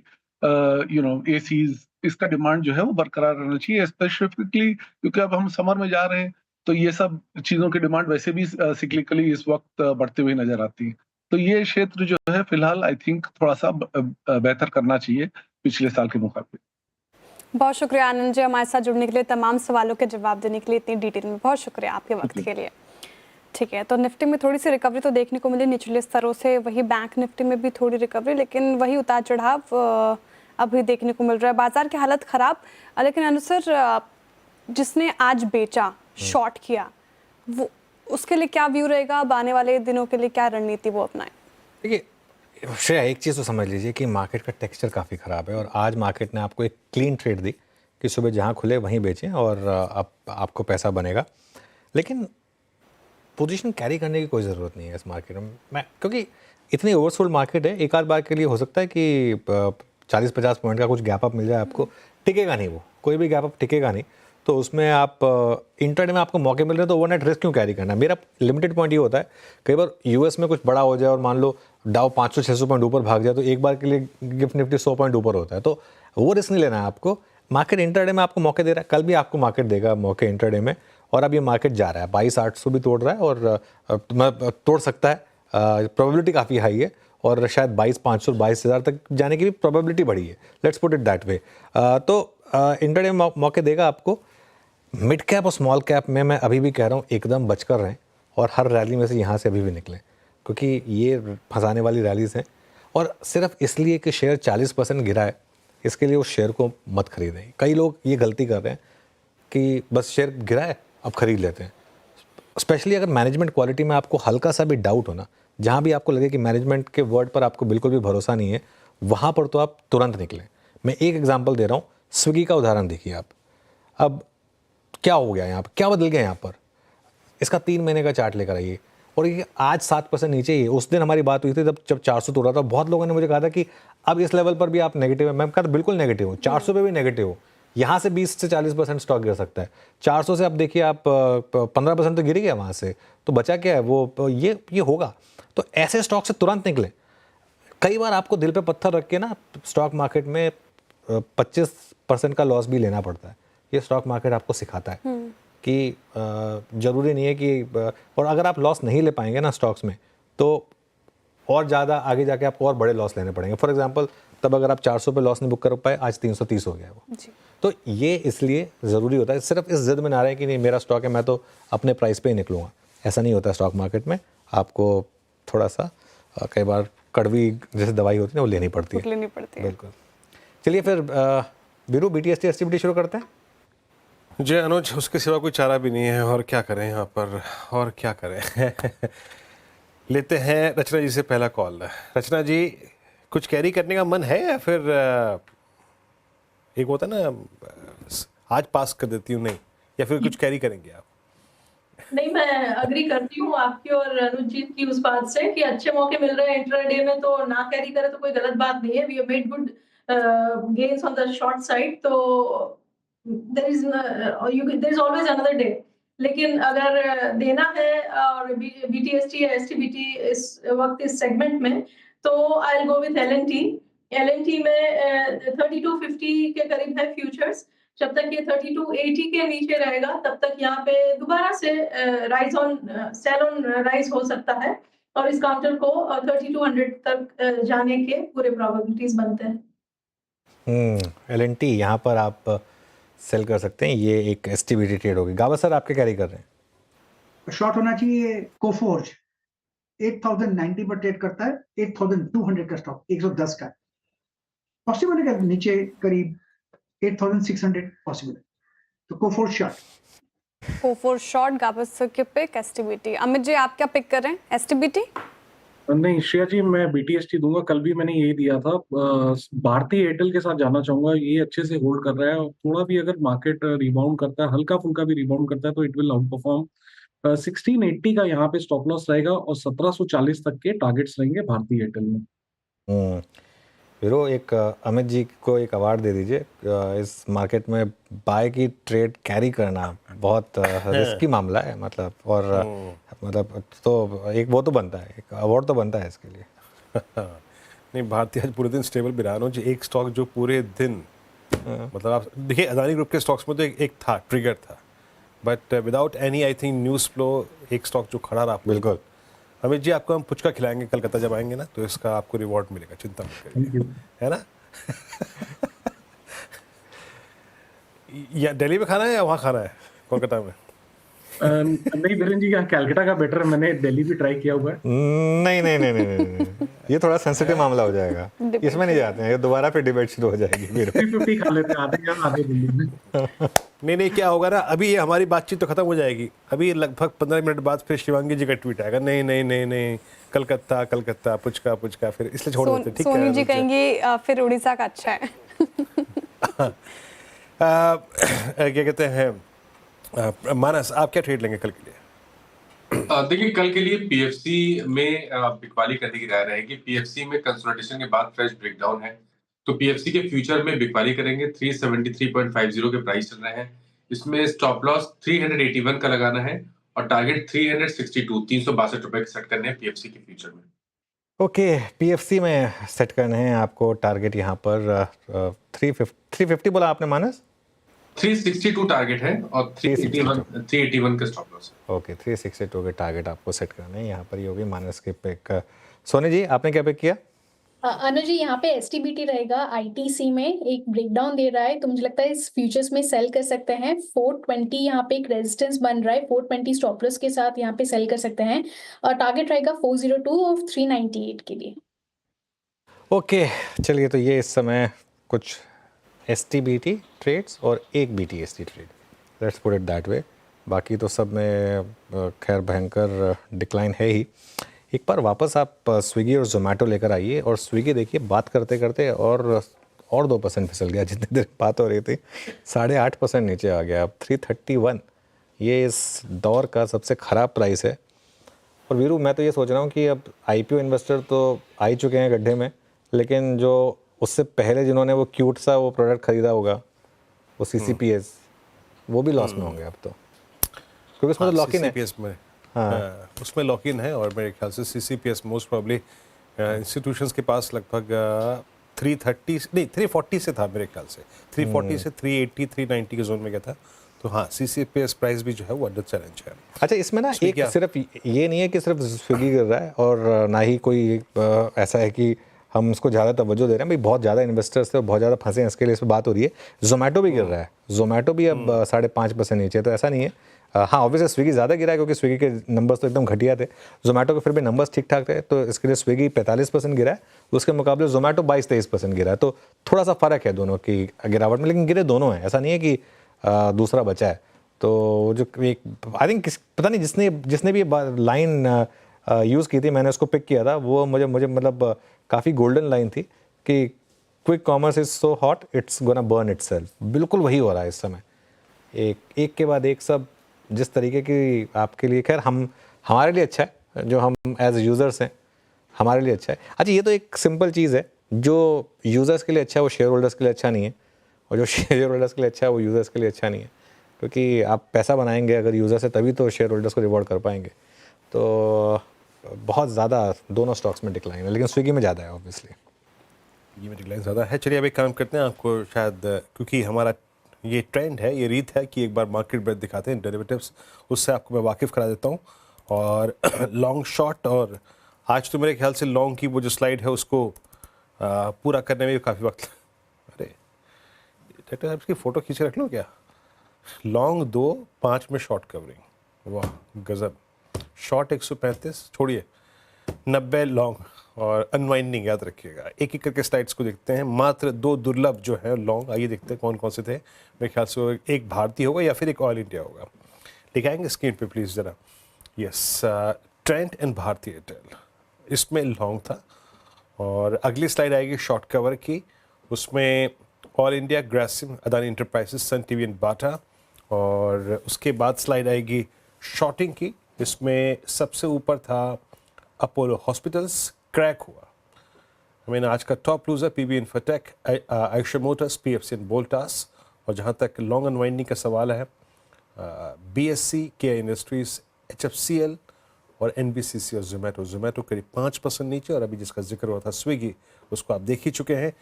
एसीज, इसका डिमांड जो है वो बरकरार रहना चाहिए, स्पेसिफिकली क्योंकि अब हम समर में जा रहे हैं तो ये सब चीजों की डिमांड वैसे भी सिक्लिकली इस वक्त बढ़ते हुए नजर आती है। तो ये क्षेत्र जो है फिलहाल आई थिंक थोड़ा सा बेहतर करना चाहिए पिछले साल के मुकाबले। बहुत शुक्रिया आनंद जी हमारे साथ जुड़ने के लिए, तमाम सवालों के जवाब देने के लिए इतनी डिटेल में, बहुत शुक्रिया आपके वक्त के लिए। ठीक है, तो निफ्टी में थोड़ी सी रिकवरी तो देखने को मिली निचले स्तरों से, वही बैंक निफ्टी में भी थोड़ी रिकवरी, लेकिन वही उतार चढ़ाव अभी देखने को मिल रहा है, बाजार की हालत खराब। लेकिन अनु सर, जिसने आज बेचा, शॉर्ट किया, वो उसके लिए क्या व्यू रहेगा, अब आने वाले दिनों के लिए क्या रणनीति वो अपनाएं? देखिए श्रेया, एक चीज़ तो समझ लीजिए कि मार्केट का टेक्सचर काफ़ी ख़राब है और आज मार्केट ने आपको एक क्लीन ट्रेड दी कि सुबह जहाँ खुले वहीं बेचें और आपको पैसा बनेगा, लेकिन पोजीशन कैरी करने की कोई ज़रूरत नहीं है इस मार्केट में। क्योंकि इतनी ओवरसोल्ड मार्केट है, एक आध बार के लिए हो सकता है कि 40-50 पॉइंट का कुछ गैप अप मिल जाए आपको, टिकेगा नहीं, वो कोई भी गैप अप टिकेगा नहीं, तो उसमें आप इंट्राडे में आपको मौके मिल रहे हैं तो ओवरनाइट रिस्क क्यों कैरी करना। मेरा लिमिटेड पॉइंट ये होता है, कई बार यूएस में कुछ बड़ा हो जाए और मान लो डाउ 500-600 पॉइंट ऊपर भाग जाए तो एक बार के लिए गिफ्ट निफ्टी 100 पॉइंट ऊपर होता है, तो वो रिस्क नहीं लेना है आपको। मार्केट इंट्राडे में आपको मौके दे रहा है, कल भी आपको मार्केट देगा मौके इंट्राडे में, और अब ये मार्केट जा रहा है 22,800 भी तोड़ रहा है और तोड़ सकता है, प्रोबेबिलिटी काफ़ी हाई है और शायद 22,500 22,000 तक जाने की भी प्रोबेबिलिटी बढ़ी है, let's put it that way. तो इंट्राडे में मौके देगा आपको। मिड कैप और स्मॉल कैप में मैं अभी भी कह रहा हूँ एकदम बचकर रहें और हर रैली में से यहाँ से अभी भी निकलें। क्योंकि ये फंसाने वाली रैलीज हैं, और सिर्फ इसलिए कि शेयर 40% गिरा है इसके लिए उस शेयर को मत खरीदें। कई लोग ये गलती कर रहे हैं कि बस शेयर गिरा है अब खरीद लेते हैं। स्पेशली अगर मैनेजमेंट क्वालिटी में आपको हल्का सा भी डाउट हो ना, जहाँ भी आपको लगे कि मैनेजमेंट के वर्ड पर आपको बिल्कुल भी भरोसा नहीं है, वहाँ पर तो आप तुरंत निकलें। मैं एक एग्जांपल दे रहा हूँ, स्विगी का उदाहरण देखिए आप। अब क्या हो गया यहाँ पर, क्या बदल गया यहाँ पर? इसका 3 महीने का चार्ट लेकर आइए, और ये आज 7% नीचे ही है। उस दिन हमारी बात हुई थी जब 400 तोड़ा था, बहुत लोगों ने मुझे कहा था कि अब इस लेवल पर भी आप नेगेटिव है। मैं कहता बिल्कुल नेगेटिव हूँ, 400 पे भी नेगेटिव हूँ। यहाँ से 20 से 40% स्टॉक गिर सकता है। 400 से अब देखिए आप 15% तो गिर गया वहाँ से, तो बचा क्या है? वो ये होगा। तो ऐसे स्टॉक से तुरंत निकले। कई बार आपको दिल पे पत्थर रख के ना स्टॉक मार्केट में 25% का लॉस भी लेना पड़ता है। ये स्टॉक मार्केट आपको सिखाता है कि ज़रूरी नहीं है कि, और अगर आप लॉस नहीं ले पाएंगे ना स्टॉक्स में, तो और ज़्यादा आगे जाके आपको और बड़े लॉस लेने पड़ेंगे। फॉर एग्जांपल, तब अगर आप 400 पे लॉस नहीं बुक कर पाए, आज 330 हो गया वो। तो ये इसलिए ज़रूरी होता है। सिर्फ इस जिद में ना रहे कि नहीं मेरा स्टॉक है, मैं तो अपने प्राइस पे ही निकलूँगा, ऐसा नहीं होता स्टॉक मार्केट में। आपको थोड़ा सा कई बार कड़वी जैसे दवाई होती है वो लेनी पड़ती है। बिल्कुल। चलिए फिर वीरू, BTST STBT शुरू करते हैं। जय अनुज, उसके सिवा कोई चारा भी नहीं है, और क्या करें यहाँ पर, और क्या करें। लेते हैं रचना जी से पहला कॉल। रचना जी, कुछ कैरी करने का मन है या फिर एक होता है ना आज पास कर देती हूँ, नहीं, या फिर कुछ कैरी करेंगे आप? नहीं, मैं अग्री करती हूँ आपकी और अनुज जी की उस बात से कि अच्छे मौके मिल रहे हैं इंट्राडे में, तो ना कैरी करे तो कोई गलत बात नहीं है। We have made good gains on the short side, तो there is always another day. लेकिन अगर देना है और BTST या STBT इस वक्त इस सेगमेंट में, तो I will go with LNT में 3250 के करीब है फ्यूचर्स। जब तक ये 3280 के नीचे रहेगा तब तक यहाँ पे दोबारा से सेल ऑन राइज हो सकता है, और इस काउंटर को 3200 तक जाने के पूरे प्रोबेबिलिटीज बनते हैं। LNT यहाँ पर आप सेल कर सकते हैं। ये एक STBT ट्रेड होगी। गावा सर, आपके कैरी कर रहे हैं? शॉर्ट होना चाहिए कोफोर्ज, 8090 पर ट्रेड करता है, 8200 का स्टॉक, 110 का पॉसिबल है, नीचे करीब 8600 पॉसिबल है, तो कोफोर्ज शॉर्ट। कोफोर्ज शॉर्ट, गावा सर के पिक STBT। अमित जी, आप क्या पिक कर रहे हैं? STBT? नहीं श्रेया जी, मैं BTST दूंगा। कल भी मैंने यही दिया था। भारती एयरटेल के साथ जाना चाहूंगा। ये अच्छे से होल्ड कर रहा है, और थोड़ा भी अगर मार्केट रिबाउंड करता है, हल्का फुल्का भी रिबाउंड करता है, तो इट विल आउट परफॉर्म। 1680 का यहाँ पे स्टॉप लॉस रहेगा, और 1740 तक के टारगेट्स रहेंगे भारती एयरटेल में। वीरो, एक अमित जी को एक अवार्ड दे दीजिए। इस मार्केट में बाय की ट्रेड कैरी करना बहुत रिस्की मामला है, मतलब, और मतलब तो एक वो तो बनता है, एक अवार्ड तो बनता है इसके लिए। नहीं, भारतीय आज पूरे दिन स्टेबल भी रहा। जो एक स्टॉक जो पूरे दिन, मतलब आप देखिए अदानी ग्रुप के स्टॉक्स में तो एक था, ट्रिगर था, but without any I think news flow एक स्टॉक जो खड़ा रहा। बिल्कुल। अमित जी, आपको हम पुचका खिलाएंगे कलकत्ता जब आएंगे ना, तो इसका आपको रिवॉर्ड मिलेगा, चिंता मत करिए, है ना। या दिल्ली में खाना है या वहाँ खाना है कोलकाता में? नहीं धीरेन जी, यहाँ कैलकाटा का बेटर है। मैंने दिल्ली भी ट्राई किया हुआ है। नहीं, ये थोड़ा सेंसिटिव मामला हो जाएगा, इसमें नहीं जाते हैं। ये दोबारा फिर डिबेट शुरू हो जाएगी। 50-50 खा लेते हैं, आधे दिल्ली में। नहीं, क्या होगा ना, अभी ये हमारी बातचीत तो खत्म हो जाएगी, अभी लगभग 15 मिनट बाद फिर शिवांगी जी का ट्वीट आएगा, नहीं, कलकत्ता पुचका, फिर इसलिए छोड़ देते। ठीक है, सोनू जी कहेंगे फिर उड़ीसा का अच्छा है। क्या कहते हैं, मानस, आप क्या ट्रेड लेंगे कल के लिए? देखिए, कल के लिए PFC में बिकवाली करने की राय रहेगी। PFC में कंसोलिडेशन के बाद फ्रेश ब्रेकडाउन है, तो PFC के फ्यूचर में बिकवाली करेंगे। 373.50 के प्राइस चल रहे हैं। इसमें स्टॉप लॉस 381 का लगाना है, और टारगेट 362 रुपए के सेट करने हैं PFC के फ्यूचर में। ओके, PFC में सेट करने हैं आपको टारगेट यहाँ पर 350 बोला आपने मानस? 362 टारगेट है, और 381 का स्टॉप लॉस है। ओके, 362 के टारगेट आपको सेट करने हैं यहाँ पर। ये होगी मानस के पिक। सोनी जी, आपने क्या पिक किया? अनुज जी, यहाँ पे एसटीबीटी रहेगा आईटीसी में, एक ब्रेकडाउन दे रहा है, तो मुझे लगता है इस फ्यूचर्स में सेल कर सकते हैं। 420 यहाँ पे एक रेजिस्टेंस बन रहा है, 420 स्टॉप लॉस के साथ यहाँ पे सेल कर सकते हैं, और टारगेट रहेगा 402 और 398 के लिए। ओके, चलिए, तो ये इस समय कुछ एसटीबीटी ट्रेड्स और एक BTST trade, let's put it that way. बाकी तो सब में खैर भयंकर डिक्लाइन है ही। एक बार वापस आप स्विगी और जोमेटो लेकर आइए, और स्विगी देखिए बात करते करते और 2% फिसल गया, जितनी देर बात हो रही थी 8.5% नीचे आ गया, अब 331। ये इस दौर का सबसे ख़राब प्राइस है। और वीरू, मैं तो ये सोच रहा हूँ कि अब आईपीओ इन्वेस्टर तो आ ही चुके हैं गड्ढे में, लेकिन जो उससे पहले जिन्होंने वो क्यूट सा वो प्रोडक्ट खरीदा होगा, वो सीसीपीएस, वो भी लॉस में होंगे अब तो, क्योंकि उसमें तो लॉक इन है। हाँ, उसमें लॉक इन है, और मेरे ख्याल से सीसीपीएस मोस्ट प्रॉब्ली इंस्टीट्यूशंस के पास लगभग 340 से था मेरे ख्याल से, 340 से 380 390 के जोन में गया था। तो हाँ, सीसीपीएस प्राइस भी जो है वो अंडर चैलेंज है। अच्छा, इसमें ना एक सिर्फ ये नहीं है कि सिर्फ स्विगी गिर रहा है, और ना ही कोई ऐसा है कि हम उसको ज़्यादा तवज्जो दे रहे हैं। भाई बहुत ज़्यादा इन्वेस्टर्स थे, बहुत ज़्यादा फंसे हैं, इसके लिए इस पर बात हो रही है। जोमेटो भी गिर रहा है, जोमेटो भी अब 5.5% नीचे, तो ऐसा नहीं है। हाँ, ऑब्वियसली स्विगी ज़्यादा गिरा है, क्योंकि स्विगी के नंबर्स तो एकदम घटिया थे। जोमेटो के फिर भी नंबर्स ठीक ठाक थे, तो इसके लिए स्विगी 45% गिरा है, उसके मुकाबले जोमेटो 22-23% गिरा है। तो थोड़ा सा फ़र्क है दोनों की गिरावट में, लेकिन गिरे दोनों हैं, ऐसा नहीं है कि दूसरा बचा है। तो जो एक आई थिंक पता नहीं जिसने भी लाइन यूज़ की थी, मैंने उसको पिक किया था, वो मुझे मतलब काफ़ी गोल्डन लाइन थी कि quick commerce is so hot it's gonna burn itself. बिल्कुल वही हो रहा है इस समय, एक के बाद एक सब जिस तरीके की आपके लिए, खैर हमारे लिए अच्छा है, जो हम एज यूज़र्स हैं हमारे लिए अच्छा है। अच्छा, ये तो एक सिंपल चीज़ है, जो यूज़र्स के लिए अच्छा है वो शेयर होल्डर्स के लिए अच्छा नहीं है, और जो शेयर होल्डर्स के लिए अच्छा है वो यूज़र्स के लिए अच्छा नहीं है, क्योंकि आप पैसा बनाएंगे अगर यूज़र से, तभी तो शेयर होल्डर्स को रिवॉर्ड कर पाएंगे। तो बहुत ज़्यादा दोनों स्टॉक्स में डिक्लाइन है, लेकिन स्विगी में ज़्यादा है ऑब्वियसली, ये में डिक्लाइन ज़्यादा है। चलिए अब एक काम करते हैं, आपको शायद क्योंकि हमारा ये ट्रेंड है, ये रीत है कि एक बार मार्केट ब्रेथ दिखाते हैं डेरिवेटिव्स, उससे आपको मैं वाकिफ़ करा देता हूँ। और लॉन्ग शॉर्ट, और आज तो मेरे ख्याल से लॉन्ग की वो जो स्लाइड है उसको पूरा करने में काफ़ी वक्त, अरे डॉक्टर साहब इसकी फ़ोटो खींच रख लो क्या। लॉन्ग 2.5 में शॉर्ट कवरिंग, वाह गज़ब। शॉर्ट 135, छोड़िए 90 लॉन्ग, और अनवाइंडिंग याद रखिएगा। एक एक करके स्लाइड्स को देखते हैं, मात्र 2 दुर्लभ जो है लॉन्ग, आइए देखते हैं कौन कौन से थे। मेरे ख्याल से एक भारतीय होगा या फिर एक ऑयल इंडिया होगा, दिखाएंगे स्क्रीन पे प्लीज़ ज़रा। Yes, Trent and Bharti Airtel, इसमें लॉन्ग था। और अगली स्लाइड आएगी शॉर्ट कवर की, उसमें oil India, Grasim, Adani enterprises, Sun TV and Bata. और उसके बाद स्लाइड आएगी शॉर्टिंग की, इसमें सबसे ऊपर था अपोलो हॉस्पिटल्स, क्रैक हुआ। मैंने आज का top loser PB infotech, Eicher motors, PFC and Voltas. और जहाँ तक लॉन्ग अनवाइंडिंग का सवाल है, बीएससी, के इंडस्ट्रीज, एचएफसीएल और एनबीसीसी और जोमेटो करीब 5% नीचे। और अभी जिसका जिक्र हुआ था स्विगी, उसको आप देख ही चुके हैं।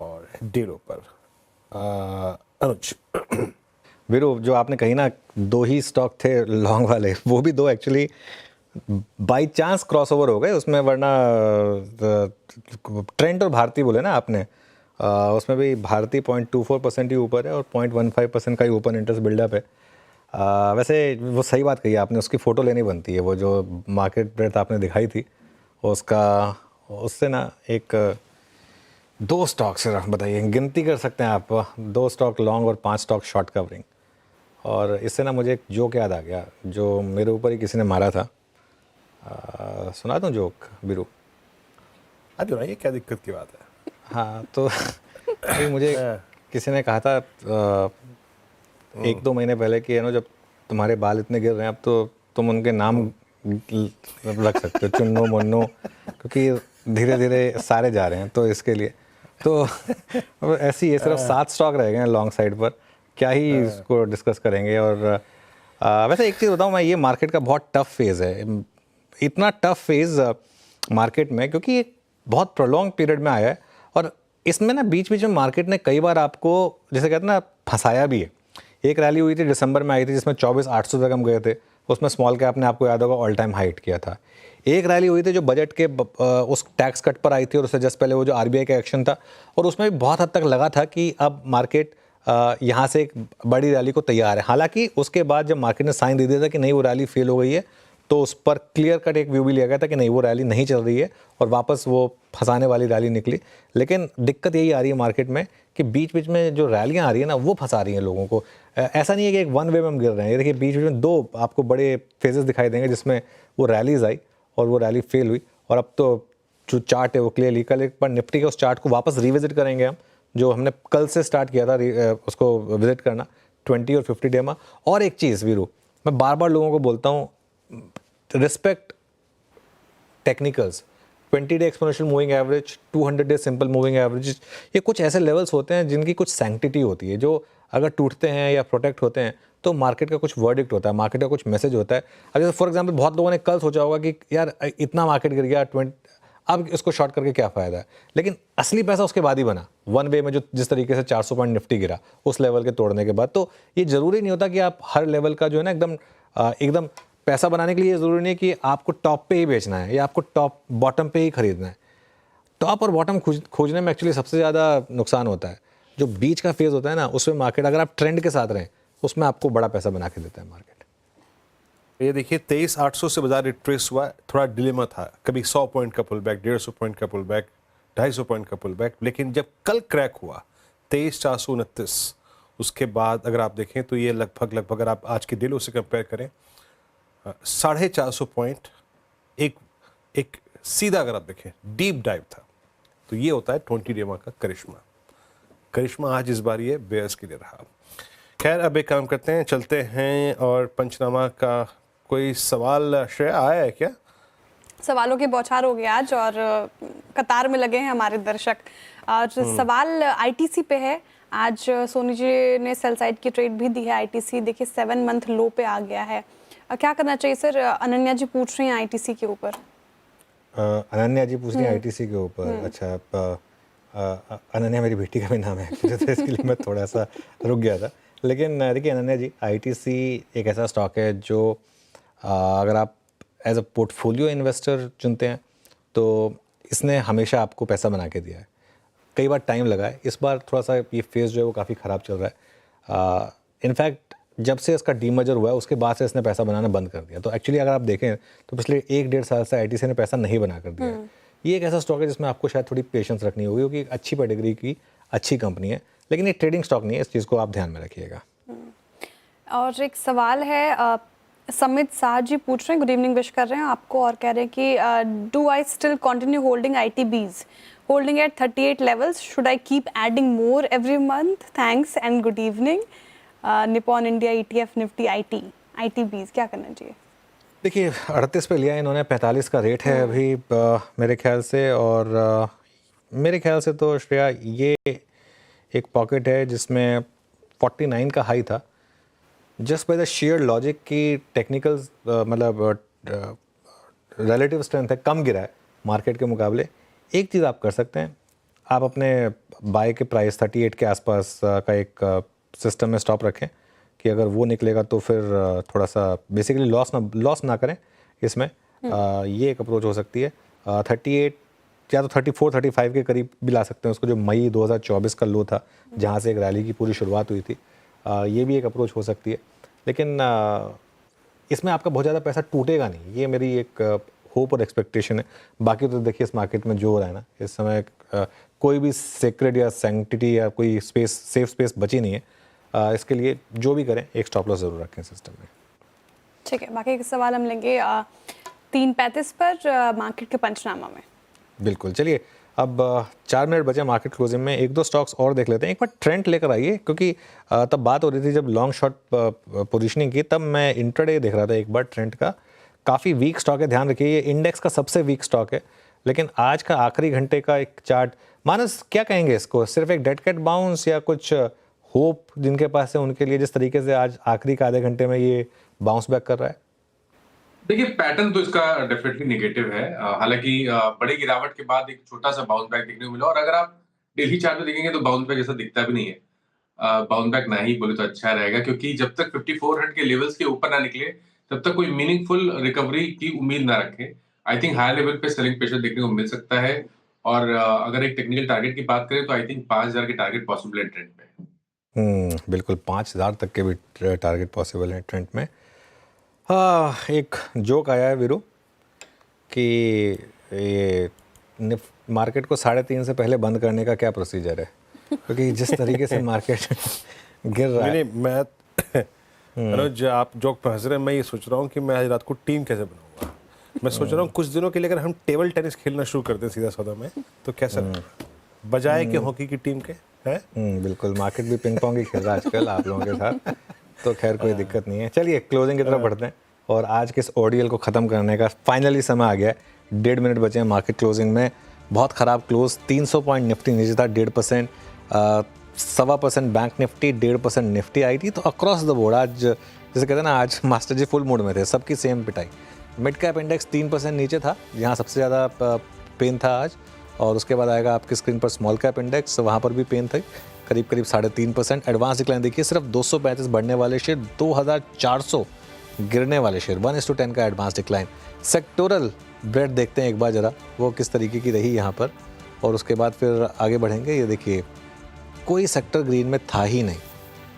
और डेलो पर अनुज वीरू, जो आपने कही ना 2 ही स्टॉक थे लॉन्ग वाले, वो भी 2 एक्चुअली बाई चांस क्रॉसओवर हो गए उसमें, वरना ट्रेंड और भारती बोले ना आपने, उसमें भी भारती 0.24% ही ऊपर है और 0.15% का ही ओपन इंटरेस्ट बिल्डअप है। वैसे वो सही बात कही आपने, उसकी फ़ोटो लेनी बनती है, वो जो मार्केट ब्रेथ आपने दिखाई थी उसका, उससे ना एक 2 स्टॉक सिर्फ बताइए, गिनती कर सकते हैं आप, 2 स्टॉक लॉन्ग और 5 स्टॉक शॉर्ट कवरिंग। और इससे ना मुझे एक जोक याद आ गया जो मेरे ऊपर ही किसी ने मारा था। सुना दूँ जोक वीरू? अब ये क्या दिक्कत की बात है? हाँ, तो मुझे किसी ने कहा था 1-2 महीने पहले कि जब तुम्हारे बाल इतने गिर रहे हैं अब तो तुम उनके नाम रख सकते हो, चुन्नो मुन्नो, क्योंकि धीरे धीरे सारे जा रहे हैं, तो इसके लिए तो ऐसी ये सिर्फ 7 स्टॉक रह गए हैं लॉन्ग साइड पर, क्या ही इसको डिस्कस करेंगे। और वैसे एक चीज़ बताऊँ मैं, ये मार्केट का बहुत टफ फेज़ है, इतना टफ फेज़ मार्केट में, क्योंकि ये बहुत प्रोलॉन्ग पीरियड में आया है। और इसमें ना बीच बीच में मार्केट ने कई बार आपको, जैसे कहते हैं ना, फंसाया भी है। एक रैली हुई थी दिसंबर में आई थी जिसमें 24,800 तक हम गए थे, उसमें स्मॉल कैप ने आपको याद होगा ऑल टाइम हाइट किया था। एक रैली हुई थी जो बजट के उस टैक्स कट पर आई थी और उससे जस्ट पहले वो जो आरबीआई का एक्शन था, और उसमें भी बहुत हद तक लगा था कि अब मार्केट यहाँ से एक बड़ी रैली को तैयार है। हालांकि उसके बाद जब मार्केट ने साइन दे दिया था कि नहीं वो रैली फेल हो गई है, तो उस पर क्लियर कट एक व्यू भी लिया गया था कि नहीं वो रैली नहीं चल रही है और वापस वो फंसाने वाली रैली निकली। लेकिन दिक्कत यही आ रही है मार्केट में कि बीच बीच में जो रैलियाँ आ रही है ना वो फंसा रही हैं लोगों को। ऐसा नहीं है कि एक वन वे में हम गिर रहे हैं। ये देखिए बीच बीच में दो आपको बड़े फेजेस दिखाई देंगे जिसमें वो रैलीज आई और वो रैली फेल हुई। और अब तो जो चार्ट है वो क्लियरली, कल एक बार निफ्टी के उस चार्ट को वापस रिविजिट करेंगे हम, जो हमने कल से स्टार्ट किया था उसको विजिट करना 20 और 50 डे में। और एक चीज़ वीरू, मैं बार बार लोगों को बोलता हूँ, respect technicals. 20 day exponential moving average, 200 day simple moving average, ये कुछ ऐसे लेवल्स होते हैं जिनकी कुछ सैंक्टिटी होती है, जो अगर टूटते हैं या प्रोटेक्ट होते हैं तो मार्केट का कुछ वर्डिक्ट होता है, मार्केट का कुछ मैसेज होता है। अब जैसे फॉर एग्जांपल बहुत लोगों ने कल सोचा होगा कि यार इतना मार्केट गिर गया 20, अब इसको शॉर्ट करके क्या फ़ायदा है, लेकिन असली पैसा उसके बाद ही बना। वन वे में जो जिस तरीके से 400 पॉइंट निफ्टी गिरा उस लेवल के तोड़ने के बाद, तो ये ज़रूरी नहीं होता कि आप हर लेवल का जो है ना एकदम पैसा बनाने के लिए ज़रूरी नहीं है कि आपको टॉप पे ही बेचना है या आपको टॉप बॉटम पे ही खरीदना है। टॉप और बॉटम खोजने में एक्चुअली सबसे ज़्यादा नुकसान होता है। जो बीच का फेज़ होता है ना, उसमें मार्केट अगर आप ट्रेंड के साथ रहें उसमें आपको बड़ा पैसा बना के देता है मार्केट। ये देखिए 23,800 से बाजार रिट्रेस हुआ, थोड़ा डिलेमा था, कभी 100 पॉइंट का पुल बैक, 150 पॉइंट का पुल बैक, 250 पॉइंट का पुल बैक, लेकिन जब कल क्रैक हुआ 23,429, उसके बाद अगर आप देखें तो ये लगभग अगर आप आज के डेलो से कंपेयर करें 450 पॉइंट एक सीधा अगर आप देखें डीप डाइव था। तो ये होता है 20 डे का करिश्मा आज इस बार ये बेयर्स के लिए रहा। खैर अब एक काम करते हैं, चलते हैं और पंचनामा का कोई सवाल श्रेया आया है क्या? सवालों की बौछार हो गई आज और कतार में लगे हैं हमारे दर्शक। और सवाल आईटीसी पे है। आज सोनी जी ने सेल साइड की ट्रेड भी दी है। आईटीसी देखिए 7 मंथ लो पे आ गया है, क्या करना चाहिए सर? अनन्या जी पूछ रही हैं आईटीसी के ऊपर। अनन्या जी पूछ रही हैं आईटीसी के ऊपर। अच्छा, अनन्या मेरी बेटी का भी नाम है तो इसके लिए मैं थोड़ा सा रुक गया था। लेकिन देखिए अनन्या जी, आईटीसी एक ऐसा स्टॉक है जो अगर आप एज अ पोर्टफोलियो इन्वेस्टर चुनते हैं तो इसने हमेशा आपको पैसा बना के दिया है। कई बार टाइम लगा है, इस बार थोड़ा सा ये फेज़ जो है वो काफ़ी ख़राब चल रहा है। इनफैक्ट जब से इसका डीमर्जर हुआ है उसके बाद से इसने पैसा बनाना बंद कर दिया। तो एक्चुअली अगर आप देखें तो पिछले 1-1.5 साल से आईटीसी ने पैसा नहीं बना कर दिया है। ये एक ऐसा स्टॉक है जिसमें आपको शायद थोड़ी पेशेंस रखनी होगी, क्योंकि अच्छी पेडिग्री की अच्छी कंपनी है, लेकिन ये ट्रेडिंग स्टॉक नहीं है, इस चीज़ को आप ध्यान में रखिएगा। और एक सवाल है, समित शाह जी पूछ रहे हैं, गुड इवनिंग विश कर रहे हैं आपको और कह रहे हैं कि do I still continue holding ITBeES holding at 38 levels, should I keep adding more every month? Thanks and good evening. Nippon India ETF Nifty ITBeES क्या करना चाहिए? देखिए 38 पे लिया इन्होंने, 45 का रेट है अभी मेरे ख्याल से। और मेरे ख्याल से तो श्रेया ये एक पॉकेट है जिसमें 49 का हाई था। Just by the share logic की टेक्निकल मतलब रिलेटिव स्ट्रेंथ है, कम गिरा है मार्केट के मुकाबले। एक चीज़ आप कर सकते हैं, आप अपने बाय के प्राइस 38 के आसपास का एक सिस्टम में स्टॉप रखें कि अगर वो निकलेगा तो फिर थोड़ा सा बेसिकली लॉस ना करें इसमें। ये एक अप्रोच हो सकती है। 38 या तो 34-35 के करीब भी ला सकते हैं उसको, जो मई 2024 का लो था जहाँ से एक रैली की पूरी शुरुआत हुई थी। ये भी एक अप्रोच हो सकती है, लेकिन इसमें आपका बहुत ज़्यादा पैसा टूटेगा नहीं, ये मेरी एक होप और एक्सपेक्टेशन है। बाकी तो देखिए इस मार्केट में जो हो रहा है ना इस समय, कोई भी सेक्रेट या सैंक्टिटी या कोई सेफ स्पेस बची नहीं है। इसके लिए जो भी करें एक स्टॉप लॉस ज़रूर रखें सिस्टम में। ठीक है, बाकी के सवाल हम लेंगे 3:35 पर मार्केट के पंचनामा में। बिल्कुल, चलिए अब 4 मिनट बचे मार्केट क्लोजिंग में, 1-2 स्टॉक्स और देख लेते हैं। एक बार ट्रेंड लेकर आइए, क्योंकि तब बात हो रही थी जब लॉन्ग शॉर्ट पोजीशनिंग की, तब मैं इंट्राडे देख रहा था एक बार ट्रेंड का। काफ़ी वीक स्टॉक है, ध्यान रखिए ये इंडेक्स का सबसे वीक स्टॉक है। लेकिन आज का आखिरी घंटे का एक चार्ट, मानस क्या कहेंगे इसको, सिर्फ एक डेड कैट बाउंस या कुछ होप जिनके पास है उनके लिए, जिस तरीके से आज आखिरी के आधे घंटे में ये बाउंस बैक कर रहा है? देखिए पैटर्न तो इसका डेफिनेटली नेगेटिव है। हालांकि बड़ी गिरावट के बाद एक छोटा सा बाउंस बैक देखने को मिला, और अगर आप डेली चार्ट में देखेंगे तो बाउंस बैक जैसा दिखता भी नहीं है। बाउंस बैक ना ही बोले तो अच्छा रहेगा, क्योंकि जब तक 5400 के लेवल्स के ऊपर ना निकले जब तक कोई मीनिंगफुल रिकवरी की उम्मीद ना रखें, आई थिंक हाई लेवल पे सेलिंग प्रेशर देखने को मिल सकता है। और अगर एक टेक्निकल टारगेट की बात करें तो आई थिंक 5000 के टारगेट पॉसिबल है ट्रेंड में। बिल्कुल 5000 तक के भी टारगेट पॉसिबल है ट्रेंड में। हाँ, एक जोक आया है वीरू कि ये मार्केट को 3:30 से पहले बंद करने का क्या प्रोसीजर है, क्योंकि जिस तरीके से मार्केट गिर रहा है। मैं अनुज, आप जोक पे हंस रहे हैं, मैं ये सोच रहा हूँ कि मैं आज रात को टीम कैसे बनाऊंगा। मैं सोच रहा हूँ कुछ दिनों के लिए अगर हम टेबल टेनिस खेलना शुरू करते हैं सीधा सौदा में तो कैसा रहेगा, बजाय कि हॉकी की टीम के है। बिल्कुल, मार्केट भी पिंग पोंग ही खेल रहा है आजकल आप लोगों के साथ, तो खैर कोई दिक्कत नहीं है। चलिए क्लोजिंग की तरफ बढ़ते हैं और आज के इस ऑडियल को ख़त्म करने का फाइनली समय आ गया है। 1.5 मिनट बचे हैं मार्केट क्लोजिंग में। बहुत ख़राब क्लोज, 300 पॉइंट निफ्टी नीचे था, 1.5%, 1.25% बैंक निफ्टी, 1.5% निफ्टी आई थी। तो अक्रॉस द बोर्ड आज जैसे कहते हैं ना, आज मास्टर जी फुल मूड में थे, सबकी सेम पिटाई। मिड कैप इंडेक्स 3% नीचे था, यहाँ सबसे ज़्यादा पेन था आज। और उसके बाद आएगा आपकी स्क्रीन पर स्मॉल कैप इंडेक्स, वहाँ पर भी पेन था, करीब 3.5%। एडवांस डिक्लाइन देखिए, सिर्फ 235 बढ़ने वाले शेयर, 2400 गिरने वाले शेयर, 1:10 का एडवांस डिक्लाइन। सेक्टोरल ब्रेड देखते हैं एक बार ज़रा, वो किस तरीके की रही यहाँ पर, और उसके बाद फिर आगे बढ़ेंगे। ये देखिए, कोई सेक्टर ग्रीन में था ही नहीं।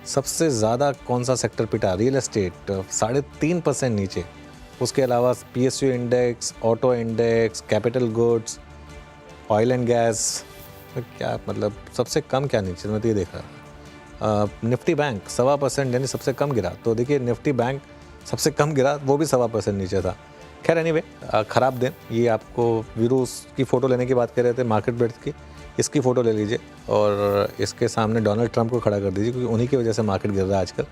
सबसे ज़्यादा कौन सा सेक्टर पिटा? रियल एस्टेट 3.5% नीचे। उसके अलावा PSU index, auto index, capital goods, oil and gas, क्या मतलब सबसे कम क्या नीचे, मैं तो ये देख रहा। निफ्टी बैंक 1.25% यानी सबसे कम गिरा। तो देखिए निफ्टी बैंक सबसे कम गिरा, वो भी 1.25% नीचे था। खैर एनीवे, ख़राब दिन। ये आपको वीरू की फ़ोटो लेने की बात कर रहे थे मार्केट ब्रेड्थ की, इसकी फ़ोटो ले लीजिए और इसके सामने डोनाल्ड ट्रंप को खड़ा कर दीजिए, क्योंकि उन्हीं की वजह से मार्केट गिर रहा है आजकल।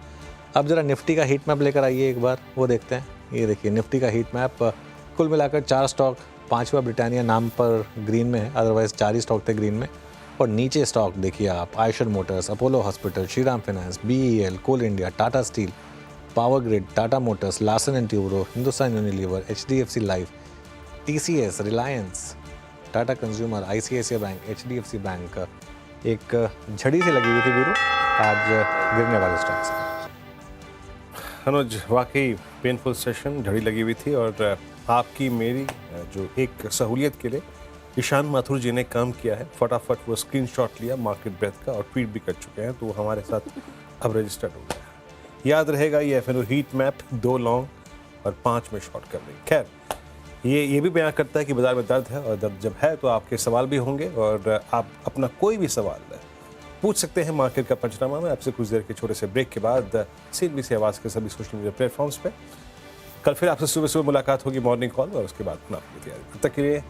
अब ज़रा निफ्टी का हीट मैप लेकर आइए एक बार, वो देखते हैं। ये देखिए निफ्टी का हीट मैप, कुल मिलाकर 4 स्टॉक, 5वां ब्रिटानिया नाम पर ग्रीन में है, अदरवाइज़ 4 ही स्टॉक थे ग्रीन में। और नीचे स्टॉक देखिए आप, Eicher motors, Apollo hospital, Shriram finance, BEL, coal India, Tata steel, power grid, Tata motors, Larsen and Toubro, Hindustan Unilever, HDFC life, TCS, Reliance, Tata consumer, ICICI bank, HDFC bank. एक झड़ी से लगी हुई थी वीरू आज गिरने वाले स्टॉक्स। अनुज, वाकई पेनफुल सेशन, झड़ी लगी हुई थी। और आपकी मेरी जो एक सहूलियत के लिए ईशान माथुर जी ने काम किया है, फटाफट वो स्क्रीनशॉट लिया मार्केट ब्रेथ का और ट्वीट भी कर चुके हैं, तो वो हमारे साथ अब रजिस्टर्ड हो गया। याद रहेगा ये FNO हीट मैप, 2 लॉन्ग और 5 में शॉर्ट कर रही। खैर, ये भी बयान करता है कि बाजार में दर्द है, और दर्द जब है तो आपके सवाल भी होंगे, और आप अपना कोई भी सवाल पूछ सकते हैं मार्केट का पंचनामा में। आपसे कुछ देर के छोटे से ब्रेक के बाद CNBC आवाज़ के सभी सोशल मीडिया प्लेटफॉर्म्स पे। कल फिर आपसे सुबह सुबह मुलाकात होगी मॉर्निंग कॉल, और उसके बाद अपना तब तक के लिए